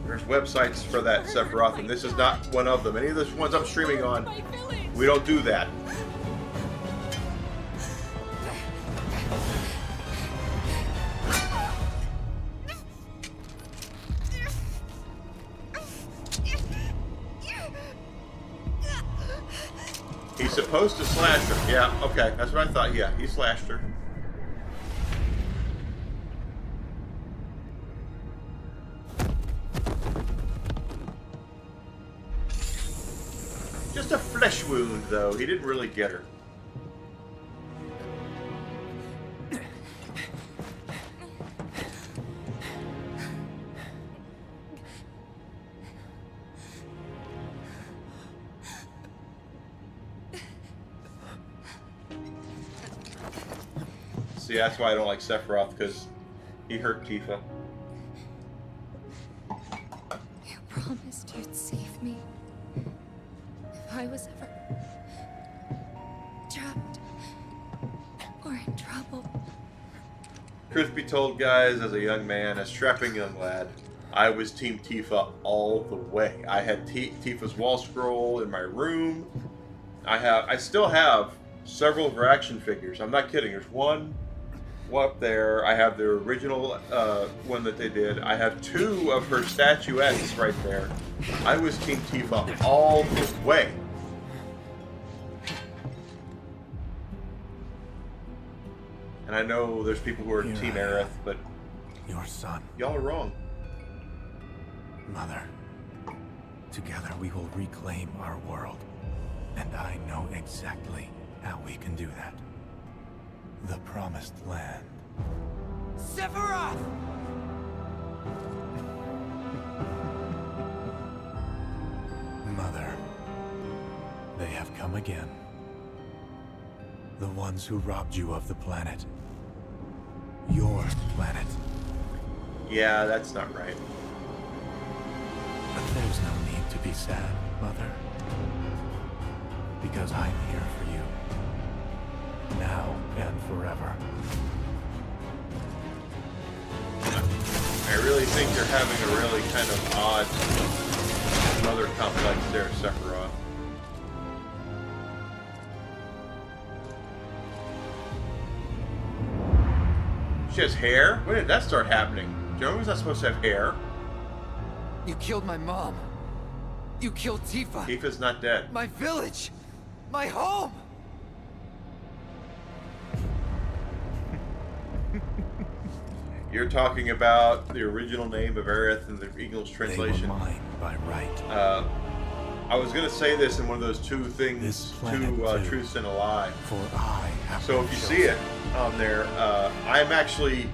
A: There's websites for that, Sephiroth, and this is not one of them. Any of the ones I'm streaming on, we don't do that. He's supposed to slash her. Yeah, okay, that's what I thought. Yeah, he slashed her. Just a flesh wound, though. He didn't really get her. See, that's why I don't like Sephiroth, because he hurt Tifa.
J: You promised you'd save me. If I was ever trapped or in trouble.
A: Truth be told, guys, as a young man, as strapping young lad, I was Team Tifa all the way. I had Tifa's wall scroll in my room. I still have several of her action figures. I'm not kidding. There's one up there. I have the original one that they did. I have two of her statuettes right there. I was Team Tifa all the way. And I know there's people who are Team Aerith, but
K: your son.
A: Y'all are wrong.
K: Mother, together we will reclaim our world. And I know exactly how we can do that. The Promised Land.
G: Sephiroth!
K: Mother, they have come again. The ones who robbed you of the planet. Your planet.
A: Yeah, that's not right.
K: But there's no need to be sad, Mother. Because I'm here for you. Now and forever.
A: I really think you're having a really kind of odd mother complex there, Sephiroth. She has hair? When did that start happening? Jerome's not supposed to have hair.
G: You killed my mom. You killed Tifa.
A: Tifa's not dead.
G: My village. My home.
A: You're talking about the original name of Aerith in the English translation.
K: They were mine by right.
A: I was going to say this in one of those two things, two truths and a lie.
K: For I have
A: so if you see it on there, I'm actually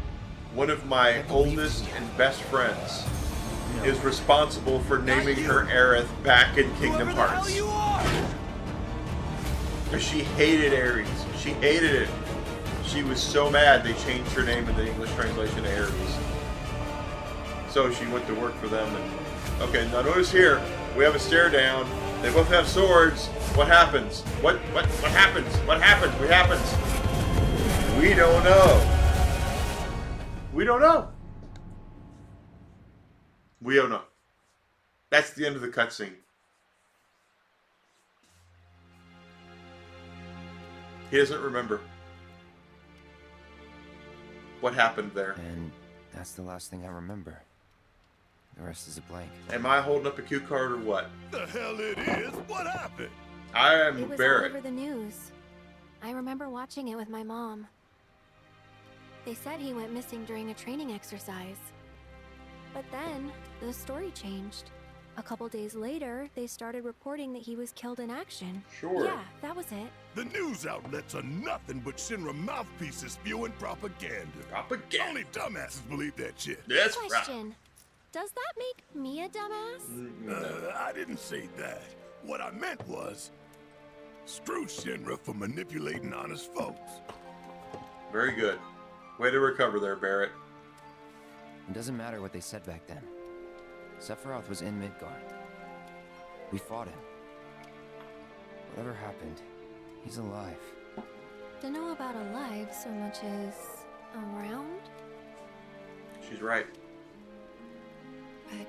A: one of my oldest and best friends is responsible for naming her Aerith back in Kingdom Hearts. Because she hated Ares. She hated it. She was so mad they changed her name in the English translation to Ares. So she went to work for them. And okay, now notice here, we have a stare down. They both have swords. What happens? What happens? What happens? What happens? We don't know. We don't know. We don't know. That's the end of the cutscene. He doesn't remember what happened there.
H: And that's the last thing I remember. The rest is a blank.
A: Am I holding up a cue card or what?
O: The hell it is? What happened?
A: I am
N: It was all
A: Barrett.
N: over the news. I remember watching it with my mom. They said he went missing during a training exercise. But then, the story changed. A couple days later, they started reporting that he was killed in action.
A: Sure.
N: Yeah, that was it.
O: The news outlets are nothing but Shinra mouthpieces spewing propaganda.
A: Propaganda.
O: Only dumbasses believe that shit.
A: That's right.
N: Question. Does that make me a dumbass?
O: I didn't say that. What I meant was, screw Shinra for manipulating honest folks.
A: Very good. Way to recover there, Barrett.
H: It doesn't matter what they said back then. Sephiroth was in Midgard. We fought him. Whatever happened, he's alive.
N: Don't know about alive so much as around?
A: She's right.
J: But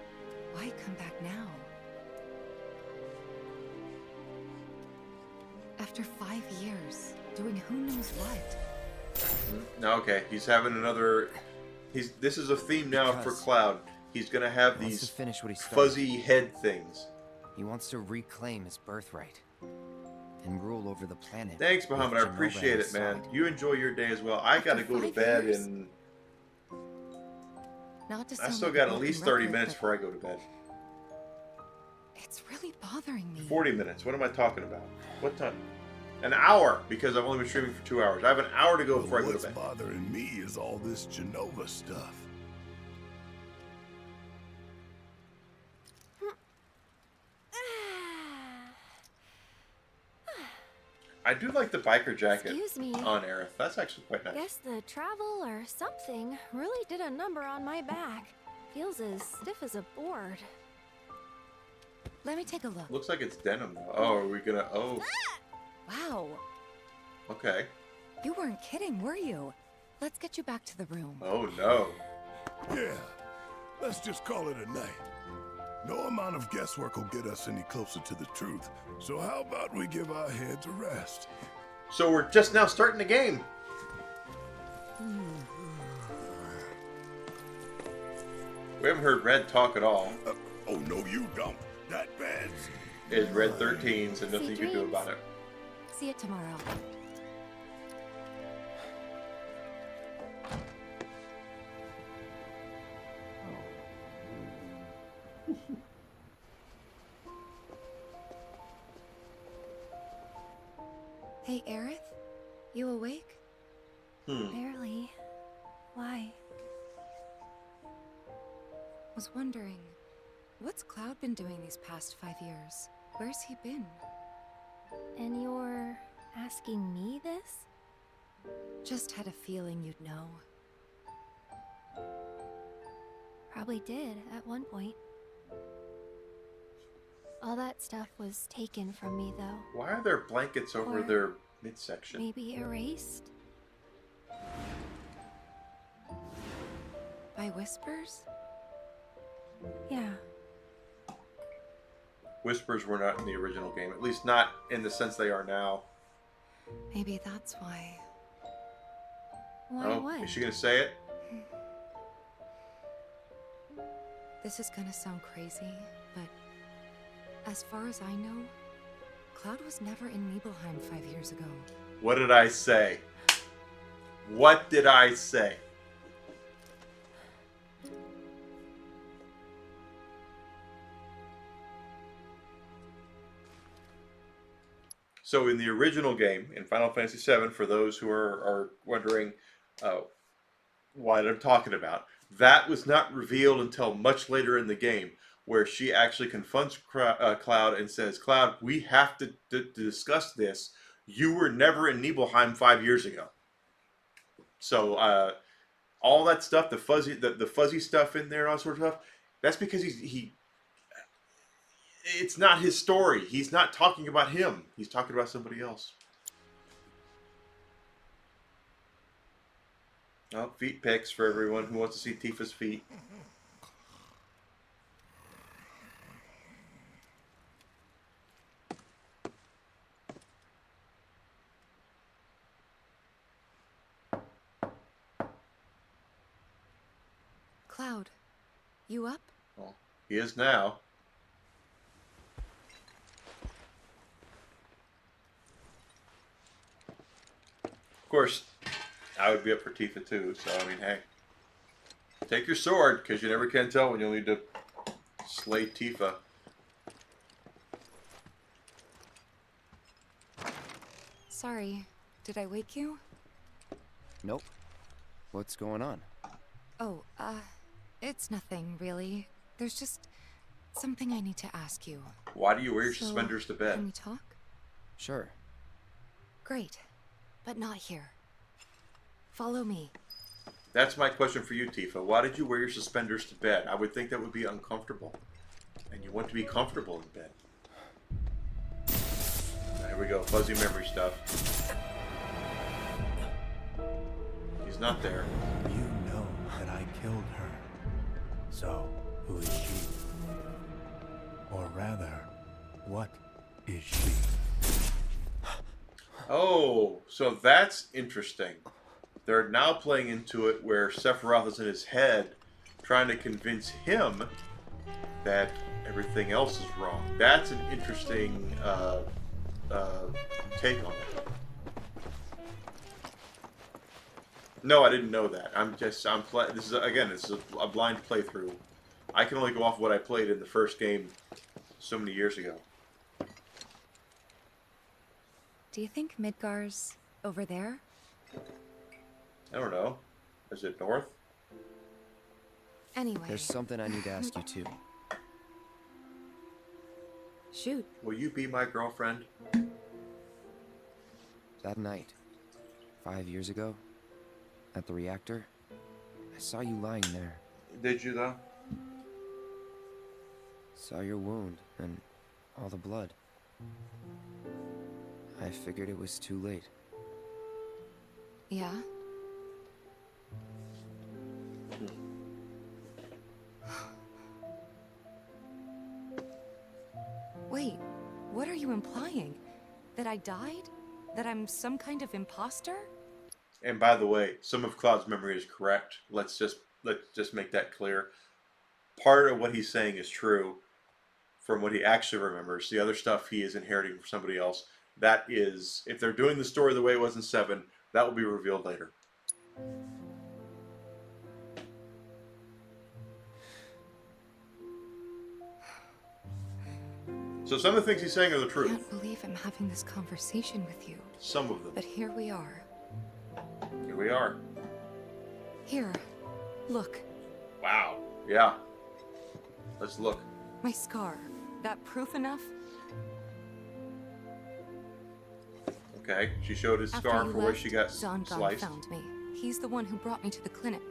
J: why come back now? After 5 years, doing who knows what?
A: No, okay. He's having another... This is a theme now for Cloud. He's gonna have these
H: finish what he started.
A: fuzzy head things.
H: He wants to reclaim his birthright and rule over the planet.
A: Thanks, Muhammad. I appreciate it, man. You enjoy your day as well. I gotta go to bed and... I still got at least 30 minutes before I go to bed.
J: It's really bothering me.
A: 40 minutes. What am I talking about? What time? An hour, because I've only been streaming for 2 hours. I have an hour to go before I go to bed.
O: What's bothering me is all this Genova stuff.
A: I do like the biker jacket
N: Excuse me.
A: on Aerith. That's actually quite nice.
N: Guess the travel or something really did a number on my back. Feels as stiff as a board.
J: Let me take a look.
A: Looks like it's denim though. Oh, are we gonna... Oh.
J: Wow.
A: Okay.
J: You weren't kidding, were you? Let's get you back to the room.
A: Oh, no.
O: Yeah, let's just call it a night. No amount of guesswork will get us any closer to the truth. So how about we give our heads a rest?
A: So we're just now starting the game. We haven't heard Red talk at all.
O: Oh, no, you don't. That bad's...
A: It's Red 13, so nothing you can do about it.
J: See you tomorrow. Hey, Aerith? You awake?
N: Barely. Why?
J: Was wondering, what's Cloud been doing these past 5 years? Where's he been?
N: And you're asking me this?
J: Just had a feeling you'd know.
N: Probably did at one point. All that stuff was taken from me, though.
A: Why are there blankets over
N: Or
A: their midsection?
N: Maybe erased?
J: By whispers?
N: Yeah.
A: Whispers were not in the original game. At least not in the sense they are now.
J: Maybe that's why.
N: Why
A: Oh,
N: what?
A: is she going to say it?
J: This is gonna sound crazy, but as far as I know, Cloud was never in Nibelheim 5 years ago.
A: What did I say? What did I say? So in the original game, in Final Fantasy VII, for those who are wondering what I'm talking about, that was not revealed until much later in the game, where she actually confronts Cloud and says, Cloud, we have to discuss this. You were never in Nibelheim 5 years ago. So all that stuff, the fuzzy stuff in there, all sorts of stuff, that's because it's not his story. He's not talking about him. He's talking about somebody else. Oh, feet pics for everyone who wants to see Tifa's feet.
J: Cloud, you up?
A: Well, he is now. Of course, I would be up for Tifa too, so I mean, hey. Take your sword, because you never can tell when you'll need to slay Tifa.
J: Sorry, did I wake you?
H: Nope. What's going on?
J: Oh, it's nothing, really. There's just Something I need to ask you.
A: Why do you wear your
J: So,
A: suspenders to bed?
J: Can we talk?
H: Sure.
J: Great. But not here. Follow me.
A: That's my question for you, Tifa. Why did you wear your suspenders to bed? I would think that would be uncomfortable. And you want to be comfortable in bed. Here we go. Fuzzy memory stuff. He's not there.
K: You know that I killed her. So, who is she? Or rather, what is she?
A: Oh, so that's interesting. They're now playing into it where Sephiroth is in his head trying to convince him that everything else is wrong. That's an interesting take on it. No, I didn't know that. This is a blind playthrough. I can only go off what I played in the first game so many years ago.
J: Do you think Midgar's over there?
A: I don't know. Is it north?
J: Anyway.
H: There's something I need to ask you too.
J: Shoot.
A: Will you be my girlfriend?
H: That night, 5 years ago, at the reactor, I saw you lying there.
A: Did you though?
H: Saw your wound and all the blood. I figured it was too late.
J: Yeah? Wait, what are you implying? That I died? That I'm some kind of imposter?
A: And by the way, some of Cloud's memory is correct. Let's just make that clear. Part of what he's saying is true from what he actually remembers. The other stuff he is inheriting from somebody else. That is, if they're doing the story the way it was in 7, that will be revealed later. So some of the things he's saying are the
J: I
A: truth.
J: can't believe I'm having this conversation with you.
A: Some of them.
J: But here we are.
A: Here we are.
J: Here, look.
A: Wow. Yeah. Let's look.
J: My scar. That proof enough?
A: Okay, she showed his scar for where she got
J: Zangan
A: sliced.
J: found me. He's the one who brought me to the clinic.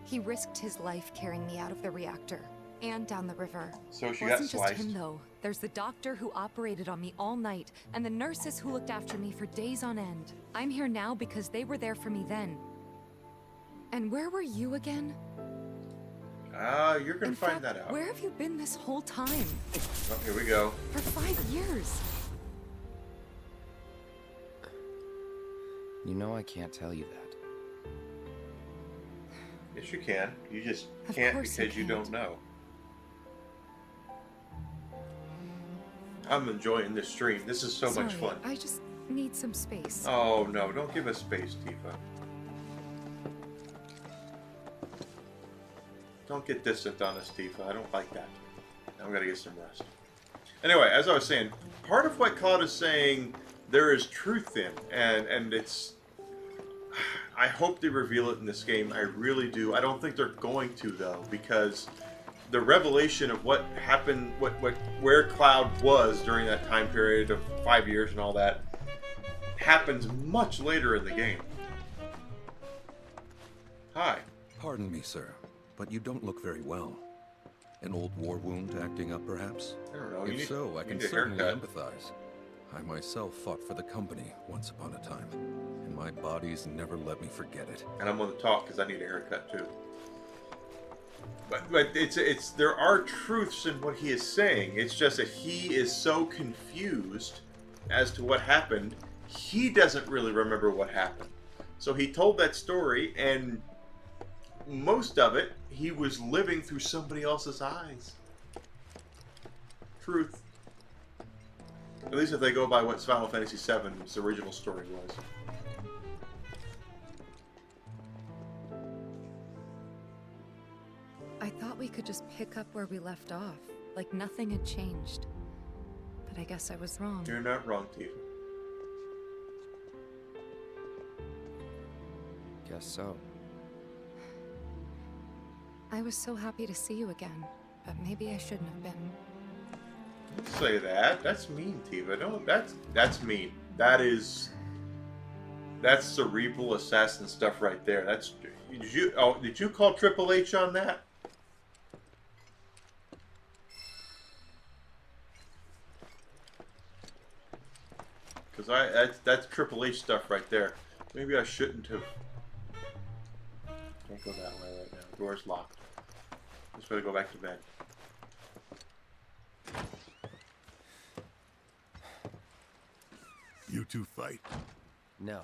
J: He risked his life carrying me out of the reactor and down the river.
A: So she
J: Wasn't
A: got
J: just
A: sliced.
J: him though. There's the doctor who operated on me all night, and the nurses who looked after me for days on end. I'm here now because they were there for me then. And where were you again?
A: You're gonna find that out.
J: Where have you been this whole time?
A: Oh, here we go.
J: For 5 years.
H: You know I can't tell you that.
A: Yes, you can. You just
J: Of
A: can't
J: course
A: because
J: you
A: you don't know. I'm enjoying this stream. This is so much
J: Sorry,
A: fun.
J: I just need some space.
A: Oh no, don't give us space, Tifa. Don't get distant on us, Tifa. I don't like that. I'm gonna get some rest. Anyway, as I was saying, part of what Cloud is saying there is truth in, and it's... I hope they reveal it in this game. I really do. I don't think they're going to, though, because the revelation of what happened, where Cloud was during that time period of 5 years and all that, happens much later in the game. Hi.
B: Pardon me, sir, but you don't look very well. An old war wound acting up, perhaps?
A: I don't know.
B: If so, I
A: you
B: can
A: need a
B: certainly
A: haircut.
B: empathize. I myself fought for the company once upon a time, and my body's never let me forget it.
A: And I'm going to talk because I need a haircut too. But it's there are truths in what he is saying. It's just that he is so confused as to what happened. He doesn't really remember what happened. So he told that story, and most of it he was living through somebody else's eyes. Truth. At least if they go by what Final Fantasy VII's original story was.
J: I thought we could just pick up where we left off, like nothing had changed. But I guess I was wrong.
A: You're not wrong, Tifa.
H: Guess so.
J: I was so happy to see you again, but maybe I shouldn't have been.
A: Don't say that. That's mean, Tifa. Don't. That's mean. That's cerebral assassin stuff right there. That's. Did you call Triple H on that? Because that's Triple H stuff right there. Maybe I shouldn't have. Can't go that way right now. Door's locked. Just gotta go back to bed.
O: You two fight?
H: No.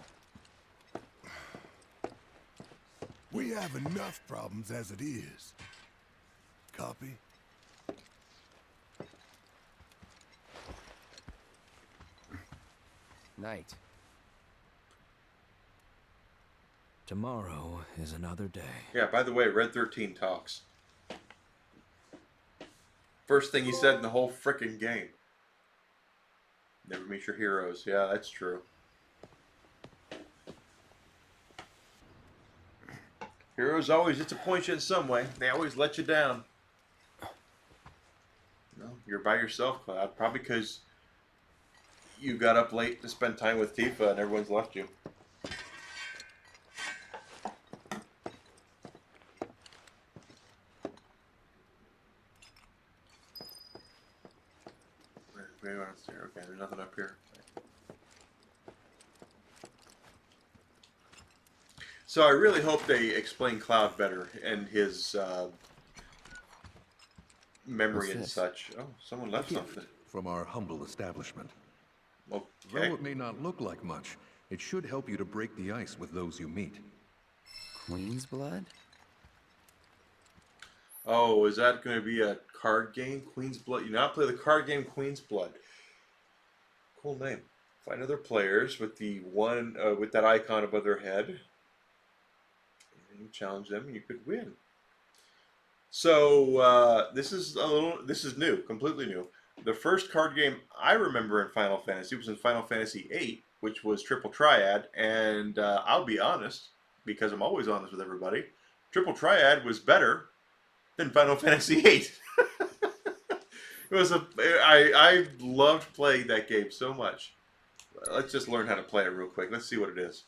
O: We have enough problems as it is. Copy?
H: Night.
K: Tomorrow is another day.
A: Yeah, by the way, Red 13 talks. First thing he said in the whole frickin' game. Never meet your heroes. Yeah, that's true. Heroes always disappoint you in some way. They always let you down. No, you're by yourself, Cloud. Probably because you got up late to spend time with Tifa and everyone's left you. Maybe downstairs. Okay, there's nothing up here. So I really hope they explain Cloud better and his memory and such. Oh, someone left something.
B: From our humble establishment.
A: Okay.
B: Though it may not look like much, it should help you to break the ice with those you meet.
H: Queen's blood?
A: Oh, is that going to be a card game? Queen's Blood? You now play the card game Queen's Blood. Cool name. Find other players with the one with that icon above their head. And you challenge them, and you could win. So this is new, completely new. The first card game I remember in Final Fantasy was in Final Fantasy VIII, which was Triple Triad, and I'll be honest, because I'm always honest with everybody, Triple Triad was better than Final Fantasy VIII. It was I loved playing that game so much. Let's just learn how to play it real quick. Let's see what it is.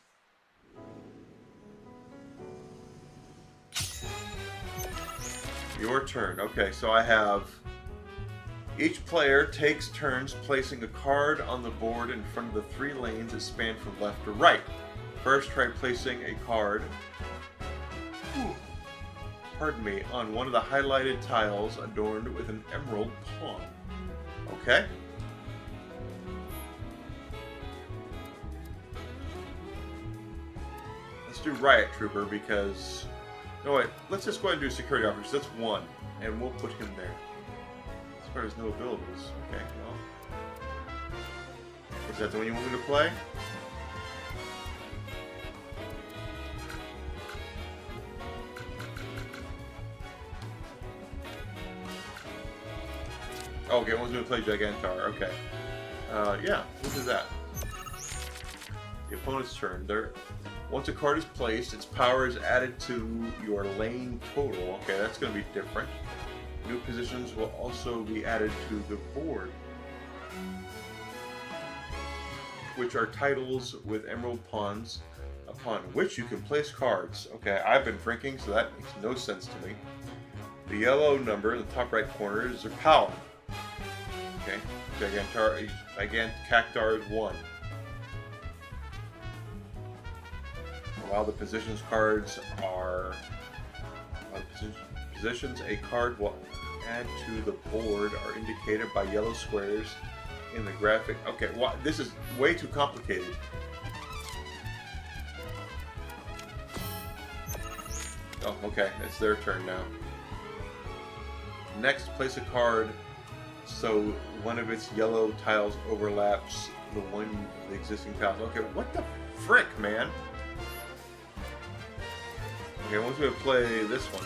A: Your turn. Okay, so I have... Each player takes turns placing a card on the board in front of the 3 lanes that span from left to right. First, try placing a card... Pardon me, on one of the highlighted tiles adorned with an emerald pawn. Okay. Let's do Riot Trooper because... No, wait. Let's just go ahead and do Security Officer. That's 1, and we'll put him there. As far as no abilities. Okay, well... Is that the one you want me to play? Okay, one's going to play Gigantar. Okay. Yeah, we'll do that. The opponent's turn. Once a card is placed, its power is added to your lane total. Okay, that's going to be different. New positions will also be added to the board, which are titles with emerald pawns upon which you can place cards. Okay, I've been drinking, so that makes no sense to me. The yellow number in the top right corner is their power. Okay, Cactar is 1. While the positions cards are positions a card will add to the board are indicated by yellow squares in the graphic. Okay, well, this is way too complicated. Oh, okay, it's their turn now. Next, place a card so one of its yellow tiles overlaps the one of the existing tiles. Okay, what the frick, man? Okay, once we play this one.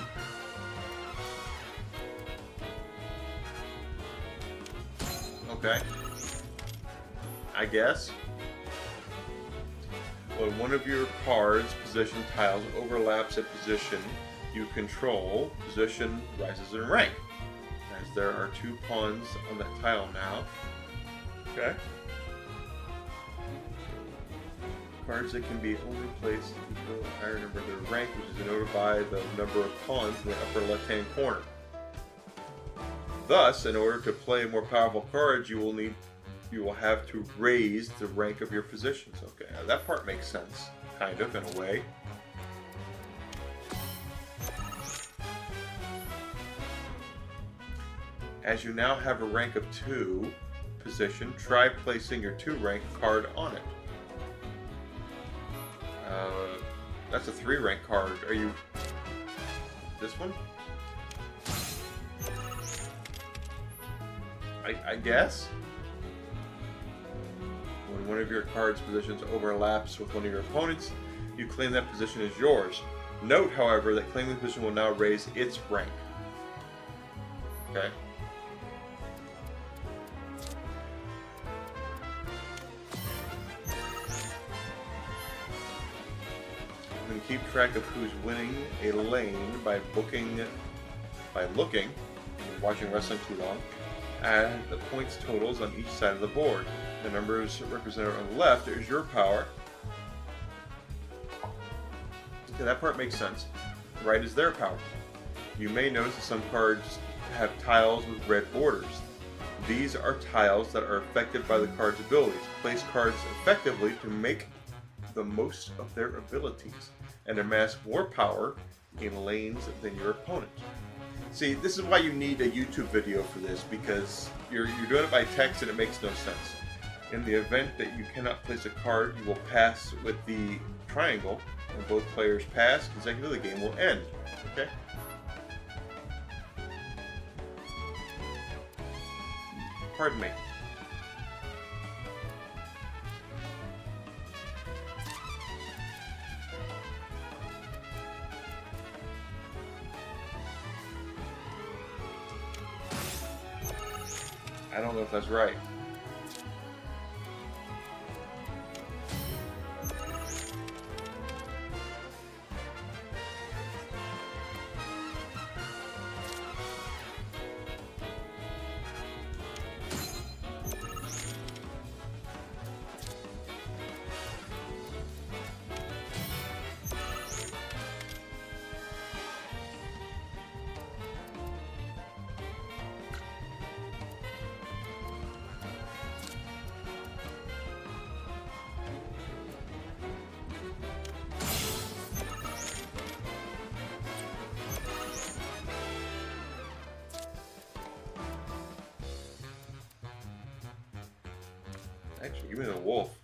A: Okay. I guess. When one of your cards' position tiles overlaps a position you control, position rises in rank. as there are 2 pawns on that tile now. Okay. Cards that can be only placed equal a higher number of their rank, which is denoted by the number of pawns in the upper left-hand corner. Thus, in order to play more powerful cards, you will have to raise the rank of your positions. Okay, now that part makes sense, kind of, in a way. As you now have a rank of 2 position, try placing your 2 rank card on it. That's a 3 rank card. Are you... this one? I guess? When one of your card's positions overlaps with one of your opponents, you claim that position as yours. Note, however, that claiming the position will now raise its rank. Okay. You can keep track of who's winning a lane by looking, watching wrestling too long, at the points totals on each side of the board. The numbers represented on the left is your power. Okay, that part makes sense. Right is their power. You may notice that some cards have tiles with red borders. These are tiles that are affected by the card's abilities. Place cards effectively to make the most of their abilities and amass more power in lanes than your opponent. See, this is why you need a YouTube video for this, because you're doing it by text and it makes no sense. In the event that you cannot place a card, you will pass with the triangle. When both players pass consecutively, the game will end. Okay? Pardon me. I don't know if that's right. Actually, give me the wolf.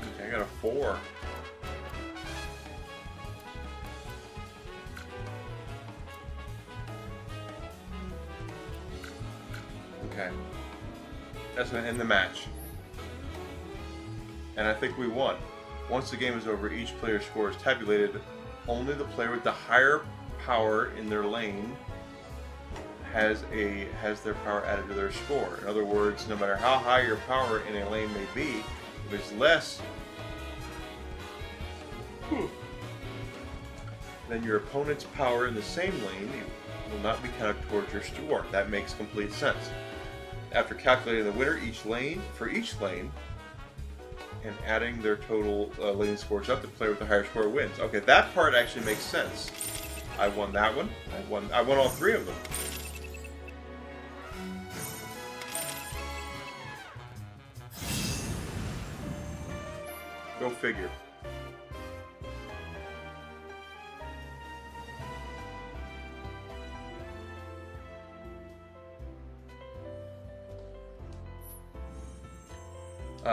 A: Okay, I got a 4. Okay. That's going to end the match. And I think we won. Once the game is over, each player's score is tabulated. Only the player with the higher power in their lane has their power added to their score. In other words, no matter how high your power in a lane may be, if it's less than your opponent's power in the same lane, it will not be counted towards your score. That makes complete sense. After calculating the winner for each lane, and adding their total lane scores up, the player with the higher score wins. Okay, that part actually makes sense. I won that one. I won all 3 of them. Go figure.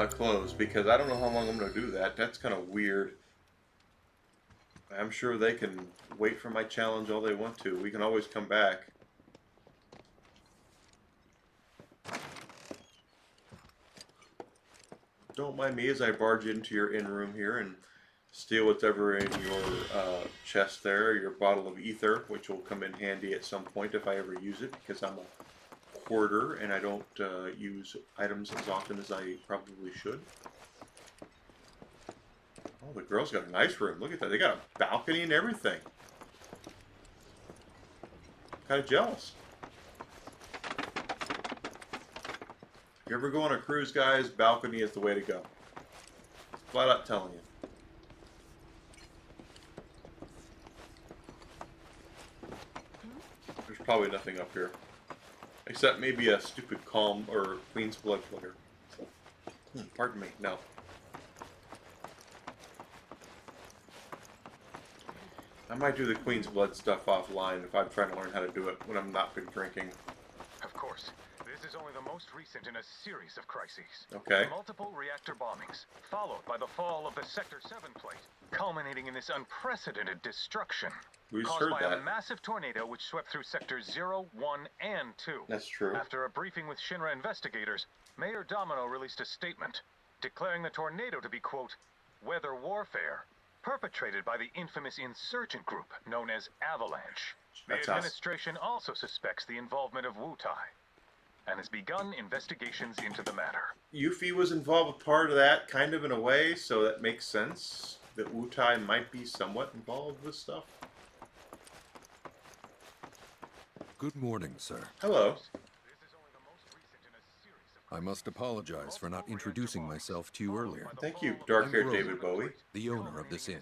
A: Close, because I don't know how long I'm going to do that. That's kind of weird. I'm sure they can wait for my challenge all they want to. We can always come back. Don't mind me as I barge into your in room here and Steal whatever in your chest there, your bottle of ether, which will come in handy at some point if I ever use it, because I'm a hoarder and I don't use items as often as I probably should. Oh, the girls got a nice room. Look at that. They got a balcony and everything. Kind of jealous. If you ever go on a cruise, guys, balcony is the way to go. Flat out telling you. There's probably nothing up here. Except maybe a stupid calm or Queen's Blood flicker. Pardon me, no. I might do the Queen's Blood stuff offline if I'm trying to learn how to do it when I'm not been drinking.
D: Of course. This is only the most recent in a series of crises.
A: Okay.
D: Multiple reactor bombings, followed by the fall of the Sector 7 plate, culminating in this unprecedented destruction.
A: We've
D: caused
A: heard
D: by
A: that.
D: a massive tornado which swept through Sectors 0, 1, and 2.
A: That's true.
D: After a briefing with Shinra investigators, Mayor Domino released a statement declaring the tornado to be, quote, weather warfare, perpetrated by the infamous insurgent group known as Avalanche.
A: That's
D: the
A: us.
D: administration also suspects the involvement of Wutai and has begun investigations into the matter.
A: Yuffie was involved with part of that, kind of in a way, so that makes sense that Wutai might be somewhat involved with stuff.
B: Good morning, sir.
A: Hello.
B: I must apologize for not introducing myself to you earlier.
A: Thank you, dark-haired
B: I'm
A: David
B: Grover,
A: Bowie.
B: the owner of this inn.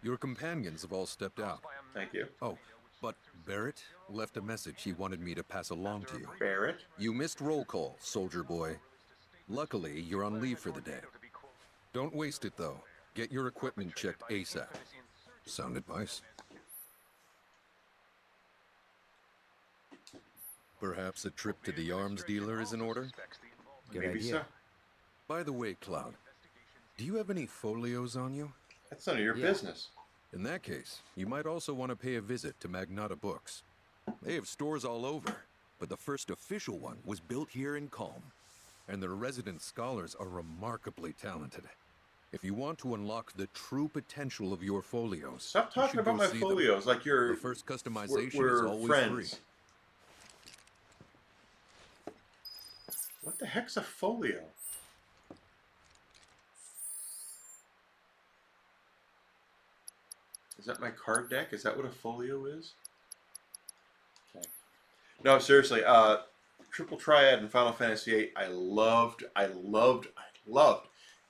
B: Your companions have all stepped out.
A: Thank you.
B: Oh, but Barrett left a message he wanted me to pass along to you.
A: Barrett?
B: You missed roll call, soldier boy. Luckily, you're on leave for the day. Don't waste it, though. Get your equipment checked ASAP. Sound advice? Perhaps a trip to the arms dealer is in order?
H: Good idea.
B: By the way, Cloud, do you have any folios on you?
A: That's none of your business.
B: In that case, you might also want to pay a visit to Magnata Books. They have stores all over, but the first official one was built here in Calm, and their resident scholars are remarkably talented. If you want to unlock the true potential of your folios,
A: Stop talking about my folios like you're.
B: The first customization
A: we're
B: is always
A: friends.
B: free.
A: What the heck's a folio? Is that my card deck? Is that what a folio is? Okay. No, seriously. Triple Triad and Final Fantasy VIII. I loved.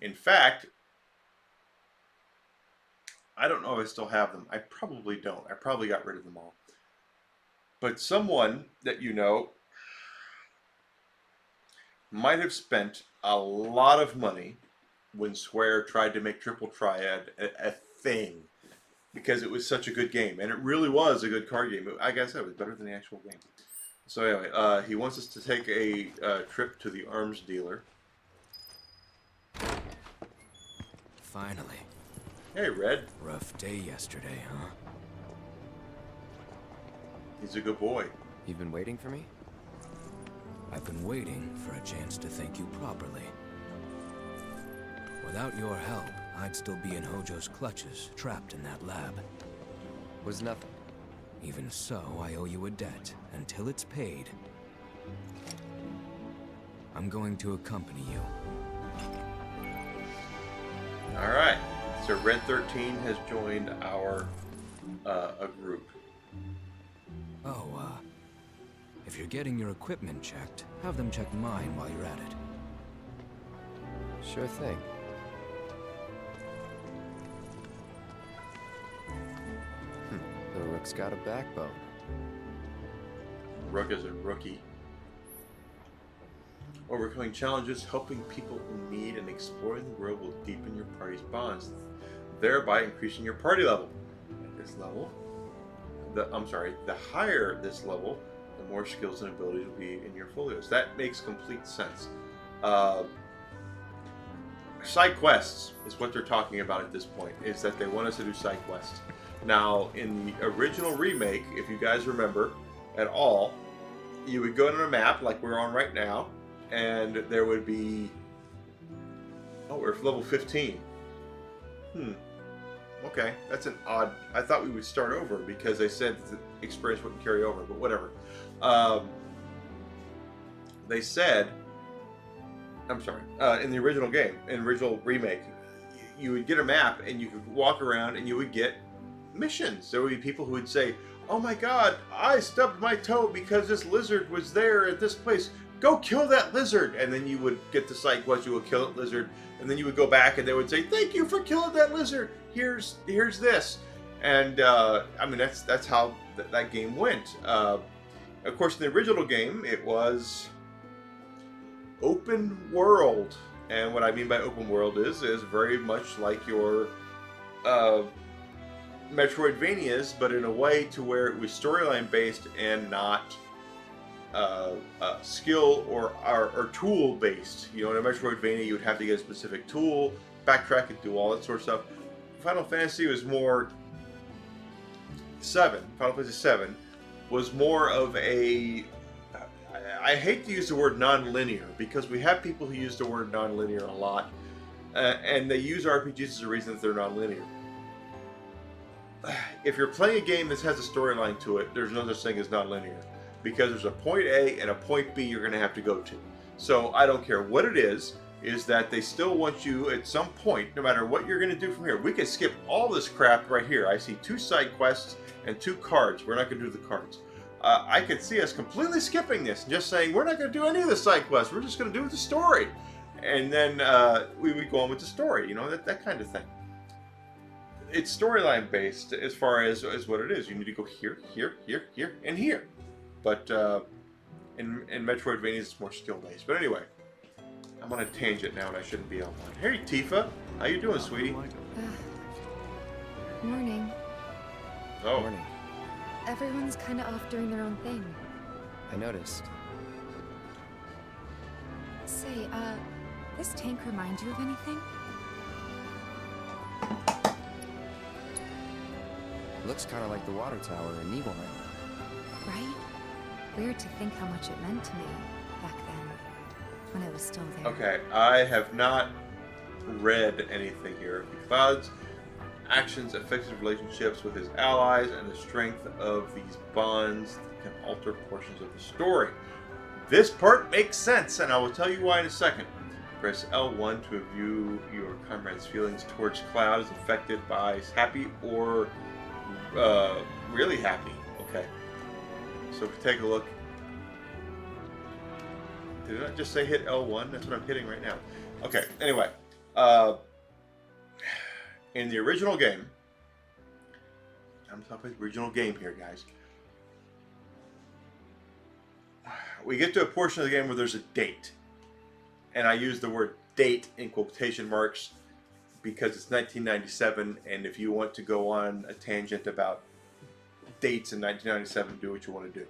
A: In fact, I don't know if I still have them. I probably don't. I probably got rid of them all. But someone that you know might have spent a lot of money when Square tried to make Triple Triad a thing, because it was such a good game, and it really was a good card game. Like I said, it was better than the actual game. So anyway, he wants us to take a trip to the arms dealer.
H: Finally.
A: Hey, Red.
H: Rough day yesterday, huh?
A: He's a good boy.
H: You've been waiting for me? I've been waiting for a chance to thank you properly. Without your help, I'd still be in Hojo's clutches, trapped in that lab. Was nothing. Even so, I owe you a debt. Until it's paid, I'm going to accompany you.
A: Alright, so Red 13 has joined our a group.
H: Oh, if you're getting your equipment checked, have them check mine while you're at it. Sure thing. The Rook's got a backbone.
A: Rook is a rookie. Overcoming challenges, helping people in need, and exploring the world will deepen your party's bonds, thereby increasing your party level. At this level, the higher this level, the more skills and abilities will be in your folios. That makes complete sense. Side quests is what they're talking about at this point, is that they want us to do side quests. Now, in the original remake, if you guys remember at all, you would go to a map like we're on right now, and there would be... Oh, we're level 15. okay, that's an odd. I thought we would start over because they said the experience wouldn't carry over, but whatever. They said, I'm sorry, in the original game, in the original remake, you would get a map and you could walk around and you would get missions. There would be people who would say, oh my god, I stubbed my toe because this lizard was there at this place. Go kill that lizard. And then you would get the side quest, you would kill that lizard, and then you would go back and they would say, thank you for killing that lizard. Here's this. And I mean, that's how that game went. Of course, in the original game, it was open world. And what I mean by open world is very much like your Metroidvanias, but in a way to where it was storyline based and not skill or tool based. You know, in a Metroidvania, you would have to get a specific tool, backtrack and do all that sort of stuff. Final Fantasy was more Final Fantasy VII was more of a, I hate to use the word non-linear because we have people who use the word non-linear a lot, and they use RPGs as a reason that they're non-linear. If you're playing a game that has a storyline to it, there's no such thing as non-linear, because there's a point A and a point B you're going to have to go to. So I don't care what it is that they still want you at some point, no matter what you're going to do from here. We can skip all this crap right here. I see 2 side quests and 2 cards. We're not going to do the cards. I could see us completely skipping this and just saying, we're not going to do any of the side quests. We're just going to do the story. And then we would go on with the story, you know, that kind of thing. It's storyline based as far as what it is. You need to go here, here, here, here, and here. But in Metroidvania, it's more skill based. But anyway, I'm on a tangent now, and I shouldn't be on one. Hey, Tifa, how you doing, sweetie?
J: Morning.
A: Oh.
H: Morning.
J: Everyone's kind of off doing their own thing.
H: I noticed.
J: Say, this tank remind you of anything?
H: Looks kind of like the water tower in Nibelheim.
J: Right? Weird to think how much it meant to me back then, when it was still there.
A: Okay, I have not read anything here. Cloud's actions affect his relationships with his allies, and the strength of these bonds can alter portions of the story. This part makes sense, and I will tell you why in a second. Press L1 to view your comrade's feelings towards Cloud is affected by happy or really happy. Okay. So if we take a look. Did I just say hit L1? That's what I'm hitting right now. Okay, anyway. In the original game, I'm talking about the original game here, guys. We get to a portion of the game where there's a date. And I use the word date in quotation marks because it's 1997, and if you want to go on a tangent about dates in 1997, do what you want to do.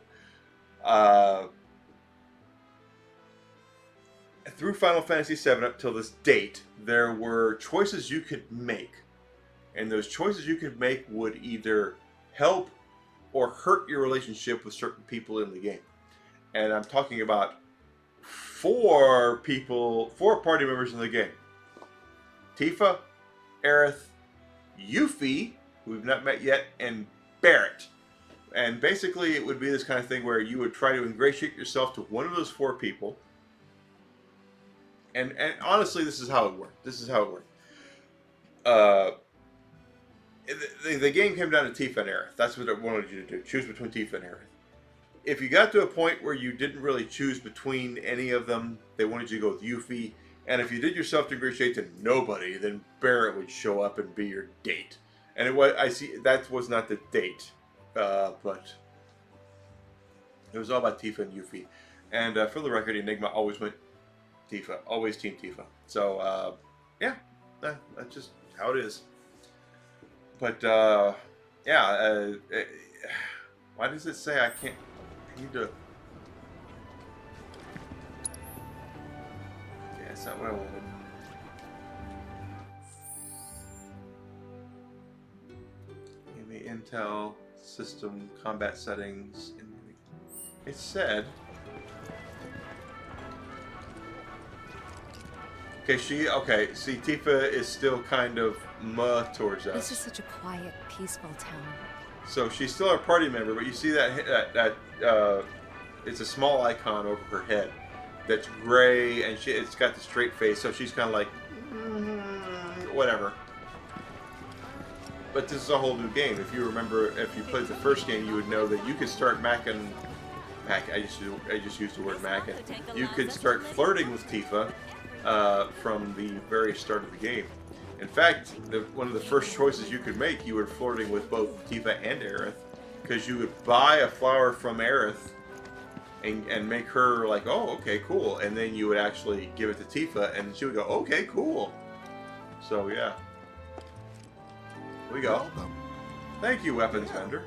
A: Through Final Fantasy VII up till this date, there were choices you could make. And those choices you could make would either help or hurt your relationship with certain people in the game. And I'm talking about 4 party members in the game. Tifa, Aerith, Yuffie, who we've not met yet, and Barrett. And basically it would be this kind of thing where you would try to ingratiate yourself to one of those 4 people. And honestly, this is how it worked. The game came down to Tifa and Aerith. That's what it wanted you to do. Choose between Tifa and Aerith. If you got to a point where you didn't really choose between any of them, they wanted you to go with Yuffie. And if you did yourself to ingratiate to nobody, then Barrett would show up and be your date. And it was, I see, that was not the date. But it was all about Tifa and Yuffie. And for the record, Enigma always went Tifa. Always Team Tifa. So, yeah. That's just how it is. But, yeah. Why does it say I can't... I need to... Yeah, that's not what I wanted. Give me Intel, System, Combat Settings. It said... Okay, see, Tifa is still kind of towards us.
J: This is such a quiet, peaceful town.
A: So she's still our party member, but you see that it's a small icon over her head that's gray, and it's got the straight face, so she's kind of like, whatever. But this is a whole new game. If you remember, if you played the first game, you would know that you could start macking. I just used the word macking. You could start flirting with Tifa from the very start of the game. In fact, one of the first choices you could make, you were flirting with both Tifa and Aerith, because you would buy a flower from Aerith and make her like, oh, okay, cool, and then you would actually give it to Tifa, and she would go, okay, cool. So yeah, here we go.
F: Welcome.
A: Thank you, weapons vendor.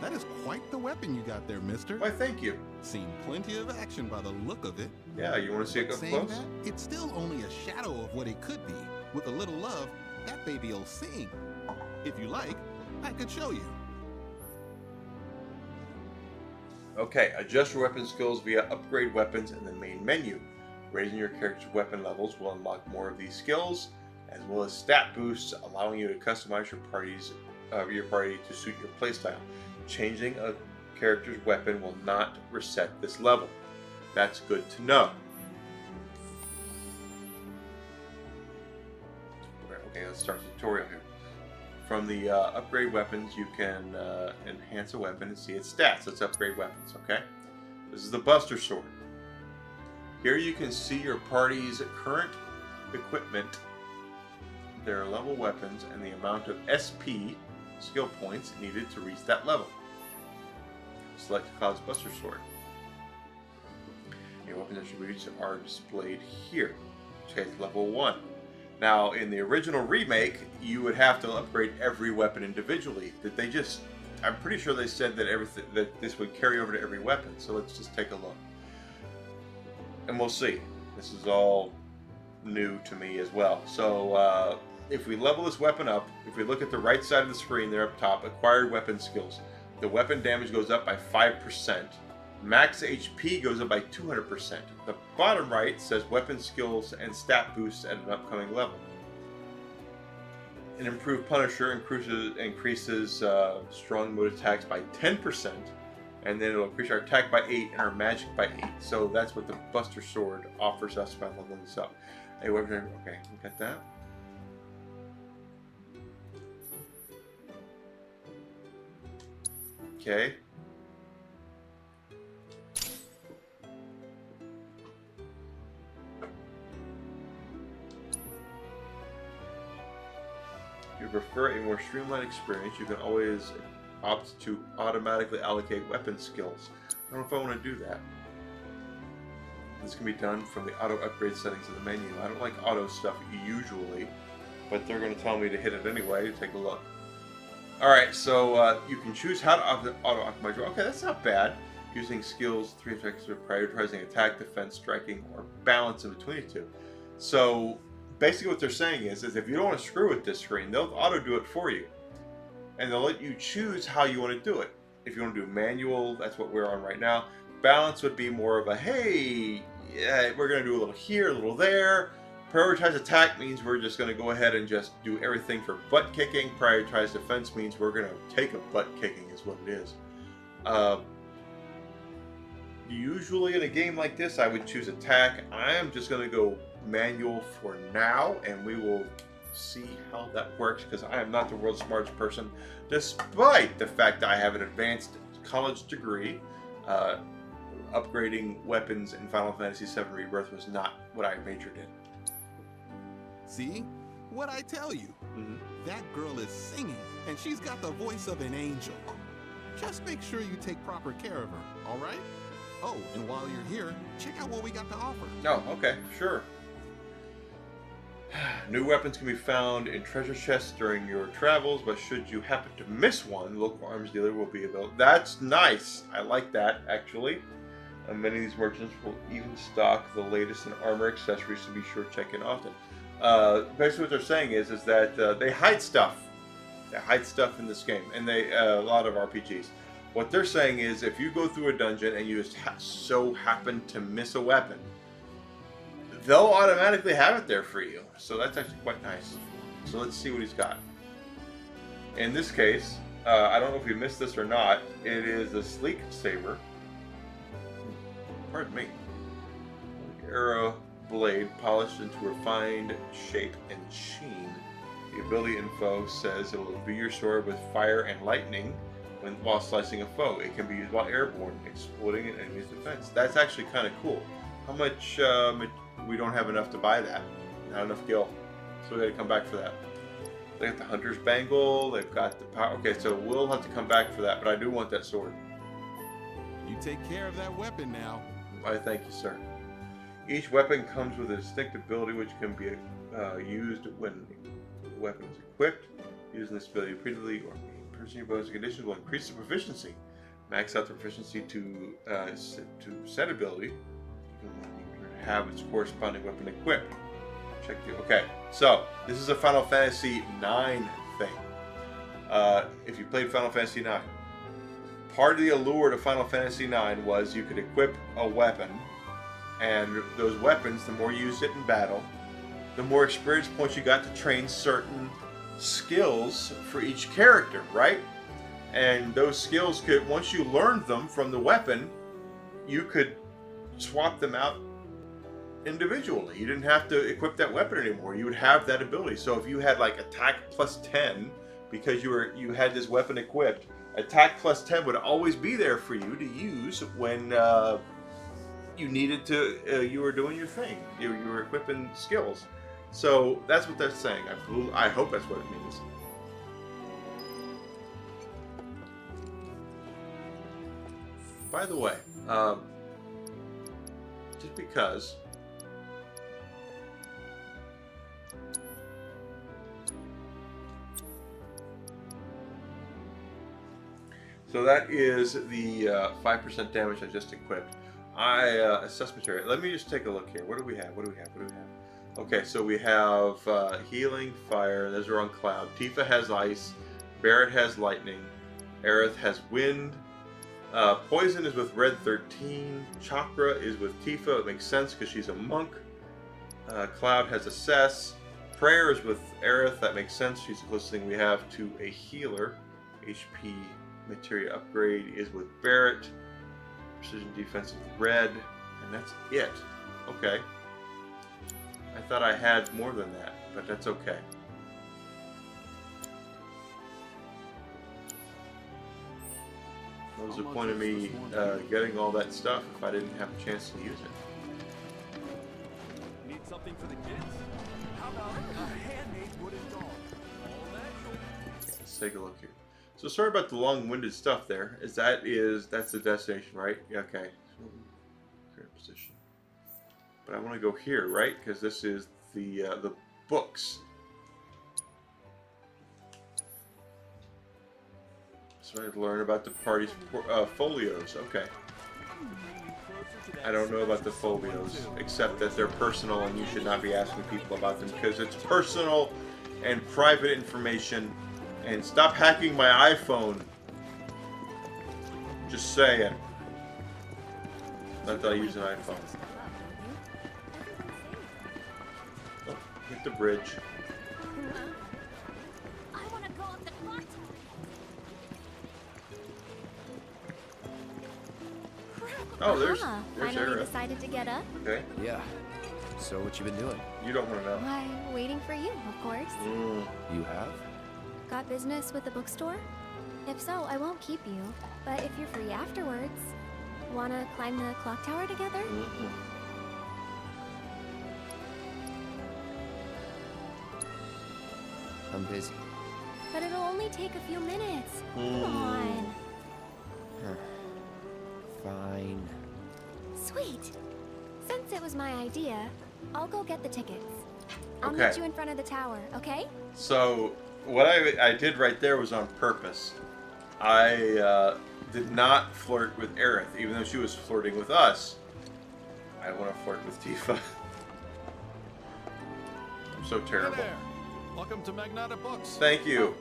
F: That is quite the weapon you got there, mister.
A: Why, thank you.
F: Seen plenty of action by the look of it.
A: Yeah, you want to see it up
F: Saying
A: close?
F: that, it's still only a shadow of what it could be. With a little love, that baby'll sing. If you like, I could show you.
A: Okay, adjust your weapon skills via upgrade weapons in the main menu. Raising your character's weapon levels will unlock more of these skills, as well as stat boosts, allowing you to customize your party to suit your playstyle. Changing a character's weapon will not reset this level. That's good to know. Okay, let's start the tutorial here. From the upgrade weapons, you can enhance a weapon and see its stats. Let's upgrade weapons, okay? This is the Buster Sword. Here you can see your party's current equipment, their level weapons, and the amount of SP, skill points, needed to reach that level. Select Cloud's Buster Sword. Your weapons attributes are displayed here. Okay, level 1. Now, in the original remake, you would have to upgrade every weapon individually. I'm pretty sure they said that this would carry over to every weapon. So let's just take a look. And we'll see. This is all new to me as well. So if we level this weapon up, if we look at the right side of the screen there up top, acquired weapon skills. The weapon damage goes up by 5%. Max HP goes up by 200%. The bottom right says weapon skills and stat boosts at an upcoming level. An improved Punisher increases strong mode attacks by 10%, and then it'll increase our attack by 8 and our magic by 8. So that's what the Buster Sword offers us by leveling this up. Hey, okay, look at that. Okay. If you prefer a more streamlined experience, you can always opt to automatically allocate weapon skills. I don't know if I want to do that. This can be done from the auto upgrade settings of the menu. I don't like auto stuff usually, but they're going to tell me to hit it anyway. Take a look. Alright, so you can choose how to auto-optimize your... Okay, that's not bad. Using skills, 3 effects of prioritizing attack, defense, striking, or balance in between the two. So, basically what they're saying is if you don't want to screw with this screen, they'll auto-do it for you. And they'll let you choose how you want to do it. If you want to do manual, that's what we're on right now. Balance would be more of a, hey, yeah, we're going to do a little here, a little there. Prioritize attack means we're just going to go ahead and just do everything for butt kicking. Prioritize defense means we're going to take a butt kicking is what it is. Usually in a game like this, I would choose attack. I am just going to go manual for now, and we will see how that works, because I am not the world's smartest person, despite the fact that I have an advanced college degree. Upgrading weapons in Final Fantasy VII Rebirth was not what I majored in.
F: See? What I tell you. That girl is singing, and she's got the voice of an angel. Just make sure you take proper care of her, alright? Oh, and while you're here, check out what we got to offer.
A: Oh, okay, sure. New weapons can be found in treasure chests during your travels, but should you happen to miss one, the local arms dealer will be available. That's nice! I like that, actually. Many of these merchants will even stock the latest in armor accessories, so be sure to check in often. Basically what they're saying is that they hide stuff. They hide stuff in this game, and a lot of RPGs. What they're saying is if you go through a dungeon and you just so happen to miss a weapon, they'll automatically have it there for you. So that's actually quite nice. So let's see what he's got. In this case, I don't know if we missed this or not. It is a sleek saber. Pardon me. Arrow blade polished into refined shape and sheen. The ability info says it will imbue your sword with fire and lightning while slicing a foe. It can be used while airborne, exploding an enemy's defense. That's actually kind of cool. How much? We don't have enough to buy that. Not enough gil. So we got to come back for that. They got the Hunter's Bangle. They've got the power. Okay, so we'll have to come back for that, but I do want that sword.
F: You take care of that weapon now.
A: I thank you, sir. Each weapon comes with a distinct ability which can be used when the weapon is equipped. Using this ability repeatedly or personal bonus conditions will increase the proficiency. Max out the proficiency to set ability. You can have its corresponding weapon equipped. Check the okay. So this is a Final Fantasy IX thing. If you played Final Fantasy IX, part of the allure to Final Fantasy IX was you could equip a weapon, and those weapons, the more you used it in battle, the more experience points you got to train certain skills for each character, right? And those skills could, once you learned them from the weapon, you could swap them out individually. You didn't have to equip that weapon anymore. You would have that ability. So if you had like attack plus 10 because you had this weapon equipped, attack plus 10 would always be there for you to use when you needed to. You were doing your thing. You were equipping skills. So that's what they're saying. I hope that's what it means. By the way, just because so that is the 5% damage I just equipped. Assess material. Let me just take a look here. What do we have? What do we have? What do we have? Okay, so we have healing, fire. Those are on Cloud. Tifa has ice. Barrett has lightning. Aerith has wind. Poison is with Red 13. Chakra is with Tifa. It makes sense because she's a monk. Cloud has assess. Prayer is with Aerith. That makes sense. She's the closest thing we have to a healer. HP materia upgrade is with Barrett. Precision defense is Red. And that's it. Okay. I thought I had more than that, but that's okay. What was the point of me getting all that stuff if I didn't have a chance to use it?
G: Need something for the kids? How about a handmade wooden doll? All that.
A: Let's take a look here. So sorry about the long-winded stuff there. That's the destination, right? Yeah, okay. Current position. But I want to go here, right? Because this is the books. So I have to learn about the party's folios. Okay. I don't know about the folios, except that they're personal and you should not be asking people about them because it's personal and private information. And stop hacking my iPhone. Just saying. Not that I use an iPhone. Oh, hit the bridge.
N: I want to go up the clock.
A: Oh, there's
N: Finally
A: Aerith.
N: decided to get up?
A: Okay.
H: Yeah. So what you been doing?
A: You don't want to know.
N: Why, waiting for you, of course.
H: You have?
N: Got business with the bookstore? If so, I won't keep you. But if you're free afterwards, wanna climb the clock tower together?
H: I'm busy.
N: But it'll only take a few minutes. Come on.
H: Fine.
N: Sweet. Since it was my idea, I'll go get the tickets. I'll
A: Okay.
N: meet you in front of the tower, okay?
A: So what I did right there was on purpose. I did not flirt with Aerith, even though she was flirting with us. I want to flirt with Tifa. I'm so terrible.
K: Hey there. Welcome to Magnata Books.
A: Thank you.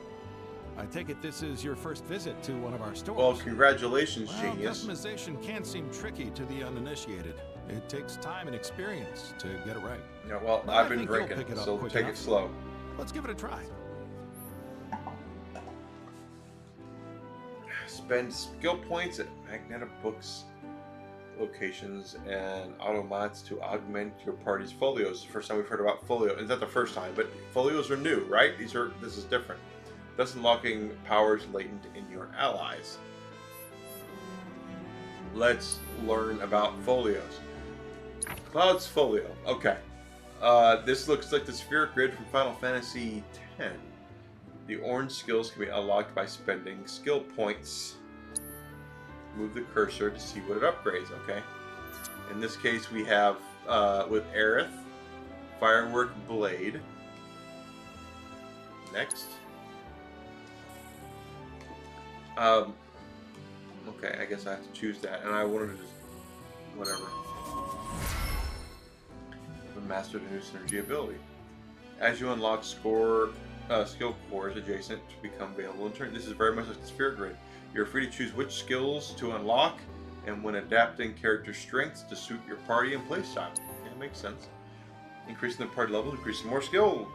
K: I take it this is your first visit to one of our stores.
A: Well, congratulations,
K: Well,
A: genius.
K: customization can seem tricky to the uninitiated. It takes time and experience to get it right.
A: Yeah, well,
K: But
A: I've
K: I
A: been
K: think you'll
A: drinking,
K: pick it up
A: so
K: quick
A: take
K: enough.
A: it slow.
K: Let's give it a try.
A: Spend skill points at Magnetic Books locations and automats to augment your party's folios. The first time we've heard about folio. It's not the first time, but folios are new, right? This is different. Thus unlocking powers latent in your allies. Let's learn about folios. Cloud's folio. Okay. This looks like the sphere grid from Final Fantasy X. The orange skills can be unlocked by spending skill points. Move the cursor to see what it upgrades, okay? In this case, we have, with Aerith, Firework Blade. Next. Okay, I guess I have to choose that, and I wanted to just, whatever. Mastered a new synergy ability. As you unlock skill cores adjacent to become available in turn. This is very much like the sphere grid. You're free to choose which skills to unlock, and when adapting character strengths to suit your party and playstyle. Yeah, that makes sense. Increasing the party level, increasing more skill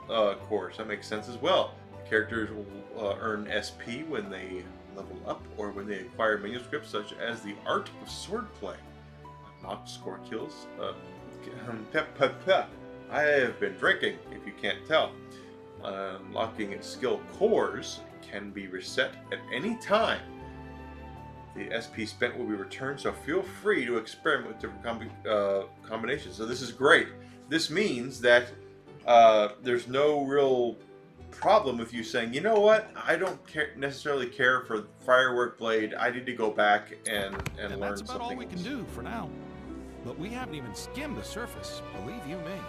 A: cores. That makes sense as well. Characters will earn SP when they level up, or when they acquire manuscripts such as the Art of Swordplay. Unlock score kills. I have been drinking, if you can't tell. Unlocking skill cores can be reset at any time. The SP spent will be returned, so feel free to experiment with different combinations. So this is great. This means that there's no real problem with you saying, you know what, I don't necessarily care for Firework Blade. I need to go back and learn something.
K: That's about all we can do for now. But we haven't even skimmed the surface, believe you me.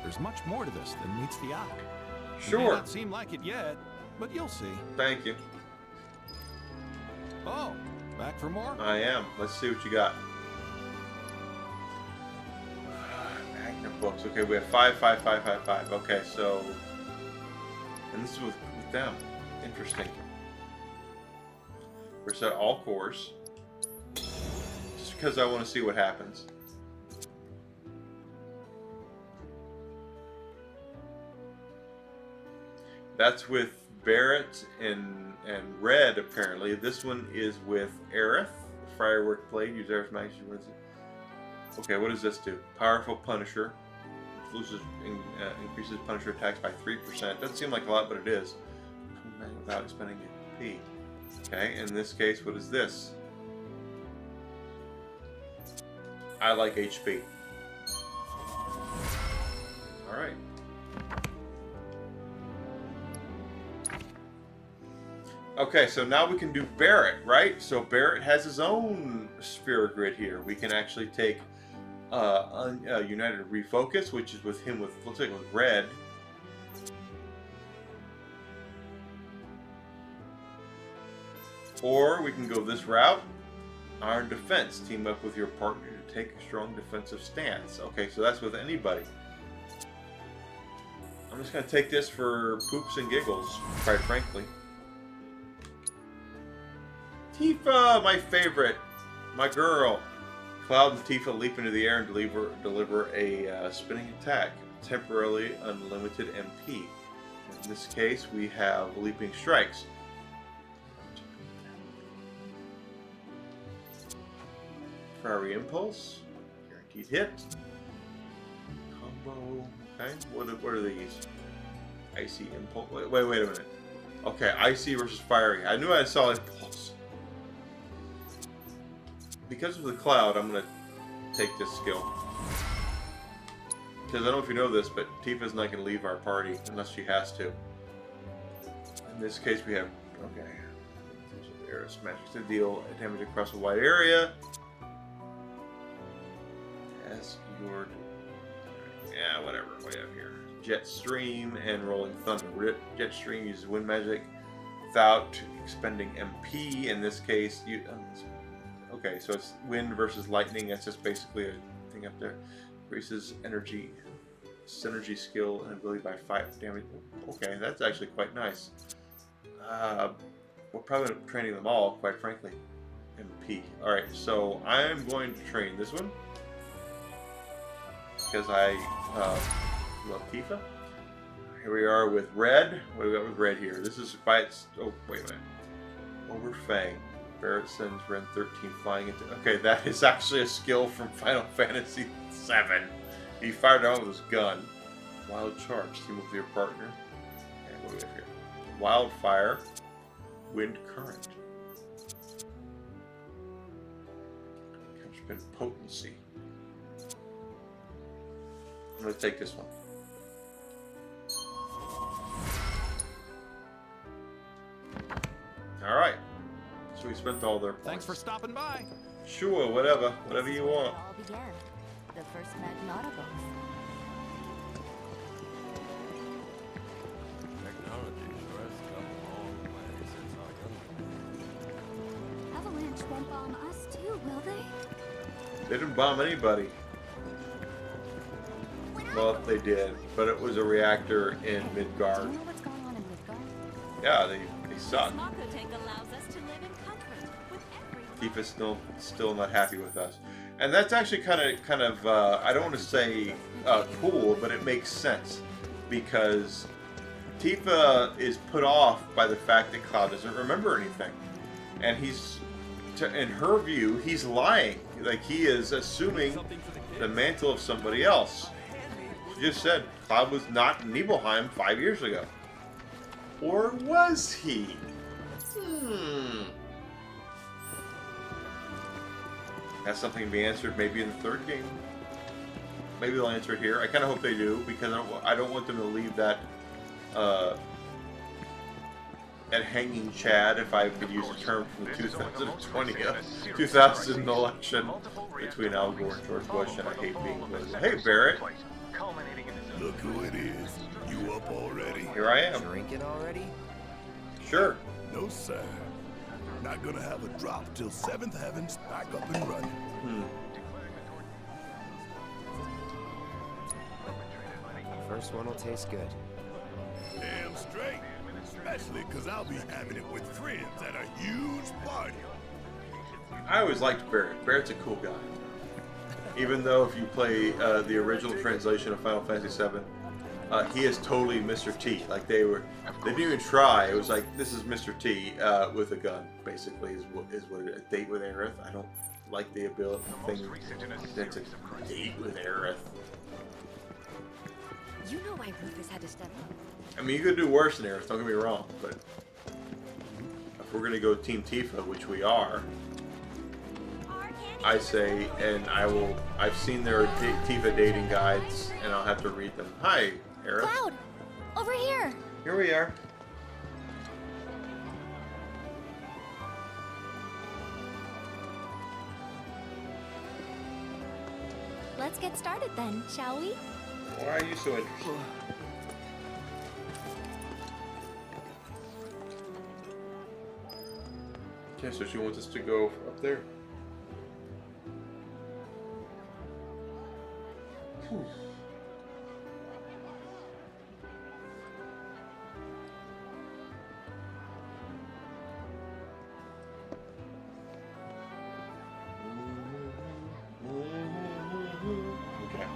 K: There's much more to this than meets the eye.
A: Sure.
K: It may not seem like it yet, but you'll see.
A: Thank you.
K: Oh, back for more?
A: I am. Let's see what you got. Magna books. Okay, we have 5, 5, 5, 5, 5. Okay, so... And this is with them. Interesting. Reset all cores. Just because I want to see what happens. That's with Barrett and Red, apparently. This one is with Aerith. Firework Blade. Use Aerith's magic. Okay, what does this do? Powerful Punisher. Increases Punisher attacks by 3%. Doesn't seem like a lot, but it is. Without expending MP. Okay, in this case, what is this? I like HP. Alright. Okay, so now we can do Barrett, right? So Barrett has his own sphere grid here. We can actually take United Refocus, which is with him with, looks like with Red. Or we can go this route. Iron Defense. Team up with your partner to take a strong defensive stance. Okay, so that's with anybody. I'm just going to take this for poops and giggles, quite frankly. Tifa, my favorite. My girl. Cloud and Tifa leap into the air and deliver a spinning attack. Temporarily unlimited MP. In this case, we have Leaping Strikes. Fiery Impulse. Guaranteed hit. Combo. Okay. What are these? Icy Impulse. Wait a minute. Okay, Icy versus Fiery. I knew I saw Impulse. Because of the Cloud, I'm going to take this skill. Because I don't know if you know this, but Tifa's not going to leave our party unless she has to. In this case, we have... Okay. Aerith's magic to deal damage across a wide area. As your... Yeah, whatever. What do we have here? Jet Stream and Rolling Thunder. Jet Stream uses wind magic without expending MP. In this case, you... Okay, so it's wind versus lightning. That's just basically a thing up there. Increases energy, synergy skill, and ability by 5 damage. Okay, that's actually quite nice. We're probably training them all, quite frankly. MP. Alright, so I'm going to train this one. because I love Tifa. Here we are with Red. What do we got with Red here? This is by its... Oh, wait a minute. Over Fang. Barrett sends Ren 13 flying into... Okay, that is actually a skill from Final Fantasy VII. He fired out with his gun. Wild Charge. Team with your partner. And what do we have here? Wildfire. Wind Current. Catchment Potency. I'm going to take this one. Alright. So we spent all their points.
G: Thanks for stopping by.
A: Sure, whatever. Whatever you want.
P: It all began. The first Magnata books.
E: Technology sure has come a long way since our younger days.
P: Avalanche won't bomb us too, will they?
A: They didn't bomb anybody. Well, they did, but it was a reactor in Midgard.
P: Do you know what's going on in Midgard?
A: Yeah, they suck.
R: Mako tank allows us to live in comfort with every...
A: Tifa's still not happy with us, and that's actually kind of I don't want to say cool, but it makes sense because Tifa is put off by the fact that Cloud doesn't remember anything, and in her view, he's lying. Like he is assuming the mantle of somebody else. She just said Cloud was not in Nibelheim 5 years ago. Or was he? That's something to be answered maybe in the third game. Maybe they'll answer it here. I kind of hope they do because I don't want them to leave that hanging Chad, if I could use a term from the 2000 election between Al Gore and George Bush, and I hate being political. Hey, Barrett.
O: Look who it is. You up already?
A: Here I am.
H: Drinking already?
A: Sure.
O: No, sir. Not gonna have a drop till 7th Heaven's back up and running.
H: First one will taste good.
O: Damn straight. Especially because I'll be having it with friends at a huge party.
A: I always liked Barrett. Barrett's a cool guy. Even though if you play the original translation of Final Fantasy VII, he is totally Mr. T. Like they didn't even try. It was like, this is Mr. T with a gun, basically, is what it is. A date with Aerith. I don't like the ability thing that's a date with Aerith.
P: You know why Rufus had to step up.
A: I mean, you could do worse than Aerith, don't get me wrong, but if we're gonna go Team Tifa, which we are, I say, and I've seen their Tifa dating guides, and I'll have to read them. Hi, Aerith.
P: Cloud! Over here!
A: Here we are.
P: Let's get started then, shall we?
A: Why are you so interested? Okay, so she wants us to go up there. Okay.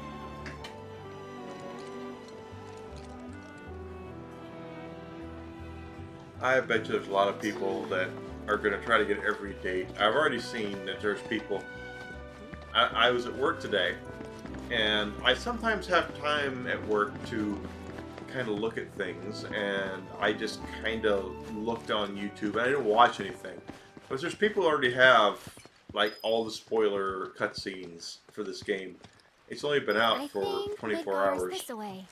A: I bet you there's a lot of people that are going to try to get every date. I've already seen that there's people. I was at work today, and I sometimes have time at work to kind of look at things, and I just kind of looked on YouTube, and I didn't watch anything. But there's people who already have like all the spoiler cutscenes for this game. It's only been out for 24 hours.
P: This away.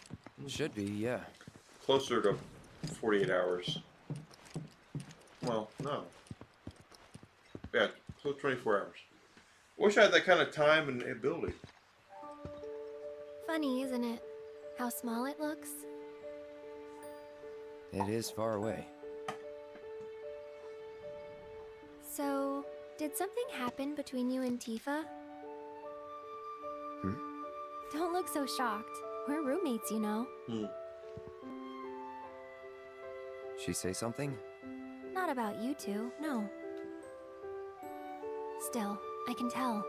H: Should be, yeah.
A: Closer to 48 hours. Well, no. Yeah, close to 24 hours. Wish I had that kind of time and ability.
P: Funny, isn't it? How small it looks?
H: It is far away.
P: So, did something happen between you and Tifa? Don't look so shocked. We're roommates, you know.
H: She say something?
P: Not about you two, no. Still, I can tell.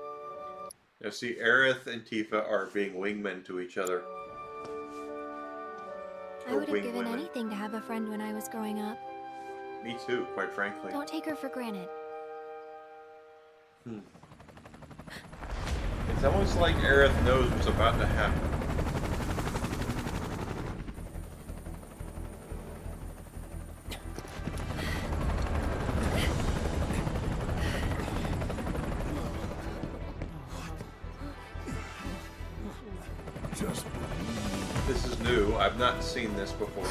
A: Now see, Aerith and Tifa are being wingmen to each other.
N: I would have given anything to have a friend when I was growing up.
A: Me too, quite frankly.
N: Don't take her for granted.
A: It's almost like Aerith knows what's about to happen. This is new. I've not seen this before.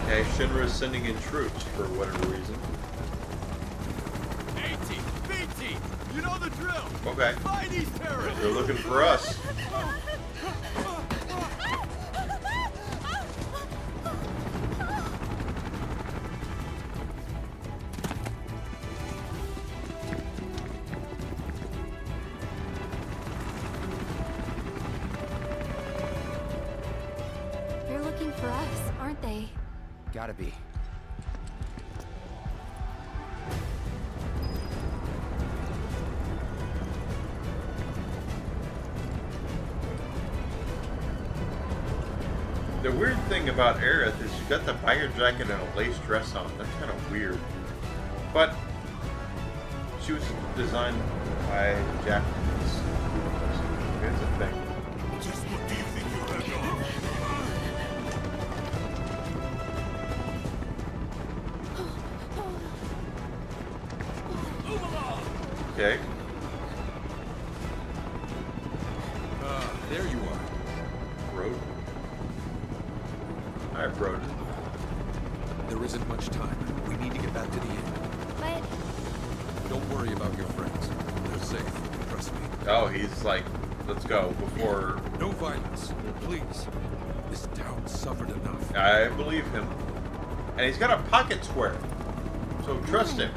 A: Okay, Shinra is sending in troops for whatever reason.
G: A-team, B-team, you know the drill.
A: Okay.
G: Fight these terrorists.
A: They're looking for us.
N: They're looking for us, aren't they?
H: Gotta be.
A: The weird thing about Aerith is she's got the biker jacket and a lace dress on. That's kind of weird. But she was designed by Japanese. It's a thing.
O: Just what do you think you have on?
A: Okay.
B: There you are.
A: Road. Alright, Broden.
B: There isn't much time. We need to get back to the inn.
N: But...
B: Don't worry about your friends. They're safe. Trust me.
A: Oh, he's like, let's go before...
B: No violence. Please. This town suffered enough.
A: I believe him. And he's got a pocket square. So trust him.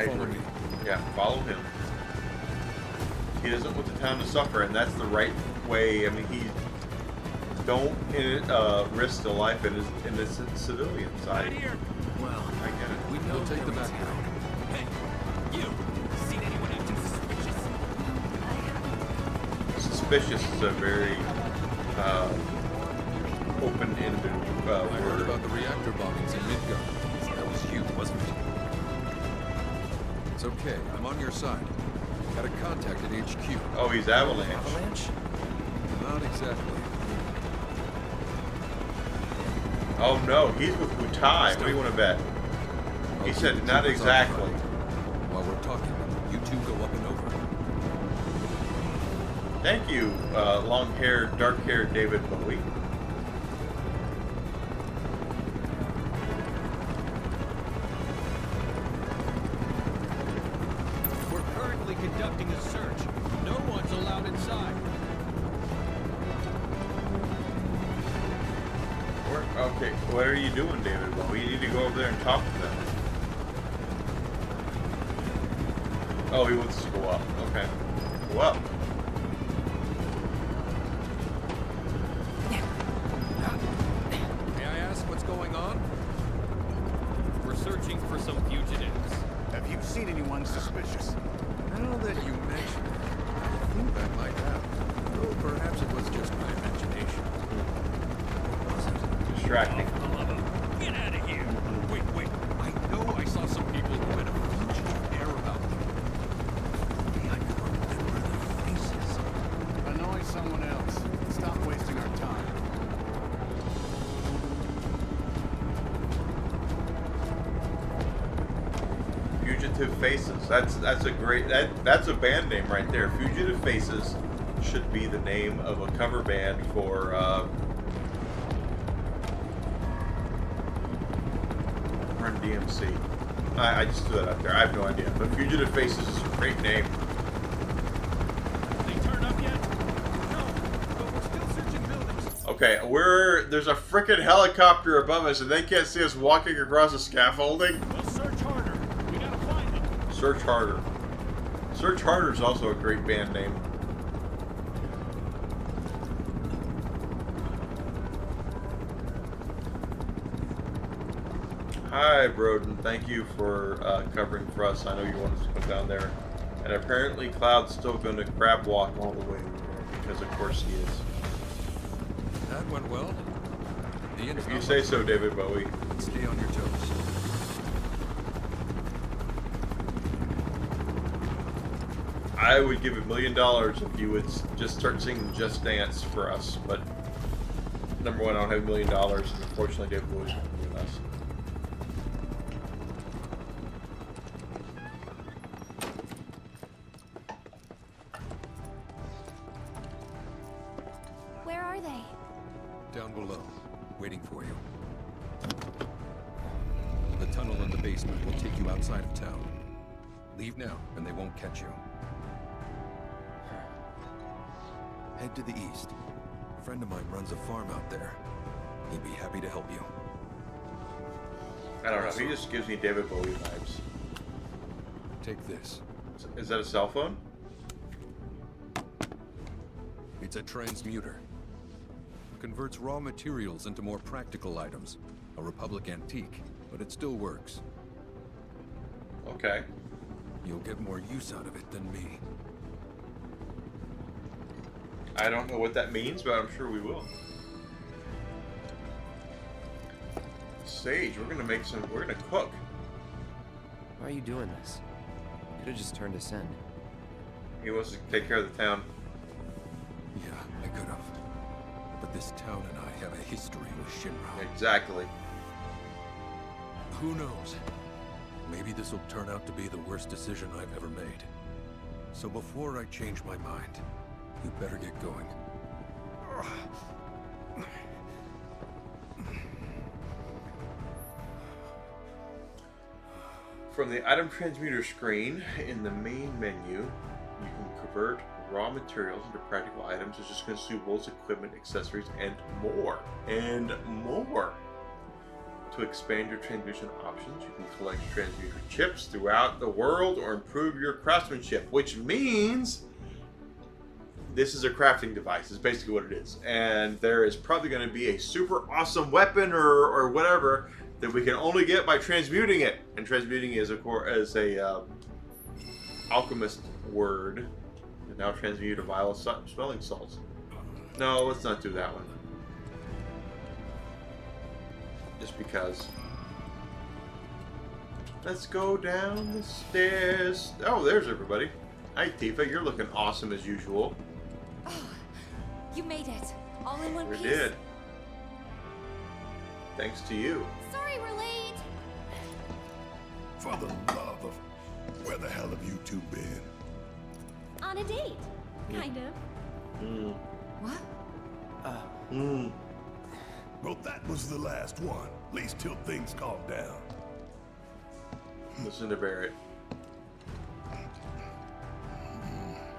B: Follow me.
A: Yeah, follow him. He doesn't want the town to suffer, and that's the right way. I mean, he don't risk the life of innocent civilians.
G: Well,
A: I get it.
B: We know take the back down.
G: Hey, you seen anyone acting suspicious?
A: Suspicious is a very open-ended
B: I heard
A: word.
B: about the reactor bombings in Midgard. That was you, wasn't it? It's okay. I'm on your side. Got a contact at HQ.
A: Oh, he's Avalanche.
H: Avalanche?
B: Not exactly.
A: Oh no, he's with Wutai. What do you want to bet? He said not exactly.
B: While we're talking, you two go up and over.
A: Thank you, long-haired, dark-haired David Bowie.
G: We're currently conducting a search. No one's allowed inside.
A: Okay, what are you doing, David Bowie? You need to go over there and talk to them. Oh, he wants to go up. Okay. Go up.
B: May I ask what's going on?
G: We're searching for some fugitives.
K: Have you seen anyone suspicious?
B: Now that you mention it, I think I might have. Though perhaps it was just my imagination.
A: Distracting.
G: Get out of here!
B: Wait. I know I saw some people who had a fugitive air about them. Maybe I can remember their faces.
K: Annoy someone else. Stop wasting our time.
A: Fugitive Faces. That's a great that's a band name right there. Fugitive Faces should be the name of a cover band for Run DMC. I just threw that out there. I have no idea. But Fugitive Faces is a great name.
G: They turned up yet? No, but we're still searching buildings.
A: Okay, there's a frickin' helicopter above us and they can't see us walking across the scaffolding.
G: We'll search harder. We gotta find them.
A: Search Harder. Search Harder is also a great band name. Hi, Broden. Thank you for covering for us. I know you wanted to come down there. And apparently Cloud's still going to crab walk all the way over there, because of course he is.
B: That went well.
A: If you say so, David Bowie.
B: Stay on your toes.
A: I would give $1 million if you would just start singing Just Dance for us, but number one, I don't have $1 million, and unfortunately David Bowie's not with us.
N: Where are they?
B: Down below, waiting for you. The tunnel in the basement will take you outside of town. Leave now, and they won't catch you. Head to the east. A friend of mine runs a farm out there. He'd be happy to help you.
A: I don't know, he just gives me David Bowie vibes.
B: Take this.
A: Is that a cell phone?
B: It's a transmuter. Converts raw materials into more practical items. A Republic antique, but it still works.
A: Okay.
B: You'll get more use out of it than me.
A: I don't know what that means, but I'm sure we will. Sage, we're gonna cook.
H: Why are you doing this? You could have just turned us in.
A: He wants to take care of the town.
B: Yeah, I could have. But this town and I have a history with Shinra.
A: Exactly.
B: Who knows? Maybe this will turn out to be the worst decision I've ever made. So before I change my mind, you better get going.
A: From the item transmuter screen in the main menu, you can convert raw materials into practical items such as consumables, equipment, accessories, and more. And more. To expand your transmutation options, you can collect transmuter chips throughout the world or improve your craftsmanship, which means this is a crafting device, is basically what it is. And there is probably going to be a super awesome weapon or whatever that we can only get by transmuting it. And transmuting is, of course, as a alchemist word. And now transmute a vial of smelling salts. No, let's not do that one. Just because. Let's go down the stairs. Oh, there's everybody. Hi, Tifa. You're looking awesome as usual.
R: Oh, you made it. All in one
A: We
R: piece.
A: did. Thanks to you.
R: Sorry we're late.
O: For the love of... Where the hell have you two been?
N: On a date. Kind of.
O: What? Well, that was the last one. At least till things calm down.
A: Listen to Barrett.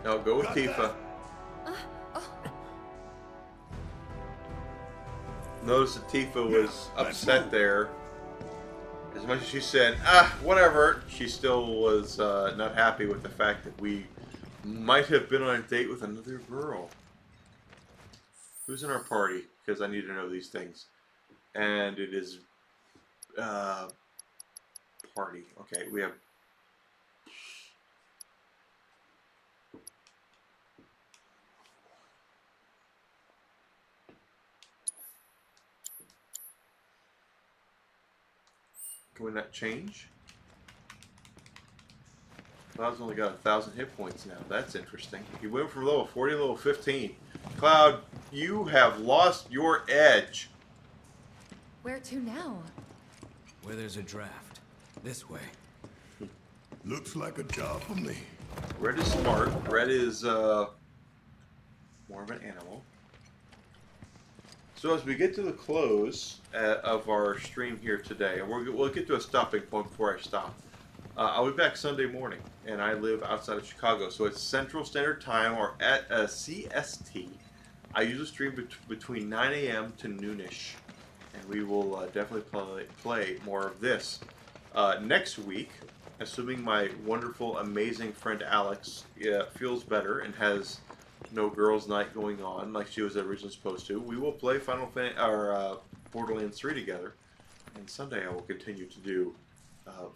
A: No, go with
O: Got
A: Tifa. Notice that Tifa was upset there. As much as she said, whatever, she still was not happy with the fact that we might have been on a date with another girl. Who's in our party? Because I need to know these things. And it is... party. Okay, we have... Can we not change? Cloud's only got 1,000 hit points now. That's interesting. He went from level 40 to level 15. Cloud, you have lost your edge.
J: Where to now?
L: Where there's a draft. This way.
O: Looks like a job for me.
A: Red is smart. Red is more of an animal. So as we get to the close of our stream here today, and we'll get to a stopping point before I stop. I'll be back Sunday morning, and I live outside of Chicago, so it's Central Standard Time, or at CST. I usually stream between 9 a.m. to noonish, and we will definitely play more of this. Next week, assuming my wonderful, amazing friend Alex feels better and has no girls' night going on like she was originally supposed to, we will play Borderlands 3 together. And Sunday I will continue to do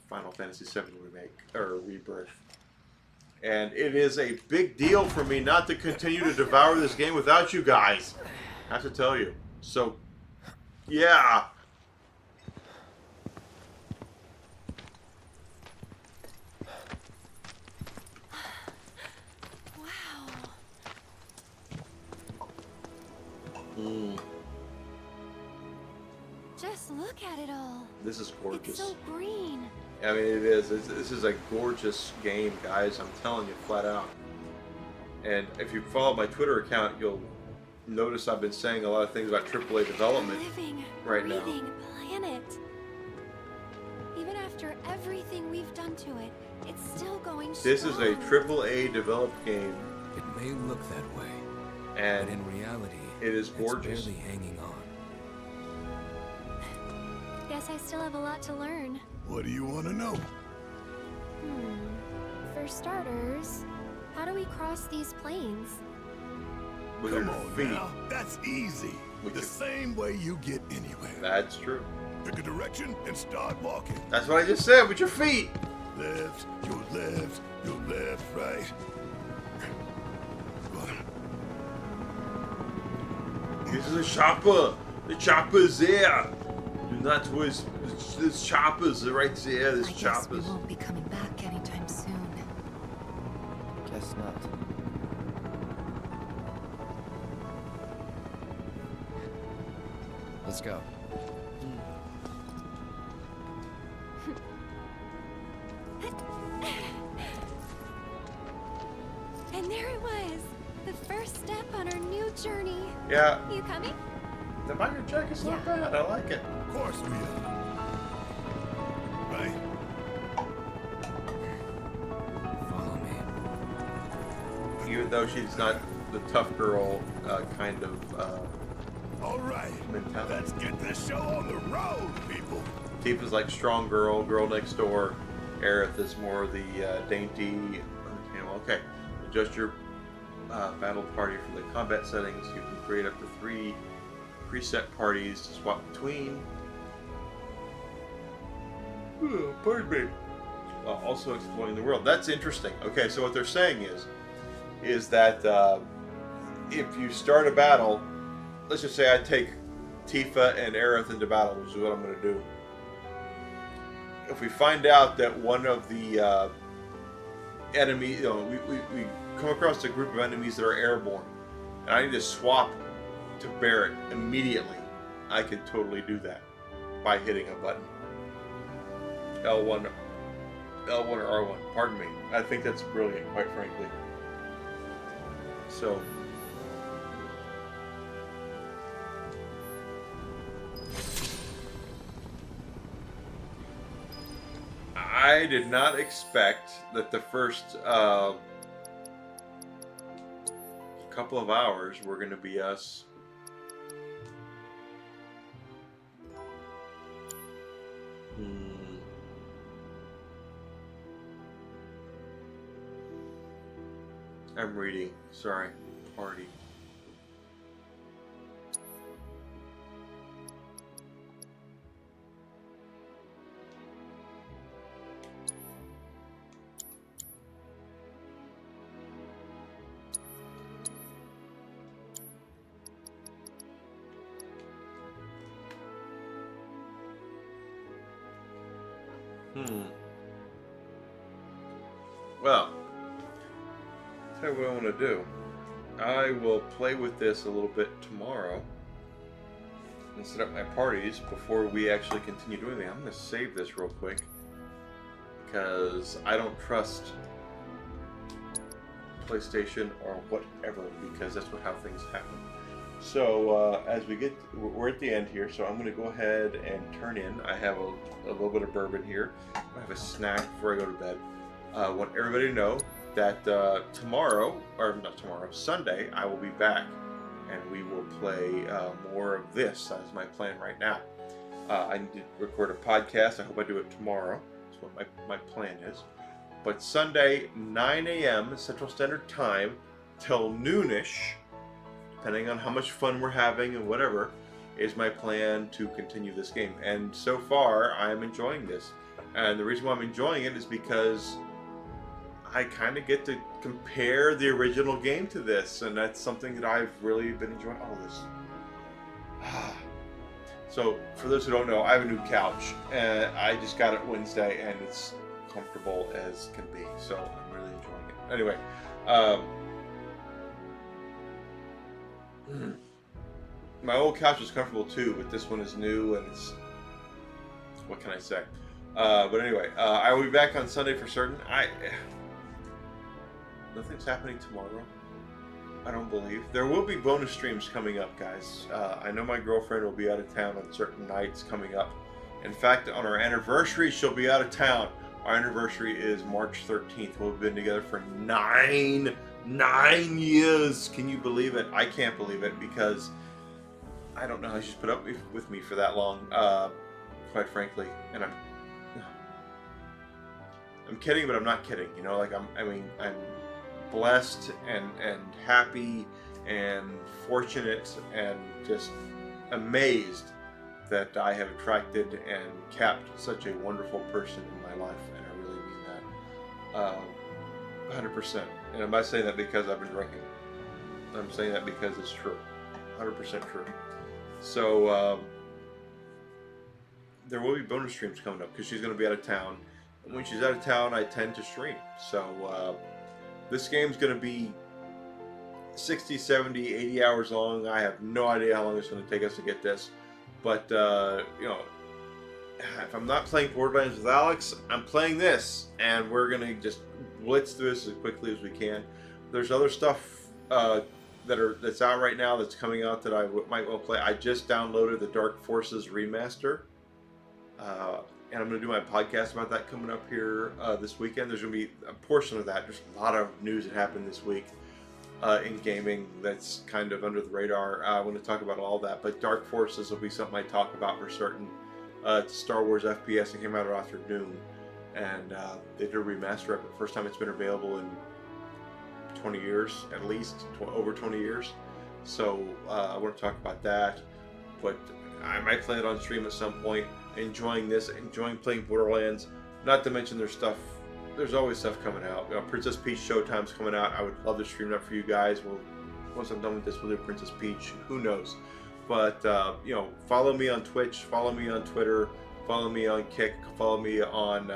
A: Final Fantasy VII Remake, or Rebirth. And it is a big deal for me not to continue to devour this game without you guys. I have to tell you. So, yeah.
N: Just look at it all.
A: This is gorgeous.
N: It's so green.
A: I mean, it is. This is a gorgeous game, guys. I'm telling you, flat out. And if you follow my Twitter account, you'll notice I've been saying a lot of things about AAA development right now.
N: Breathing planet. Even after everything we've done to it, it's still going strong.
A: This is a AAA developed game.
H: It may look that way,
A: and
H: but in reality,
A: it is gorgeous.
H: It's barely hanging on.
N: Guess I still have a lot to learn.
O: What do you want to know?
N: For starters, how do we cross these plains?
A: With
O: Come
A: your
O: on
A: feet.
O: now, that's easy. The same way you get anywhere.
A: That's true.
O: Pick a direction and start walking.
A: That's what I just said, with your feet.
O: Left, your left, right.
A: This is a chopper. The chopper's there. Do not twist. There's choppers right there. There's
J: I guess
A: choppers.
J: we won't be coming back anytime soon.
H: Guess not. Let's go.
N: And there it was, the first step on our new journey.
A: Yeah.
N: You coming?
A: The biker jacket's not bad. I like it.
O: Of course we are. Right.
H: Follow me.
A: Even though she's not the tough girl kind of
O: All right.
A: mentality.
O: Let's get this show on the road, people.
A: Tifa's like strong girl, girl next door. Aerith is more the dainty. Okay, adjust your battle party for the combat settings. You can create up to 3 preset parties to swap between. Pardon me. Also exploring the world. That's interesting. Okay, so what they're saying is that if you start a battle, let's just say I take Tifa and Aerith into battle, which is what I'm going to do. If we find out that one of the enemies, we come across a group of enemies that are airborne, and I need to swap to Barret immediately, I can totally do that by hitting a button. L1 or R1, pardon me. I think that's brilliant, quite frankly. So, I did not expect that the first couple of hours were going to be us I'm reading. Sorry. Party. Well, tell you what I want to do. I will play with this a little bit tomorrow and set up my parties before we actually continue doing that. I'm going to save this real quick because I don't trust PlayStation or whatever, because that's how things happen. So as we're at the end here, so I'm going to go ahead and turn in. I have a little bit of bourbon here. I have a snack before I go to bed. I want everybody to know that Sunday, I will be back, and we will play more of this. That's my plan right now. I need to record a podcast. I hope I do it tomorrow. That's what my plan is. But Sunday, 9 a.m. Central Standard Time till noonish, depending on how much fun we're having and whatever, is my plan to continue this game. And so far, I'm enjoying this. And the reason why I'm enjoying it is because I kind of get to compare the original game to this, and that's something that I've really been enjoying. All this. So, for those who don't know, I have a new couch, and I just got it Wednesday, and it's comfortable as can be. So, I'm really enjoying it. Anyway, my old couch was comfortable too, but this one is new, and it's, what can I say? But anyway, I will be back on Sunday for certain. Nothing's happening tomorrow, I don't believe. There will be bonus streams coming up, guys. I know my girlfriend will be out of town on certain nights coming up. In fact, on our anniversary, she'll be out of town. Our anniversary is March 13th. We've been together for nine years. Can you believe it? I can't believe it, because I don't know how she's put up with me for that long, quite frankly. And I'm kidding, but I'm not kidding. You know, like I'm blessed and happy and fortunate and just amazed that I have attracted and kept such a wonderful person in my life, and I really mean that 100%. And I'm not saying that because I've been drinking. I'm saying that because it's true, 100% true. So there will be bonus streams coming up because she's going to be out of town. And when she's out of town, I tend to stream. So this game's going to be 60, 70, 80 hours long. I have no idea how long it's going to take us to get this. But, you know, if I'm not playing Borderlands with Alex, I'm playing this. And we're going to just blitz through this as quickly as we can. There's other stuff that's out right now that's coming out that I might want to play. I just downloaded the Dark Forces remaster. And I'm going to do my podcast about that coming up here this weekend. There's going to be a portion of that. There's a lot of news that happened this week in gaming that's kind of under the radar. I want to talk about all that. But Dark Forces will be something I talk about for certain. It's a Star Wars FPS that came out after Doom. And they did a remaster of it. First time it's been available in 20 years, at least. Over 20 years. So I want to talk about that. But I might play it on stream at some point. Enjoying this, enjoying playing Borderlands. Not to mention there's always stuff coming out. You know, Princess Peach Showtime's coming out. I would love to stream that for you guys. Once I'm done with this, we'll do Princess Peach. Who knows? But, you know, follow me on Twitch, follow me on Twitter, follow me on Kick, follow me on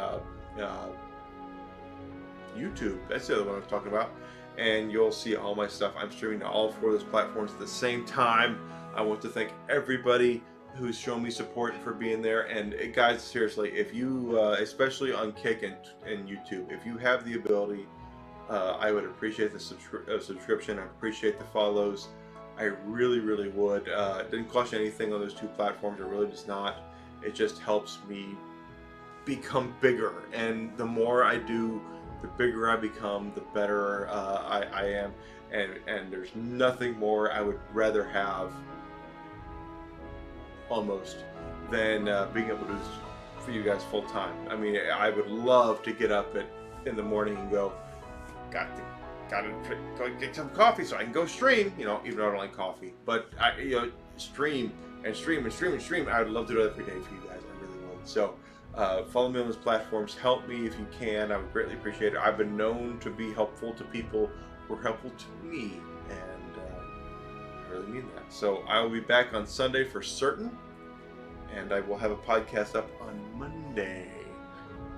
A: YouTube. That's the other one I'm talking about. And you'll see all my stuff. I'm streaming to all 4 of those platforms at the same time. I want to thank everybody who's shown me support for being there. And guys, seriously, if you, especially on Kick and YouTube, if you have the ability, I would appreciate the subscription. I appreciate the follows. I really, really would. It didn't cost you anything on those 2 platforms. It really does not. It just helps me become bigger. And the more I do, the bigger I become, the better I am. And there's nothing more I would rather have almost than being able to do this for you guys full time. I mean, I would love to get up in the morning and go, gotta go get some coffee so I can go stream. You know, even though I don't like coffee, but stream. I would love to do that every day for you guys. I really would. So follow me on those platforms. Help me if you can. I would greatly appreciate it. I've been known to be helpful to people who are helpful to me, and I really mean that. So I will be back on Sunday for certain, and I will have a podcast up on Monday.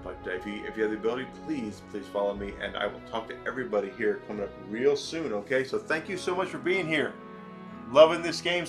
A: But if you have the ability, please follow me, and I will talk to everybody here coming up real soon, okay? So thank you so much for being here. Loving this game